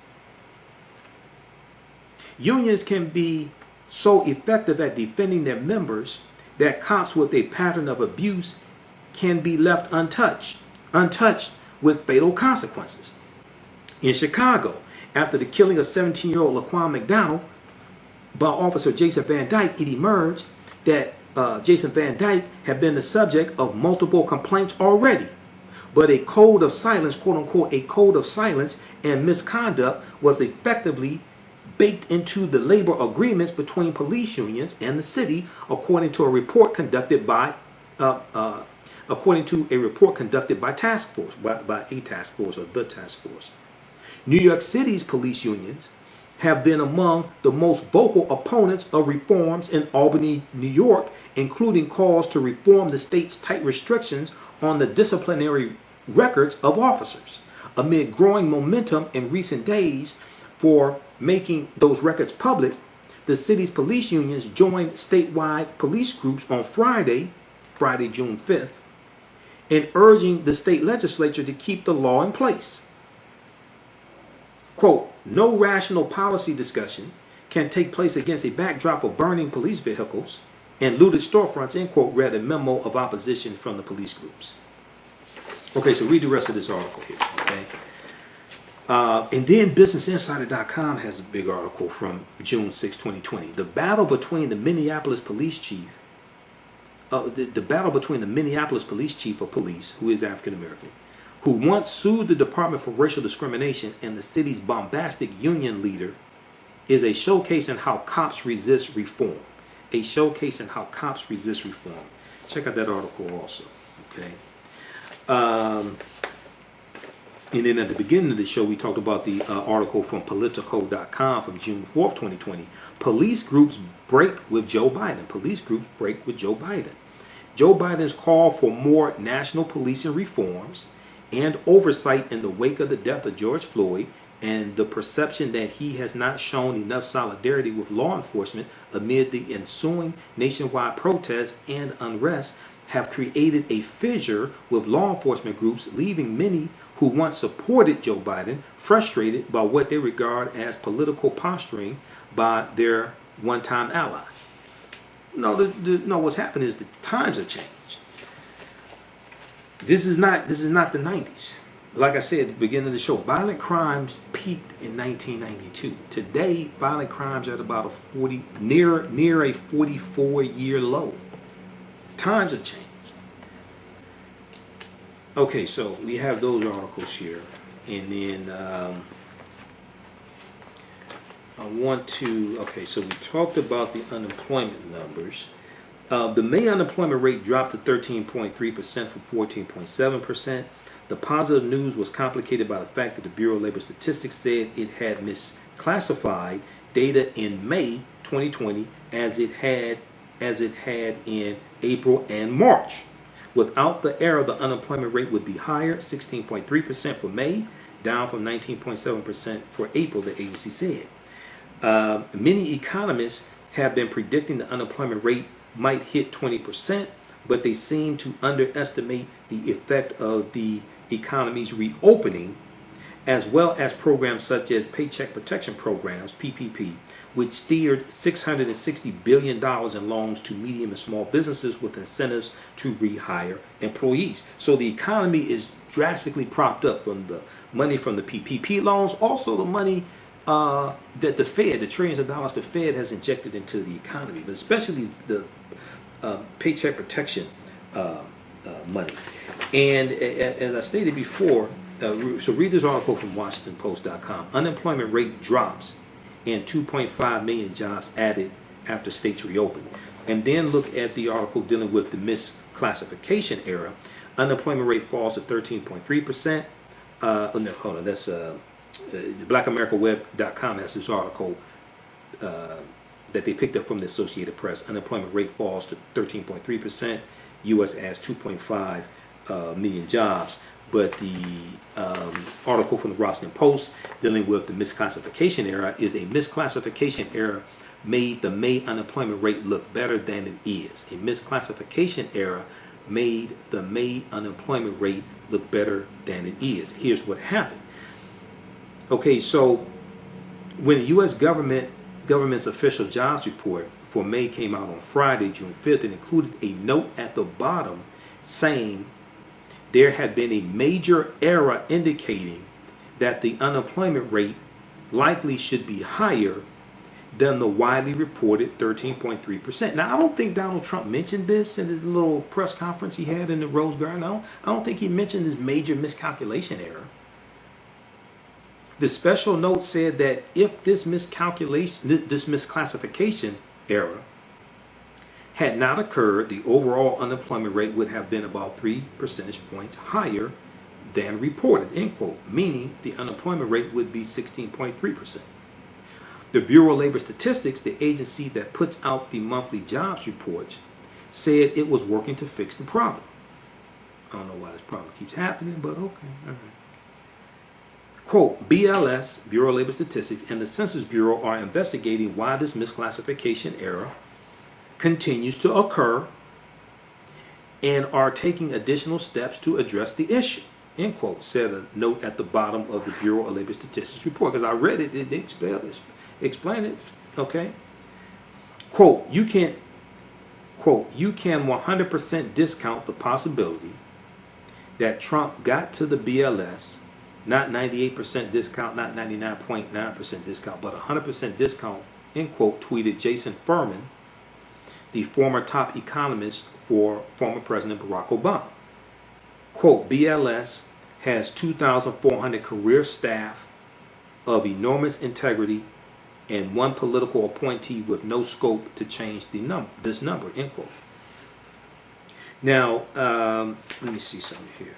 Unions can be so effective at defending their members that cops with a pattern of abuse can be left untouched with fatal consequences. In Chicago, after the killing of 17-year-old Laquan McDonald by Officer Jason Van Dyke, it emerged that Jason Van Dyke had been the subject of multiple complaints already. But a code of silence, quote unquote, a code of silence and misconduct was effectively baked into the labor agreements between police unions and the city, according to a report conducted by task force, by a task force or the task force. New York City's police unions have been among the most vocal opponents of reforms in Albany, New York, including calls to reform the state's tight restrictions on the disciplinary records of officers. Amid growing momentum in recent days for making those records public, the city's police unions joined statewide police groups on Friday, June 5th, in urging the state legislature to keep the law in place. Quote, no rational policy discussion can take place against a backdrop of burning police vehicles and looted storefronts, end quote, read a memo of opposition from the police groups. Okay, so read the rest of this article here, okay? And then BusinessInsider.com has a big article from June 6, 2020. The battle between the Minneapolis police chief, the battle between the Minneapolis police chief of police, who is African American, who once sued the Department for Racial Discrimination, and the city's bombastic union leader, is a showcase in how cops resist reform. A showcase in how cops resist reform. Check out that article also, okay? And then at the beginning of the show, we talked about the article from Politico.com from June 4th, 2020. Police groups break with Joe Biden. Police groups break with Joe Biden. Joe Biden's call for more national policing reforms and oversight in the wake of the death of George Floyd, and the perception that he has not shown enough solidarity with law enforcement amid the ensuing nationwide protests and unrest, have created a fissure with law enforcement groups, leaving many who once supported Joe Biden frustrated by what they regard as political posturing by their one-time ally. No, what's happened is the times have changed. This is not the 90s. Like I said at the beginning of the show, violent crimes peaked in 1992. Today, violent crimes are at about near a 44-year low. Times have changed. Okay, so we have those articles here, and then so we talked about the unemployment numbers. The May unemployment rate dropped to 13.3% from 14.7%. The positive news was complicated by the fact that the Bureau of Labor Statistics said it had misclassified data in May 2020 as it had in April and March. Without the error, the unemployment rate would be higher, 16.3% for May, down from 19.7% for April, the agency said. Many economists have been predicting the unemployment rate might hit 20%, but they seem to underestimate the effect of the economy's reopening, as well as programs such as Paycheck Protection Programs, PPP, which steered $660 billion in loans to medium and small businesses with incentives to rehire employees. So the economy is drastically propped up from the money from the PPP loans, also the money that the Fed, the trillions of dollars the Fed has injected into the economy, but especially the Paycheck Protection money. And as I stated before, So read this article from WashingtonPost.com. Unemployment rate drops and 2.5 million jobs added after states reopen. And then look at the article dealing with the misclassification era. Unemployment rate falls to 13.3%. No, hold on. That's BlackAmericaWeb.com has this article that they picked up from the Associated Press. Unemployment rate falls to 13.3%. U.S. adds 2.5 million jobs. But the article from the Washington Post dealing with the misclassification era is a misclassification era made the May unemployment rate look better than it is. A misclassification era made the May unemployment rate look better than it is. Here's what happened. Okay, so when the U.S. government's official jobs report for May came out on Friday, June 5th, it included a note at the bottom saying there had been a major error indicating that the unemployment rate likely should be higher than the widely reported 13.3%. Now, I don't think Donald Trump mentioned this in his little press conference he had in the Rose Garden. I don't think he mentioned this major miscalculation error. The special note said that if this misclassification error had not occurred, the overall unemployment rate would have been about 3 percentage points higher than reported, end quote, meaning the unemployment rate would be 16.3%. The Bureau of Labor Statistics, the agency that puts out the monthly jobs reports, said it was working to fix the problem. I don't know why this problem keeps happening, but okay, all right. Quote, BLS, Bureau of Labor Statistics, and the Census Bureau are investigating why this misclassification error continues to occur and are taking additional steps to address the issue, end quote, said a note at the bottom of the Bureau of Labor Statistics report. Because I read it, they explain it, okay? Quote, you can 100% discount the possibility that Trump got to the BLS, not 98% discount, not 99.9% discount, but 100% discount, end quote, tweeted Jason Furman, the former top economist for former President Barack Obama. Quote, BLS has 2,400 career staff of enormous integrity and one political appointee with no scope to change this number, end quote. Now, let me see something here.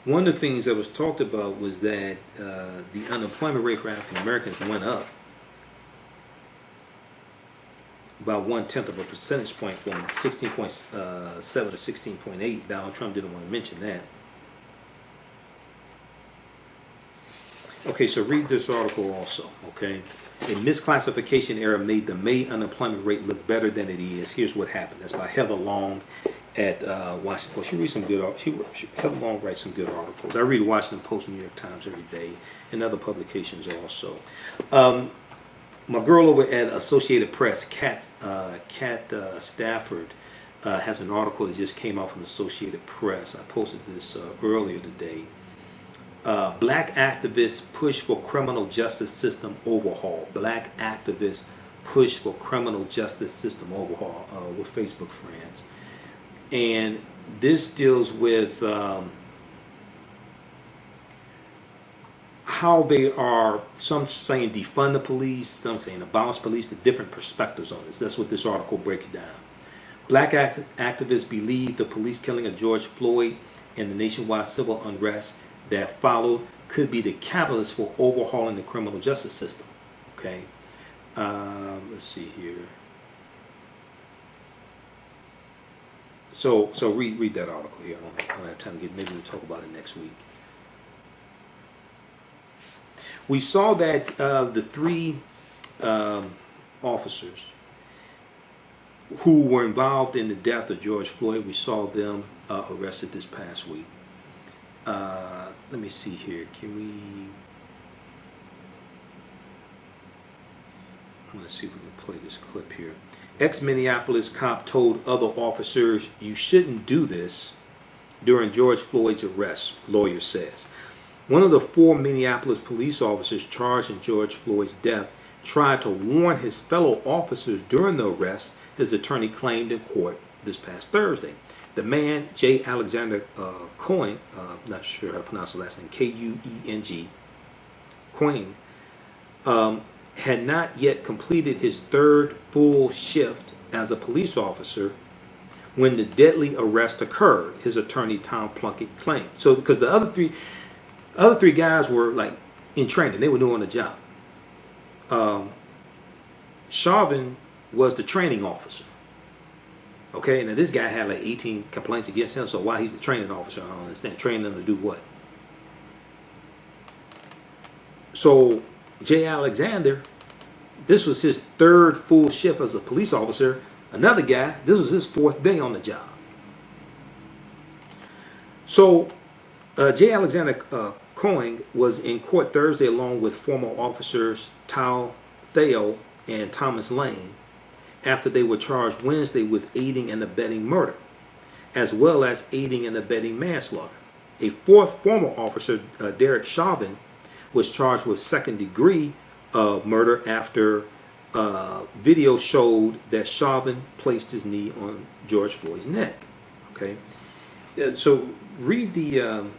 One of the things that was talked about was that the unemployment rate for African Americans went up about 1/10 of a percentage point from 16.7 to 16.8. Donald Trump didn't want to mention that. Okay, so read this article also, okay? A misclassification error made the May unemployment rate look better than it is. Here's what happened. That's by Heather Long at Washington Post. She reads some good articles. Heather Long writes some good articles. I read Washington Post, New York Times every day, and other publications also. My girl over at Associated Press, Kat Stafford, has an article that just came out from Associated Press. I posted this earlier today. Black activists push for criminal justice system overhaul. Black activists push for criminal justice system overhaul with Facebook friends. And this deals with how they are, some saying defund the police, some saying abolish police, the different perspectives on this. That's what this article breaks down. Black activists believe the police killing of George Floyd and the nationwide civil unrest that followed could be the catalyst for overhauling the criminal justice system. Okay, let's see here. So read that article here. I don't have time to get. Maybe we'll talk about it next week. We saw that the three officers who were involved in the death of George Floyd, we saw them arrested this past week. Let me see here. Can we? I'm going to see if we can play this clip here. Ex-Minneapolis cop told other officers, "You shouldn't do this," during George Floyd's arrest, lawyer says. One of the 4 Minneapolis police officers charged in George Floyd's death tried to warn his fellow officers during the arrest his attorney claimed in court this past Thursday. The man, J. Alexander Coing, not sure how to pronounce the last name, K-U-E-N-G, Coing, had not yet completed his third full shift as a police officer when the deadly arrest occurred, his attorney Tom Plunkett claimed. So, because the other three guys were like in training, they were doing the job. Chauvin was the training officer. Okay, now this guy had like 18 complaints against him, so why he's the training officer, I don't understand. Training them to do what? So, Jay Alexander, this was his third full shift as a police officer. Another guy, this was his fourth day on the job. So, Jay Alexander Coing was in court Thursday along with former officers Tao Theo and Thomas Lane after they were charged Wednesday with aiding and abetting murder, as well as aiding and abetting manslaughter. A fourth former officer, Derek Chauvin, was charged with second-degree murder after video showed that Chauvin placed his knee on George Floyd's neck. Okay, so read the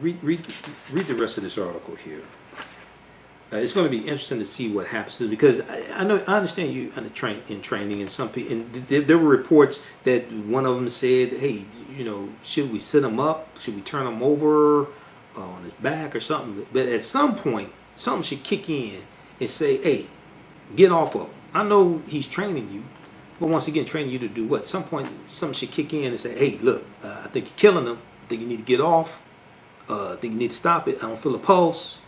rest of this article here. It's going to be interesting to see what happens to it, because I understand you in training, and some people, and there were reports that one of them said, "Hey, should we sit him up? Should we turn him over on his back or something?" But at some point, something should kick in and say, "Hey, get off of him." I know he's training you, but once again, training you to do what? At some point, something should kick in and say, "Hey, look, I think you're killing him. I think you need to get off. I think you need to stop it. I don't feel a pulse."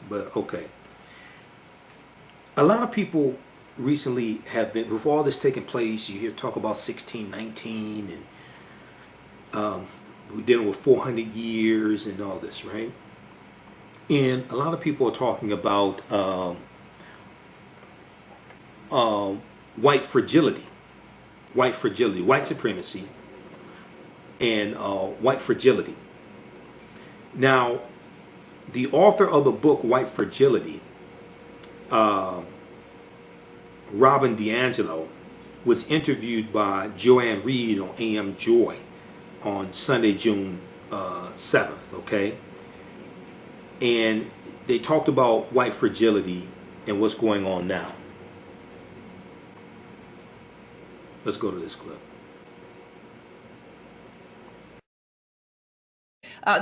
But okay. A lot of people recently have been, with all this taking place, you hear talk about 1619 and we're dealing with 400 years and all this, right? And a lot of people are talking about white fragility, white supremacy, and white fragility. Now, the author of the book White Fragility, Robin DiAngelo, was interviewed by Joanne Reed on AM Joy on Sunday, June 7th, okay? And they talked about white fragility and what's going on now. Let's go to this clip.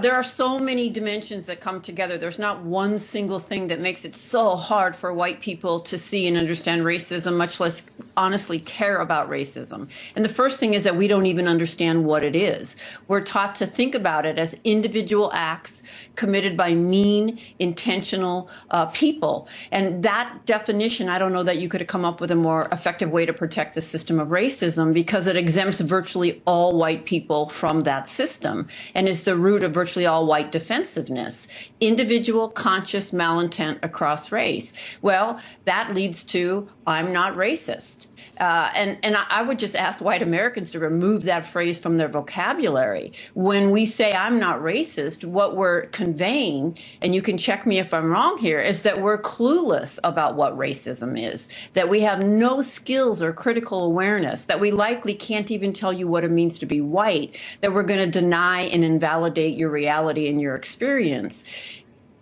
There are so many dimensions that come together. There's not one single thing that makes it so hard for white people to see and understand racism, much less honestly care about racism. And the first thing is that we don't even understand what it is. We're taught to think about it as individual acts committed by mean, intentional people. And that definition, I don't know that you could have come up with a more effective way to protect the system of racism, because it exempts virtually all white people from that system and is the root of virtually all white defensiveness, individual conscious malintent across race. Well, that leads to I'm not racist. And I would just ask white Americans to remove that phrase from their vocabulary. When we say I'm not racist, what we're conveying, and you can check me if I'm wrong here, is that we're clueless about what racism is, that we have no skills or critical awareness, that we likely can't even tell you what it means to be white, that we're going to deny and invalidate your reality and your experience.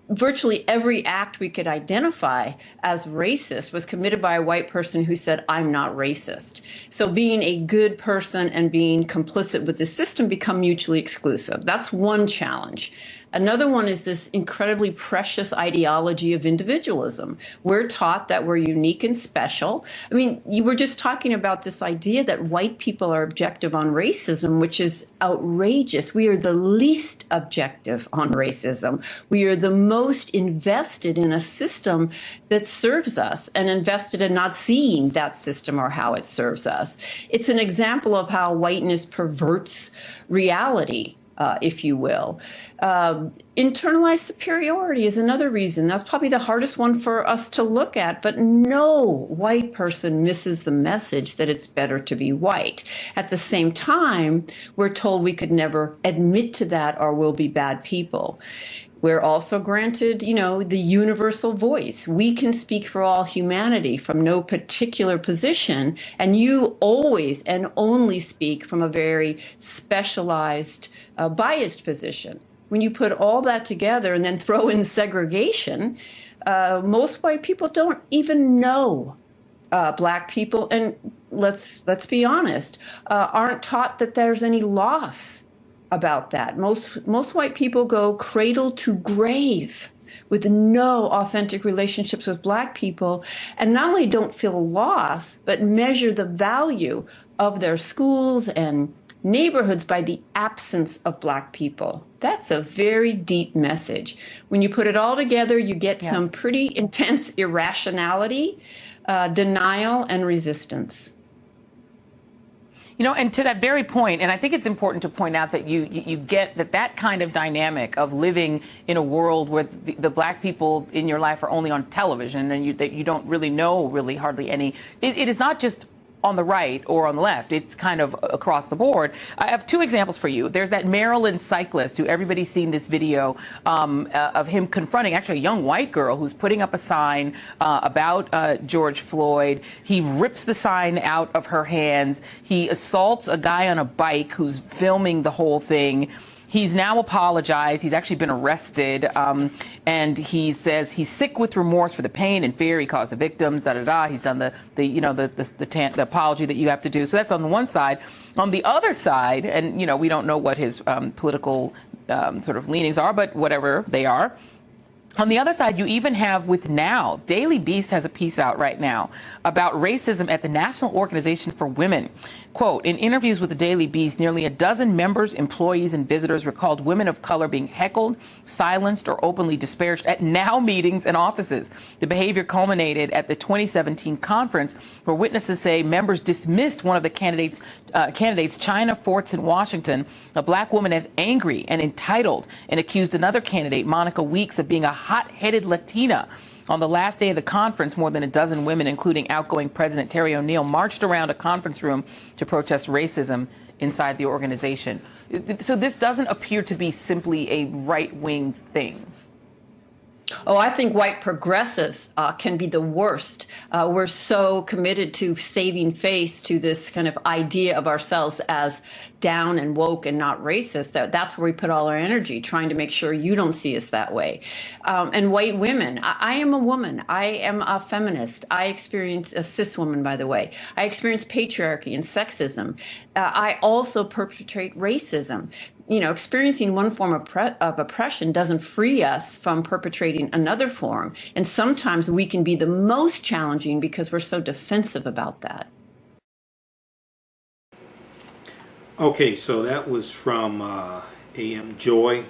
Virtually every act we could identify as racist was committed by a white person who said, I'm not racist. So being a good person and being complicit with the system become mutually exclusive. That's one challenge. Another one is this incredibly precious ideology of individualism. We're taught that we're unique and special. I mean, you were just talking about this idea that white people are objective on racism, which is outrageous. We are the least objective on racism. We are the most invested in a system that serves us and invested in not seeing that system or how it serves us. It's an example of how whiteness perverts reality, if you will. Internalized superiority is another reason. That's probably the hardest one for us to look at, but no white person misses the message that it's better to be white. At the same time, we're told we could never admit to that or we'll be bad people. We're also granted, the universal voice. We can speak for all humanity from no particular position, and you always and only speak from a very specialized, biased position. When you put all that together and then throw in segregation, most white people don't even know Black people, and let's be honest, aren't taught that there's any loss about that. Most white people go cradle to grave with no authentic relationships with Black people, and not only don't feel lost, but measure the value of their schools and neighborhoods by the absence of Black people. That's a very deep message. When you put it all together, you get some pretty intense irrationality, denial, and resistance. And to that very point, and I think it's important to point out that you get that kind of dynamic of living in a world where the Black people in your life are only on television and that you don't really know hardly any. It is not just on the right or on the left. It's kind of across the board. I have two examples for you. There's that Maryland cyclist who everybody's seen this video of him confronting actually a young white girl who's putting up a sign about George Floyd. He rips the sign out of her hands. He assaults a guy on a bike who's filming the whole thing. He's now apologized. He's actually been arrested, and he says he's sick with remorse for the pain and fear he caused the victims. He's done the apology that you have to do. So that's on the one side. On the other side, and we don't know what his political sort of leanings are, but whatever they are. On the other side, you even have with Now, Daily Beast has a piece out right now about racism at the National Organization for Women. Quote, in interviews with the Daily Beast, nearly a dozen members, employees, and visitors recalled women of color being heckled, silenced, or openly disparaged at Now meetings and offices. The behavior culminated at the 2017 conference, where witnesses say members dismissed one of the candidates, China Forts in Washington, a Black woman, as angry and entitled, and accused another candidate, Monica Weeks, of being a hot-headed Latina. On the last day of the conference, more than a dozen women, including outgoing President Terry O'Neill, marched around a conference room to protest racism inside the organization. So this doesn't appear to be simply a right-wing thing. Oh, I think white progressives can be the worst. We're so committed to saving face to this kind of idea of ourselves as down and woke and not racist. That's where we put all our energy, trying to make sure you don't see us that way. And white women, I am a woman. I am a feminist. I experience a cis woman, by the way. I experience patriarchy and sexism. I also perpetrate racism. Experiencing one form of oppression doesn't free us from perpetrating another form. And sometimes we can be the most challenging because we're so defensive about that. Okay, so that was from AM Joy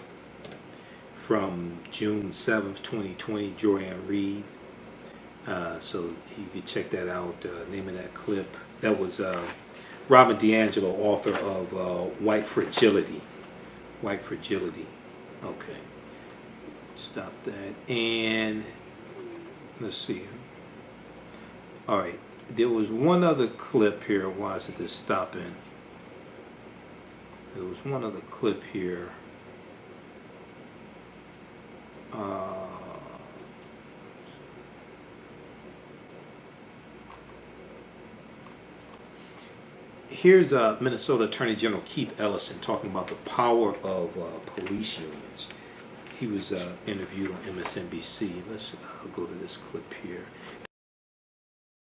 from June 7th, 2020, Joanne Reed. So you can check that out, name of that clip. That was Robin DiAngelo, author of White Fragility. White Fragility. Okay. Stop that. And let's see. All right. There was one other clip here. Why is it just stopping? There was one other clip here. Here's Minnesota Attorney General Keith Ellison talking about the power of police unions. He was interviewed on MSNBC. Let's go to this clip here.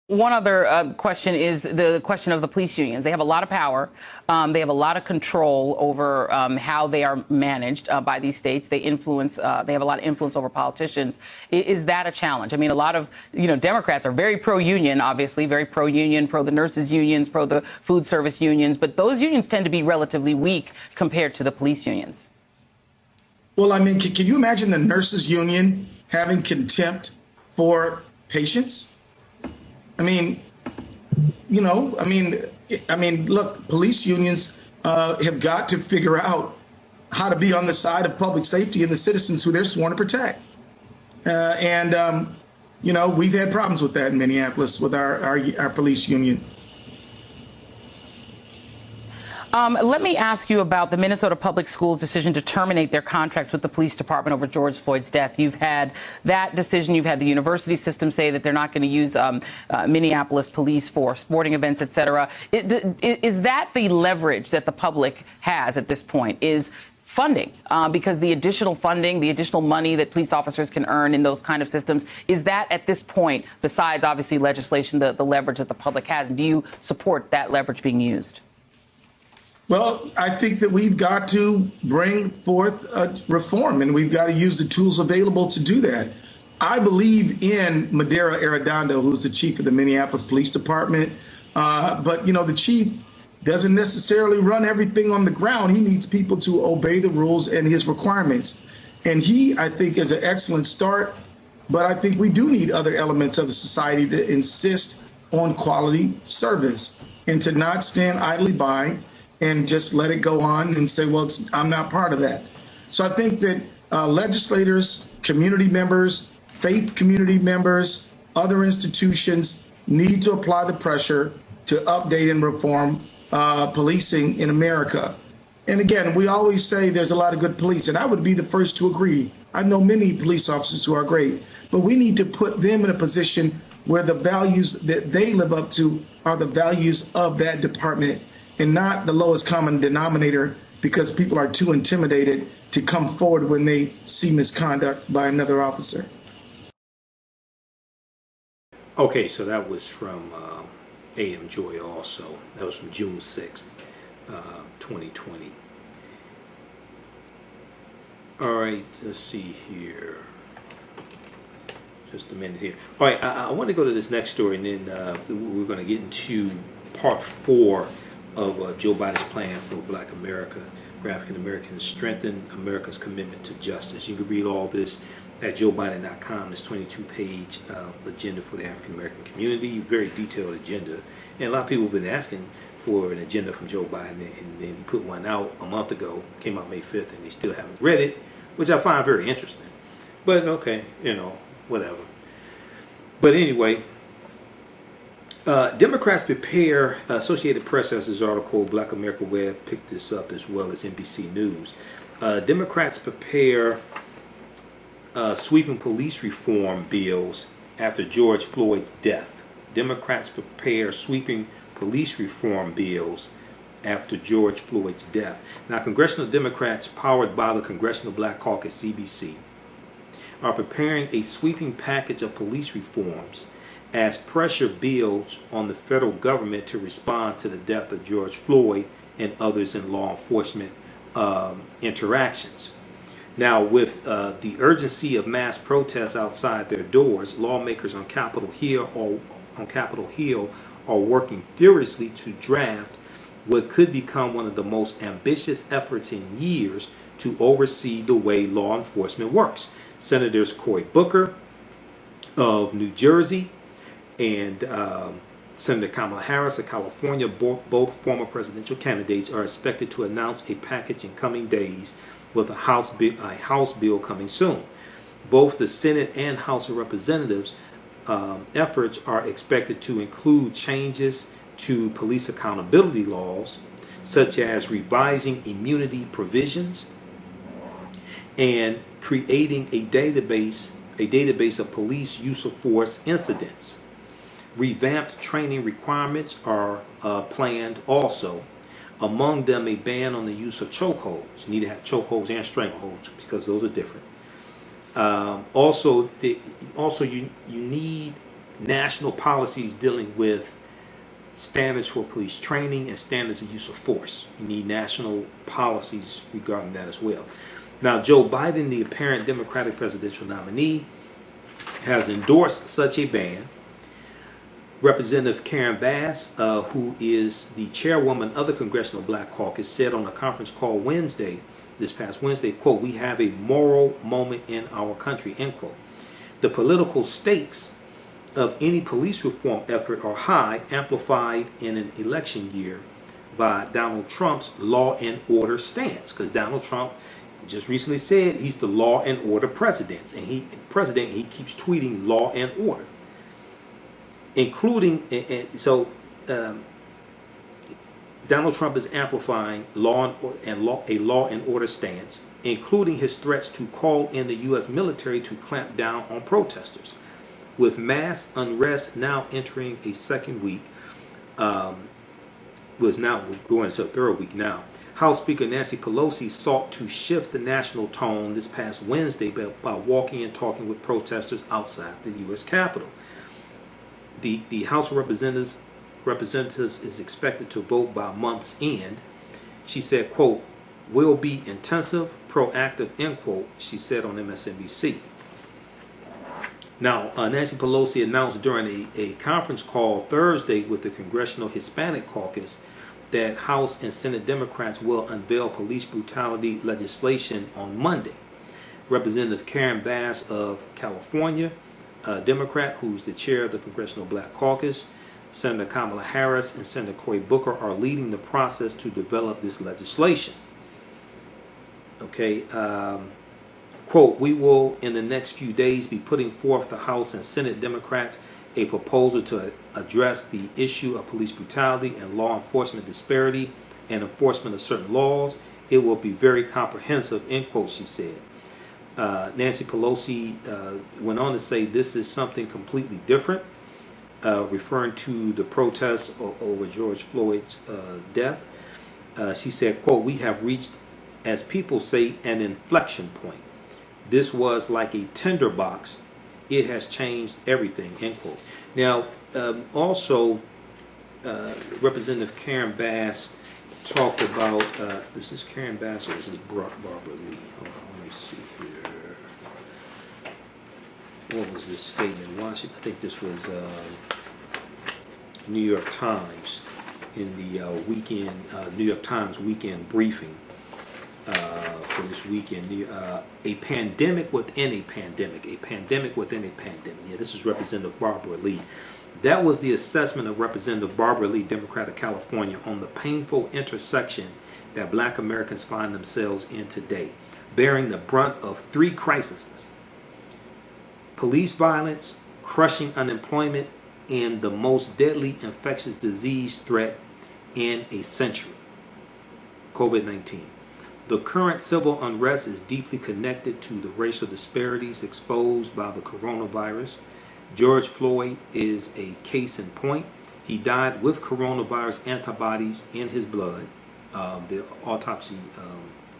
One other question is the question of the police unions. They have a lot of power. They have a lot of control over how they are managed by these states. They influence. They have a lot of influence over politicians. Is that a challenge? I mean, a lot of Democrats are very pro-union, obviously, very pro-union, pro the nurses unions, pro the food service unions. But those unions tend to be relatively weak compared to the police unions. Well, I mean, can you imagine the nurses union having contempt for patients? I mean, look, police unions have got to figure out how to be on the side of public safety and the citizens who they're sworn to protect. We've had problems with that in Minneapolis with our police union. Let me ask you about the Minnesota Public Schools' decision to terminate their contracts with the police department over George Floyd's death. You've had that decision. You've had the university system say that they're not going to use Minneapolis police for sporting events, et cetera. Is that the leverage that the public has at this point? Is funding, because the additional funding, the additional money that police officers can earn in those kind of systems, is that at this point, besides obviously legislation, the leverage that the public has? And do you support that leverage being used? Well, I think that we've got to bring forth a reform, and we've got to use the tools available to do that. I believe in Madera Arredondo, who's the chief of the Minneapolis Police Department. But, you know, the chief doesn't necessarily run everything on the ground. He needs people to obey the rules and his requirements. And he, I think, is an excellent start. But I think we do need other elements of the society to insist on quality service and to not stand idly by and just let it go on and say, well, I'm not part of that. So I think that legislators, community members, faith community members, other institutions need to apply the pressure to update and reform policing in America. And again, we always say there's a lot of good police, and I would be the first to agree. I know many police officers who are great, but we need to put them in a position where the values that they live up to are the values of that department and not the lowest common denominator, because people are too intimidated to come forward when they see misconduct by another officer. Okay, so that was from AM Joy also. That was from June 6th, 2020. All right, let's see here. Just a minute here. All right, I want to go to this next story, and then we're going to get into part 4 of Joe Biden's plan for Black America, for African Americans, strengthen America's commitment to justice. You can read all this at joebiden.com. This 22-page agenda for the African American community, very detailed agenda. And a lot of people have been asking for an agenda from Joe Biden, and then he put one out a month ago, came out May 5th, and they still haven't read it, which I find very interesting. But okay, you know, whatever. But anyway, Democrats prepare, Associated Press has this article, Black America Web picked this up, as well as NBC News. Democrats prepare sweeping police reform bills after George Floyd's death. Democrats prepare sweeping police reform bills after George Floyd's death. Now, congressional Democrats, powered by the Congressional Black Caucus, CBC, are preparing a sweeping package of police reforms as pressure builds on the federal government to respond to the death of George Floyd and others in law enforcement interactions. Now, with the urgency of mass protests outside their doors, lawmakers on Capitol Hill are working furiously to draft what could become one of the most ambitious efforts in years to oversee the way law enforcement works. Senators Cory Booker of New Jersey and Senator Kamala Harris of California, both former presidential candidates, are expected to announce a package in coming days with a House bill coming soon. Both the Senate and House of Representatives efforts are expected to include changes to police accountability laws, such as revising immunity provisions and creating a database of police use of force incidents. Revamped training requirements are planned also. Among them, a ban on the use of chokeholds. You need to have chokeholds and strangleholds because those are different. Also, you need national policies dealing with standards for police training and standards of use of force. You need national policies regarding that as well. Now, Joe Biden, the apparent Democratic presidential nominee, has endorsed such a ban. Representative Karen Bass, who is the chairwoman of the Congressional Black Caucus, said on a conference call this past Wednesday, quote, "We have a moral moment in our country," end quote. The political stakes of any police reform effort are high, amplified in an election year by Donald Trump's law and order stance, because Donald Trump just recently said he's the law and order president, and he keeps tweeting law and order, including Donald Trump is amplifying a law and order stance, including his threats to call in the U.S. military to clamp down on protesters. With mass unrest now entering a second week, was now going into a third week now. House Speaker Nancy Pelosi sought to shift the national tone this past Wednesday by walking and talking with protesters outside the U.S. Capitol. The House of Representatives is expected to vote by month's end. She said, quote, "will be intensive, proactive," end quote, she said on MSNBC. Now, Nancy Pelosi announced during a conference call Thursday with the Congressional Hispanic Caucus that House and Senate Democrats will unveil police brutality legislation on Monday. Representative Karen Bass of California, a Democrat who's the chair of the Congressional Black Caucus, Senator Kamala Harris, and Senator Cory Booker are leading the process to develop this legislation. Okay, quote, "we will in the next few days be putting forth the House and Senate Democrats a proposal to address the issue of police brutality and law enforcement disparity and enforcement of certain laws. It will be very comprehensive," end quote, she said. Nancy Pelosi went on to say this is something completely different, referring to the protests over George Floyd's death. She said, quote, "we have reached, as people say, an inflection point. This was like a tinderbox. It has changed everything," end quote. Now, also, Representative Karen Bass talked about, is this Karen Bass or is this Barbara Lee? Hold on, let me see here. What was this statement? Washington, I think this was New York Times in the weekend, New York Times weekend briefing. For this weekend, a pandemic within a pandemic, a pandemic within a pandemic. Yeah, this is Representative Barbara Lee. That was the assessment of Representative Barbara Lee, Democrat of California, on the painful intersection that Black Americans find themselves in today, bearing the brunt of three crises: police violence, crushing unemployment, and the most deadly infectious disease threat in a century, COVID-19. The current civil unrest is deeply connected to the racial disparities exposed by the coronavirus. George Floyd is a case in point. He died with coronavirus antibodies in his blood. The autopsy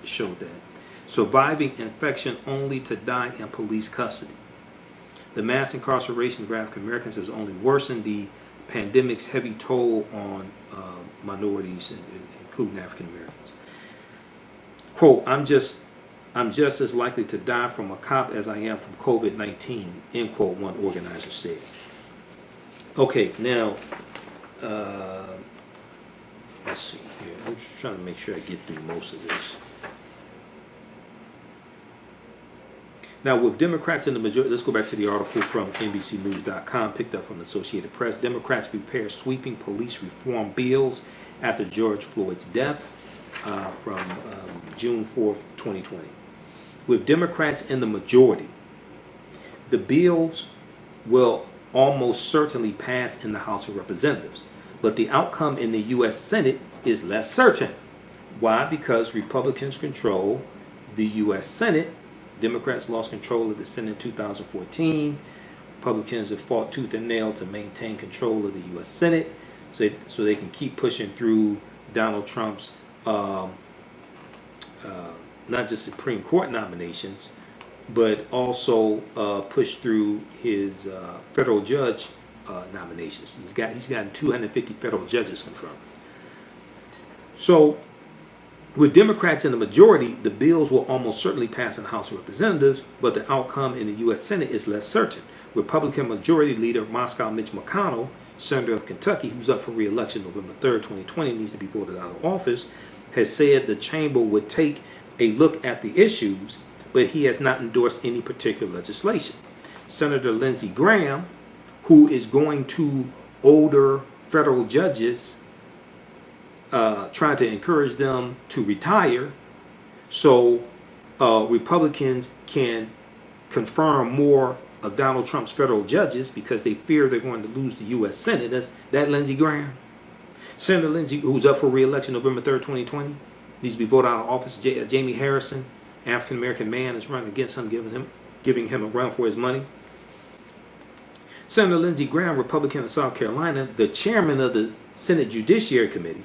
showed that. Surviving infection only to die in police custody. The mass incarceration of African Americans has only worsened the pandemic's heavy toll on minorities, including African Americans. Quote, I'm just as likely to die from a cop as I am from COVID-19, end quote, one organizer said. Okay, now, let's see here. I'm just trying to make sure I get through most of this. Now, with Democrats in the majority, let's go back to the article from NBCNews.com, picked up from the Associated Press. Democrats prepare sweeping police reform bills after George Floyd's death. From June 4th, 2020. With Democrats in the majority, the bills will almost certainly pass in the House of Representatives, but the outcome in the U.S. Senate is less certain. Why? Because Republicans control the U.S. Senate. Democrats lost control of the Senate in 2014. Republicans have fought tooth and nail to maintain control of the U.S. Senate so they can keep pushing through Donald Trump's not just Supreme Court nominations, but also push through his federal judge nominations. He's gotten 250 federal judges confirmed. So, with Democrats in the majority, the bills will almost certainly pass in the House of Representatives, but the outcome in the U.S. Senate is less certain. Republican Majority Leader Moscow Mitch McConnell, Senator of Kentucky, who's up for re-election November 3rd, 2020, needs to be voted out of office, has said the chamber would take a look at the issues, but he has not endorsed any particular legislation. Senator Lindsey Graham, who is going to older federal judges, trying to encourage them to retire so Republicans can confirm more of Donald Trump's federal judges because they fear they're going to lose the U.S. Senate. That's that Lindsey Graham. Senator Lindsey, who's up for re-election November 3rd, 2020, needs to be voted out of office. Jamie Harrison, African-American man, is running against him, giving him a run for his money. Senator Lindsey Graham, Republican of South Carolina, the chairman of the Senate Judiciary Committee,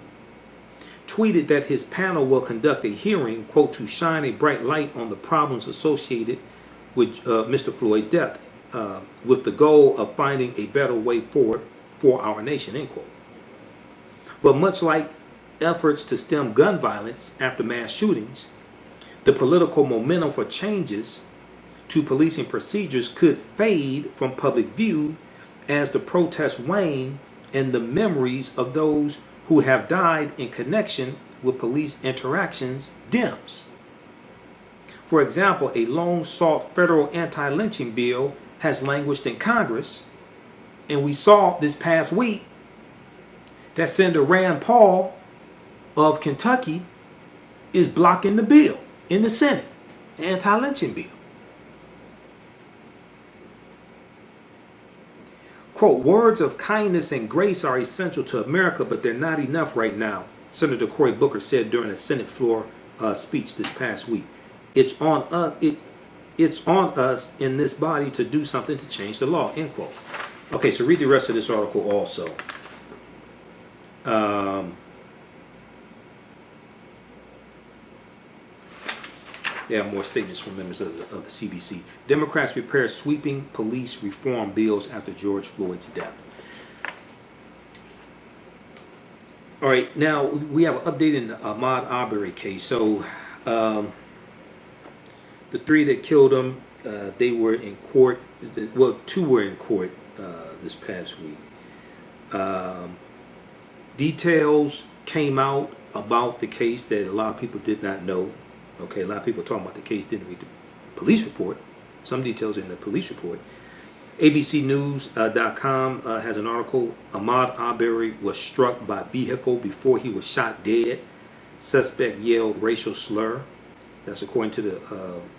tweeted that his panel will conduct a hearing, quote, to shine a bright light on the problems associated with Mr. Floyd's death, with the goal of finding a better way forward for our nation, end quote. But much like efforts to stem gun violence after mass shootings, the political momentum for changes to policing procedures could fade from public view as the protests wane and the memories of those who have died in connection with police interactions dims. For example, a long-sought federal anti-lynching bill has languished in Congress, and we saw this past week that Senator Rand Paul of Kentucky is blocking the bill in the Senate, the anti-lynching bill. Quote, words of kindness and grace are essential to America, but they're not enough right now, Senator Cory Booker said during a Senate floor speech this past week. It's on us in this body to do something to change the law, end quote. Okay, so read the rest of this article also. There are more statements from members of the CBC. Democrats prepare sweeping police reform bills after George Floyd's death. All right, now we have an update in the Ahmaud Arbery case. So the three that killed him, they were in court. Well, two were in court this past week. Details came out about the case that a lot of people did not know. Okay, a lot of people talking about the case, didn't read the police report. Some details in the police report. ABCnews.com has an article. Ahmaud Arbery was struck by vehicle before he was shot dead. Suspect yelled racial slur. That's according to the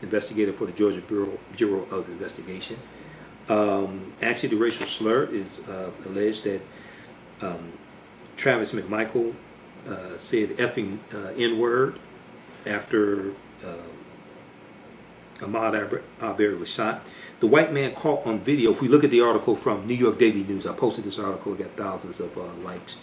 investigator for the Georgia Bureau of Investigation. Actually, the racial slur is alleged that Travis McMichael said effing N-word after Ahmaud Arbery was shot. The white man caught on video. If we look at the article from New York Daily News, I posted this article, it got thousands of likes.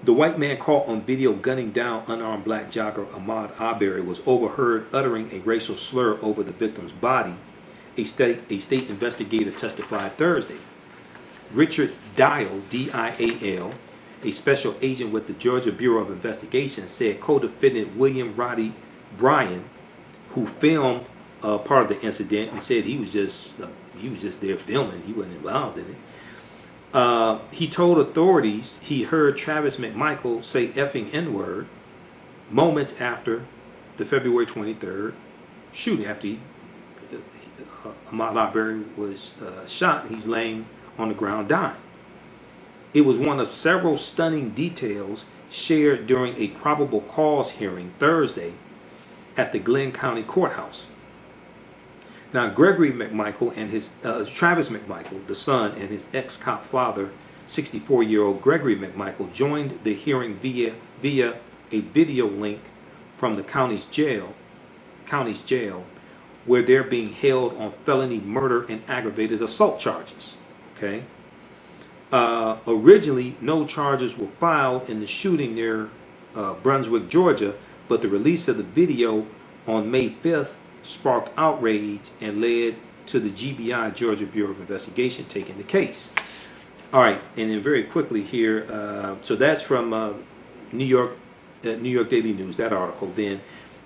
The white man caught on video gunning down unarmed black jogger Ahmaud Arbery was overheard uttering a racial slur over the victim's body, a state investigator testified Thursday. Richard Dial, D-I-A-L, a special agent with the Georgia Bureau of Investigation, said co-defendant William Roddy Bryan, who filmed part of the incident and said he was just there filming, he wasn't involved in it. He told authorities he heard Travis McMichael say effing N-word moments after the February 23rd shooting. After Ahmaud Arbery was shot, he's laying on the ground dying. It was one of several stunning details shared during a probable cause hearing Thursday at the Glenn County Courthouse. Now, Gregory McMichael and his Travis McMichael, the son, and his ex-cop father, 64-year-old Gregory McMichael, joined the hearing via a video link from the county's jail, where they're being held on felony murder and aggravated assault charges. Okay. Originally, no charges were filed in the shooting near Brunswick, Georgia, but the release of the video on May 5th sparked outrage and led to the GBI, Georgia Bureau of Investigation, taking the case. All right, and then very quickly here, so that's from New York Daily News, that article. Then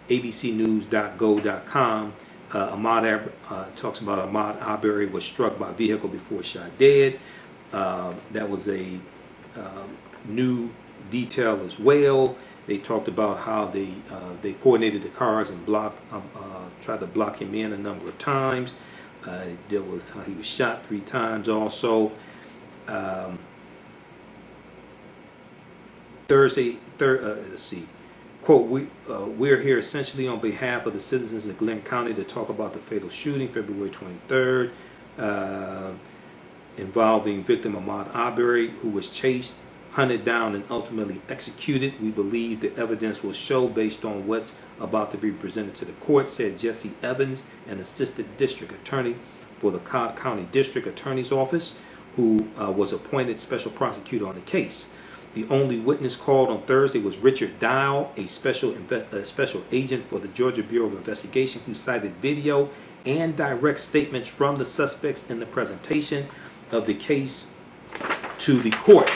abcnews.go.com, talks about Ahmaud Arbery was struck by vehicle before shot dead. That was a new detail as well. They talked about how they coordinated the cars and tried to block him in a number of times. They dealt with how he was shot 3 times also. Let's see. Quote, we're here essentially on behalf of the citizens of Glenn County to talk about the fatal shooting, February 23rd. involving victim Ahmaud Arbery, who was chased, hunted down, and ultimately executed. We believe the evidence will show based on what's about to be presented to the court, said Jesse Evans, an assistant district attorney for the Cobb County District Attorney's Office, who was appointed special prosecutor on the case. The only witness called on Thursday was Richard Dial, a special agent for the Georgia Bureau of Investigation, who cited video and direct statements from the suspects in the presentation of the case to the court.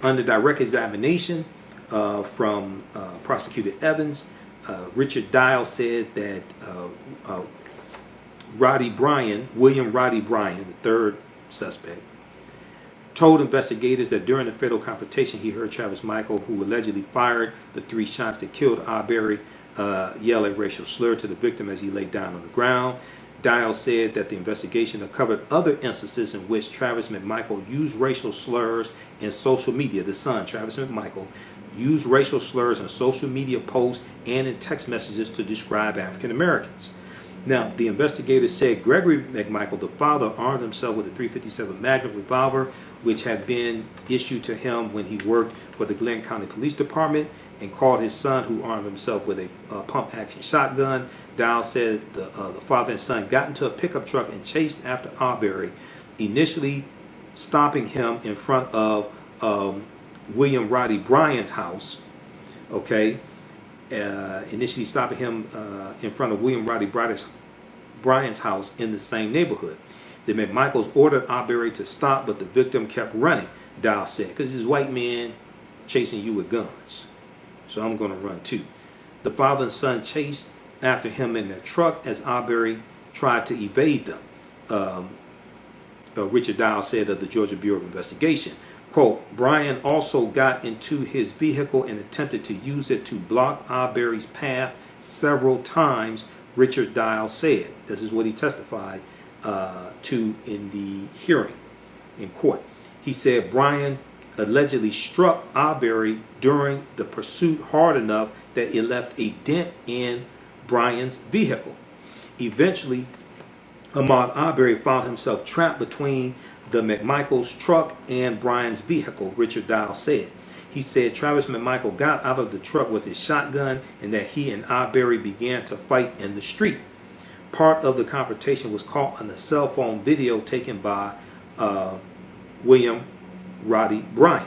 Under direct examination from Prosecutor Evans, Richard Dial said that William Roddy Bryan, the third suspect, told investigators that during the fatal confrontation he heard Travis Michael, who allegedly fired the 3 shots that killed Arbery, yell a racial slur to the victim as he lay down on the ground. Dial said that the investigation uncovered other instances in which Travis McMichael used racial slurs in social media. The son, Travis McMichael, used racial slurs in social media posts and in text messages to describe African Americans. Now, the investigators said Gregory McMichael, the father, armed himself with a .357 Magnum revolver, which had been issued to him when he worked for the Glenn County Police Department, and called his son, who armed himself with a pump-action shotgun. Dial said the father and son got into a pickup truck and chased after Arbery, initially stopping him in front of William Roddy Bryan's house. Initially stopping him in front of William Roddy Bryan's house in the same neighborhood. The McMichaels ordered Arbery to stop, but the victim kept running, Dial said, because this white man chasing you with guns, so I'm going to run too. The father and son chased after him in their truck as Arbery tried to evade them. Richard Dial said of the Georgia Bureau of Investigation, quote, Bryan also got into his vehicle and attempted to use it to block Arbery's path several times, Richard Dial said. This is what he testified to in the hearing in court. He said Bryan allegedly struck Arbery during the pursuit hard enough that it left a dent in Bryan's vehicle. Eventually, Ahmaud Arbery found himself trapped between the McMichaels' truck and Bryan's vehicle, Richard Dial said. He said Travis McMichael got out of the truck with his shotgun and that he and Arbery began to fight in the street. Part of the confrontation was caught on the cell phone video taken by William Roddy Bryan.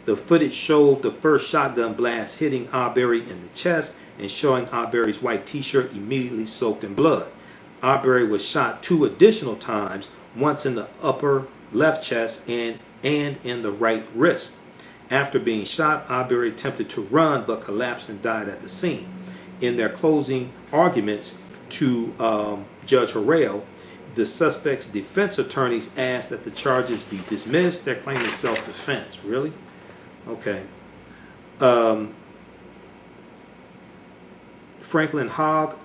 The footage showed the first shotgun blast hitting Arbery in the chest and showing Arbery's white t-shirt immediately soaked in blood. Arbery was shot 2 additional times, once in the upper left chest and in the right wrist. After being shot, Arbery attempted to run but collapsed and died at the scene. In their closing arguments to Judge Harrell, the suspect's defense attorneys asked that the charges be dismissed. They're claiming self-defense. Really? Okay. Franklin Hogg,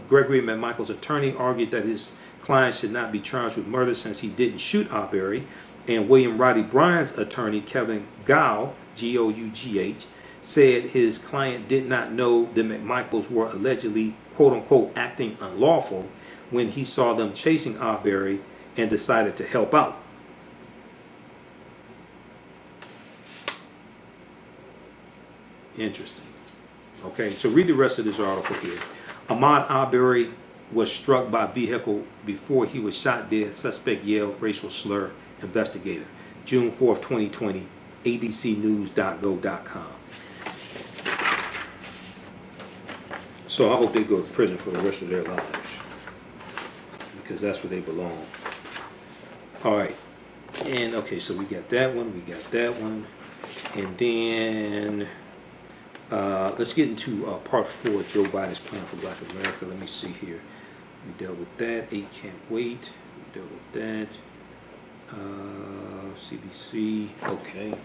Gregory McMichael's attorney, argued that his client should not be charged with murder since he didn't shoot Arbery. And William Roddy Bryan's attorney, Kevin Gough, G-O-U-G-H, said his client did not know the McMichaels were allegedly, quote-unquote, acting unlawful when he saw them chasing Arbery and decided to help out. Interesting. Okay, so read the rest of this article here. Ahmaud Arbery was struck by vehicle before he was shot dead. Suspect yelled racial slur. Investigator. June 4th, 2020. abcnews.go.com. So I hope they go to prison for the rest of their lives, because that's where they belong. All right. And okay, so we got that one. We got that one. And then let's get into part 4, Joe Biden's plan for Black America. Let me see here. We dealt with that. 8 can't wait. We dealt with that. CBC. Okay.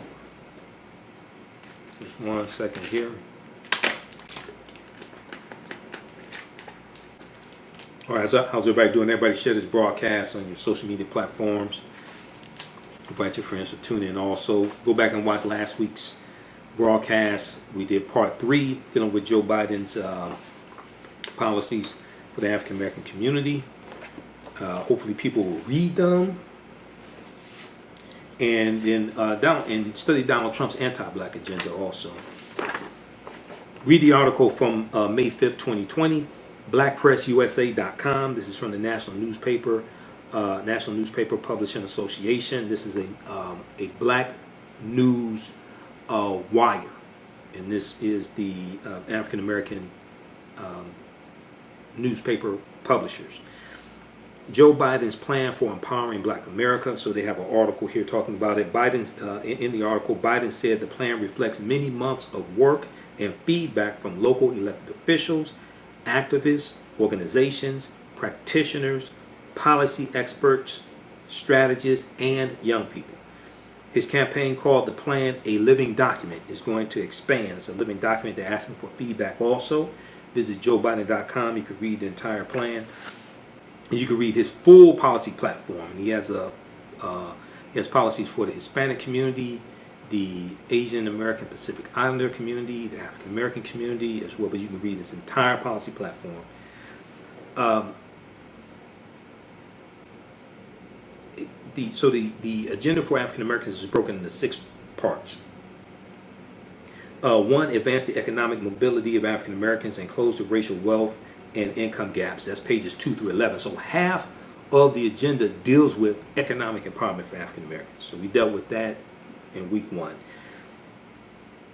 Just 1 second here. All right, how's everybody doing? Everybody share this broadcast on your social media platforms. Invite your friends to tune in also. Go back and watch last week's broadcast. We did part 3 dealing with Joe Biden's policies for the African American community. Hopefully people will read them and then and study Donald Trump's anti-black agenda also. Read the article from May 5th, 2020, blackpressusa.com. This is from the National Newspaper Publishing Association. This is a black news wire, and this is the African American newspaper publishers. Joe Biden's plan for empowering Black America. So they have an article here talking about it. Biden's in the article, Biden said the plan reflects many months of work and feedback from local elected officials, activists, organizations, practitioners, policy experts, strategists, and young people. His campaign called the plan a living document. Is going to expand. It's a living document. They're asking for feedback also. Visit joebiden.com. You can read the entire plan. And you can read his full policy platform. And he has policies for the Hispanic community, the Asian American Pacific Islander community, the African American community as well. But you can read his entire policy platform. The agenda for African Americans is broken into 6 parts. 1, advance the economic mobility of African Americans and close the racial wealth and income gaps. That's pages 2 through 11. So half of the agenda deals with economic empowerment for African Americans. So we dealt with that in week 1.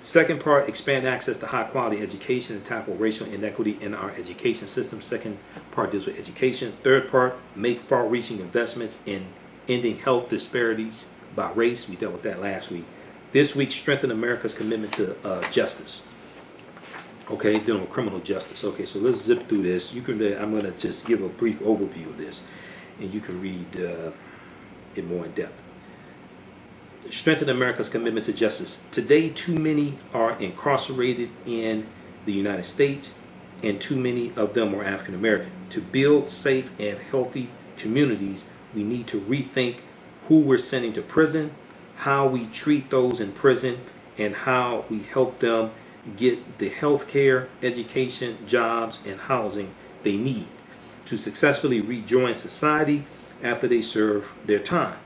Second part, expand access to high quality education and tackle racial inequity in our education system. Second part deals with education. Third part, make far reaching investments in ending health disparities by race. We dealt with that last week. This week, strengthen America's commitment to justice. Okay, dealing with criminal justice. Okay, so let's zip through this. I'm going to just give a brief overview of this, and you can read it more in depth. Strengthen America's commitment to justice. Today, too many are incarcerated in the United States, and too many of them are African American. To build safe and healthy communities, we need to rethink who we're sending to prison, how we treat those in prison, and how we help them get the health care, education, jobs, and housing they need to successfully rejoin society after they serve their time.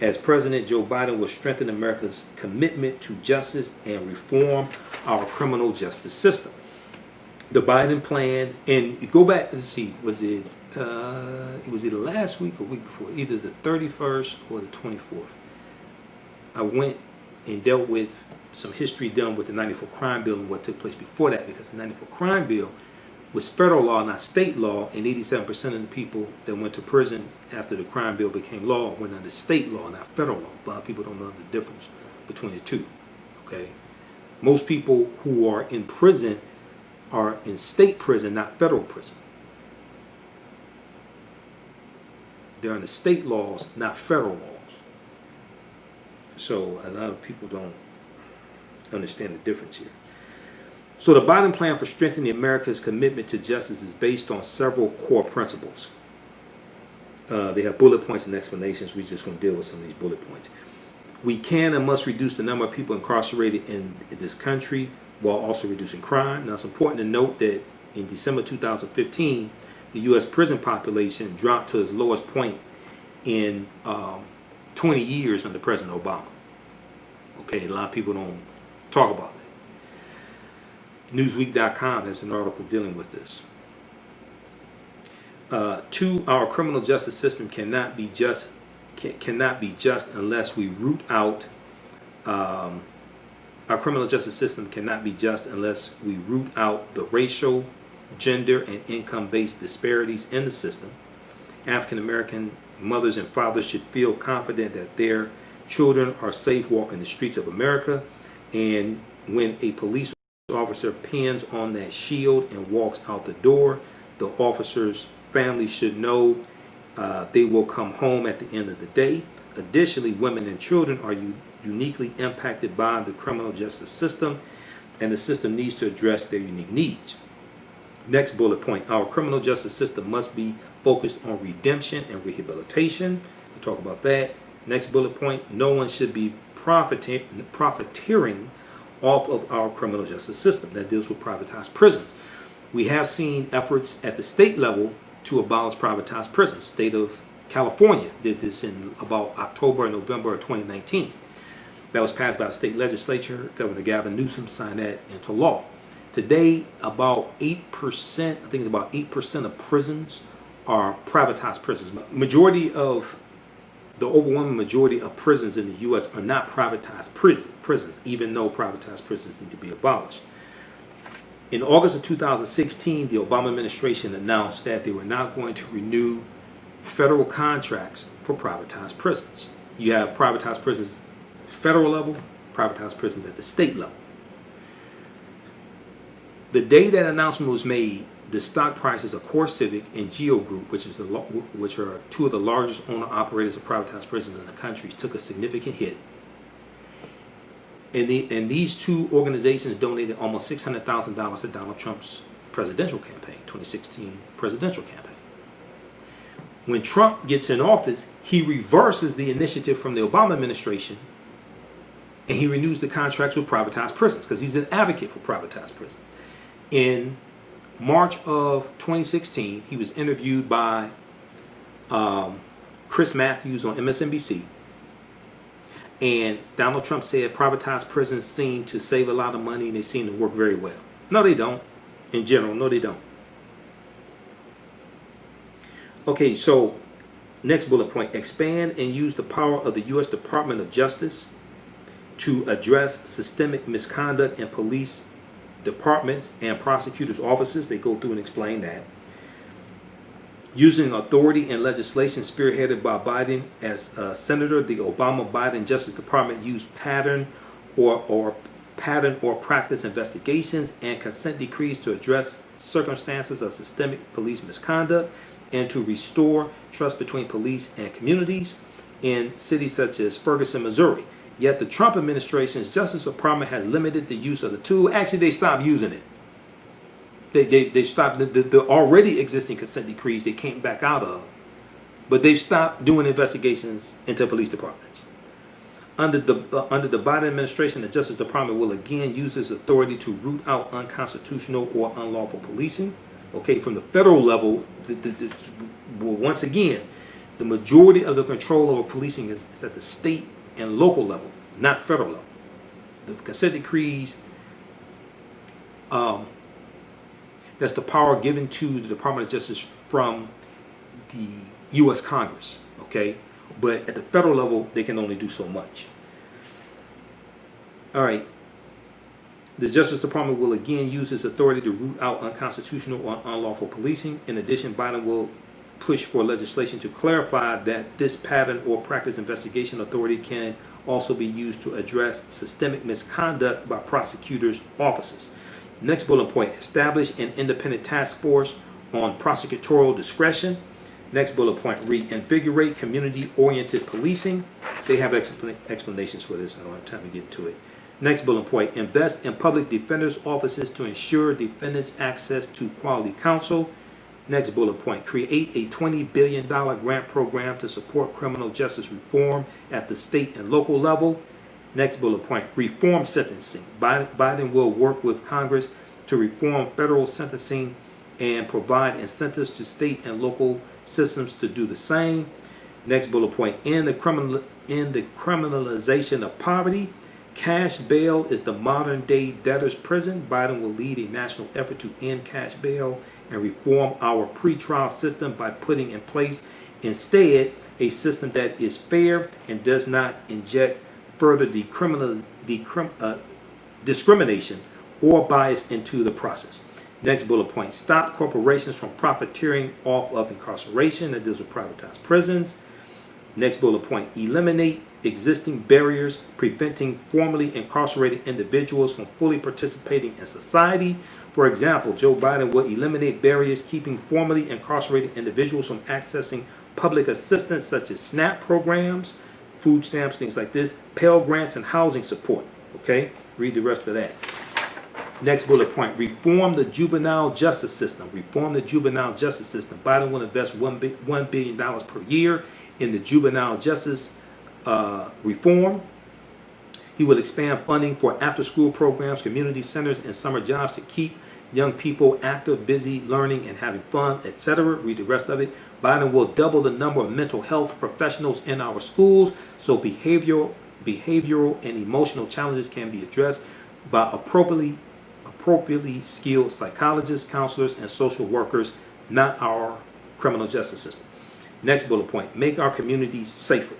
As President Joe Biden will strengthen America's commitment to justice and reform our criminal justice system. The Biden plan, and go back and see, was it either last week or week before, either the 31st or the 24th. I went and dealt with some history dealing with the 94 crime bill and what took place before that, because the 94 crime bill was federal law, not state law, and 87% of the people that went to prison after the crime bill became law went under state law, not federal law. A lot of people don't know the difference between the two. Okay, most people who are in prison are in state prison, not federal prison. They're under state laws, not federal laws. So a lot of people don't understand the difference here. So the Biden plan for strengthening America's commitment to justice is based on several core principles. They have bullet points and explanations. We're just going to deal with some of these bullet points. We can and must reduce the number of people incarcerated in this country while also reducing crime. Now, it's important to note that in December 2015, the U.S. prison population dropped to its lowest point in 20 years under President Obama. Okay, a lot of people don't talk about that. Newsweek.com has an article dealing with this. 2, our criminal justice system cannot be just unless we root out. Our criminal justice system cannot be just unless we root out the racial, gender, and income-based disparities in the system. African American mothers and fathers should feel confident that their children are safe walking the streets of America, and when a police officer pins on that shield and walks out the door, the officer's family should know they will come home at the end of the day. Additionally, women and children are uniquely impacted by the criminal justice system, and the system needs to address their unique needs. Next bullet point, our criminal justice system must be focused on redemption and rehabilitation. We'll talk about that. Next bullet point, no one should be profiteering off of our criminal justice system. That deals with privatized prisons. We have seen efforts at the state level to abolish privatized prisons. State of California did this in about October and November of 2019. That was passed by the state legislature. Governor Gavin Newsom signed that into law. Today, about 8%, I think it's about 8% of prisons are privatized prisons. The overwhelming majority of prisons in the U.S. are not privatized prisons, even though privatized prisons need to be abolished. In August of 2016, the Obama administration announced that they were not going to renew federal contracts for privatized prisons. You have privatized prisons at the federal level, privatized prisons at the state level. The day that announcement was made, the stock prices of Core Civic and Geo Group, which are two of the largest owner-operators of privatized prisons in the country, took a significant hit. And these two organizations donated almost $600,000 to Donald Trump's presidential campaign, 2016 presidential campaign. When Trump gets in office, he reverses the initiative from the Obama administration, and he renews the contracts with privatized prisons because he's an advocate for privatized prisons. In March of 2016, he was interviewed by Chris Matthews on MSNBC, and Donald Trump said privatized prisons seem to save a lot of money and they seem to work very well. No, they don't. In general, no, they don't. Okay, so next bullet point: expand and use the power of the U.S. Department of Justice to address systemic misconduct in police departments and prosecutors' offices. They go through and explain that. Using authority and legislation spearheaded by Biden as senator, the Obama-Biden Justice Department used pattern or practice investigations and consent decrees to address circumstances of systemic police misconduct and to restore trust between police and communities in cities such as Ferguson, Missouri. Yet the Trump administration's Justice Department has limited the use of the tool. Actually, they stopped using it. They stopped the already existing consent decrees they came back out of, but they've stopped doing investigations into police departments. Under the Biden administration, the Justice Department will again use its authority to root out unconstitutional or unlawful policing. Okay, from the federal level, once again, the majority of the control over policing is at the state and local level, not federal level. The consent decrees, that's the power given to the Department of Justice from the U.S. Congress, okay? But at the federal level, they can only do so much. All right. The Justice Department will again use its authority to root out unconstitutional or unlawful policing. In addition, Biden will push for legislation to clarify that this pattern or practice investigation authority can also be used to address systemic misconduct by prosecutors' offices. Next bullet point: establish an independent task force on prosecutorial discretion. Next bullet point: reinvigorate community-oriented policing. They have explanations for this. I don't have time to get into it. Next bullet point: invest in public defenders' offices to ensure defendants' access to quality counsel. Next bullet point: create a $20 billion grant program to support criminal justice reform at the state and local level. Next bullet point: reform sentencing. Biden will work with Congress to reform federal sentencing and provide incentives to state and local systems to do the same. Next bullet point: end the criminalization of poverty. Cash bail is the modern-day debtor's prison. Biden will lead a national effort to end cash bail and reform our pretrial system by putting in place instead a system that is fair and does not inject further discrimination or bias into the process. Next bullet point: stop corporations from profiteering off of incarceration. That deals with privatized prisons. Next bullet point: eliminate existing barriers preventing formerly incarcerated individuals from fully participating in society. For example, Joe Biden will eliminate barriers keeping formerly incarcerated individuals from accessing public assistance such as SNAP programs, food stamps, things like this, Pell Grants, and housing support. Okay, read the rest of that. Next bullet point: reform the juvenile justice system. Reform the juvenile justice system. Biden will invest $1 billion per year in the juvenile justice reform. He will expand funding for after-school programs, community centers, and summer jobs to keep young people active, busy, learning, and having fun, etc. Read the rest of it. Biden will double the number of mental health professionals in our schools so behavioral and emotional challenges can be addressed by appropriately skilled psychologists, counselors, and social workers, not our criminal justice system. Next bullet point, make our communities safer.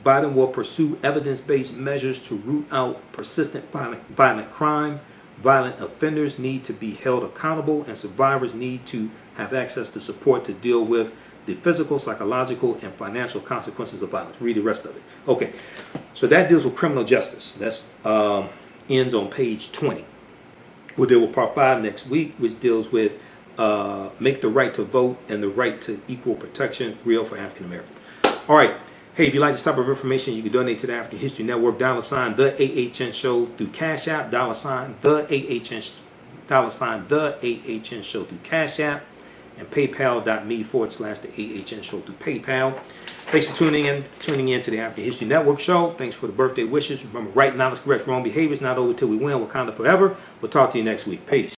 Biden will pursue evidence-based measures to root out persistent violent crime. Violent offenders need to be held accountable, and survivors need to have access to support to deal with the physical, psychological, and financial consequences of violence. Read the rest of it. Okay, so that deals with criminal justice. That's ends on page 20. We'll deal with part 5 next week, which deals with make the right to vote and the right to equal protection real for African Americans. All right. Hey, if you like this type of information, you can donate to the African History Network, $ the AHN Show through Cash App, $ the AHN Show through Cash App, and paypal.me/the AHN Show through PayPal. Thanks for tuning in to the African History Network Show. Thanks for the birthday wishes. Remember, right knowledge corrects wrong behavior. It's not over till we win. Wakanda forever. We'll talk to you next week. Peace.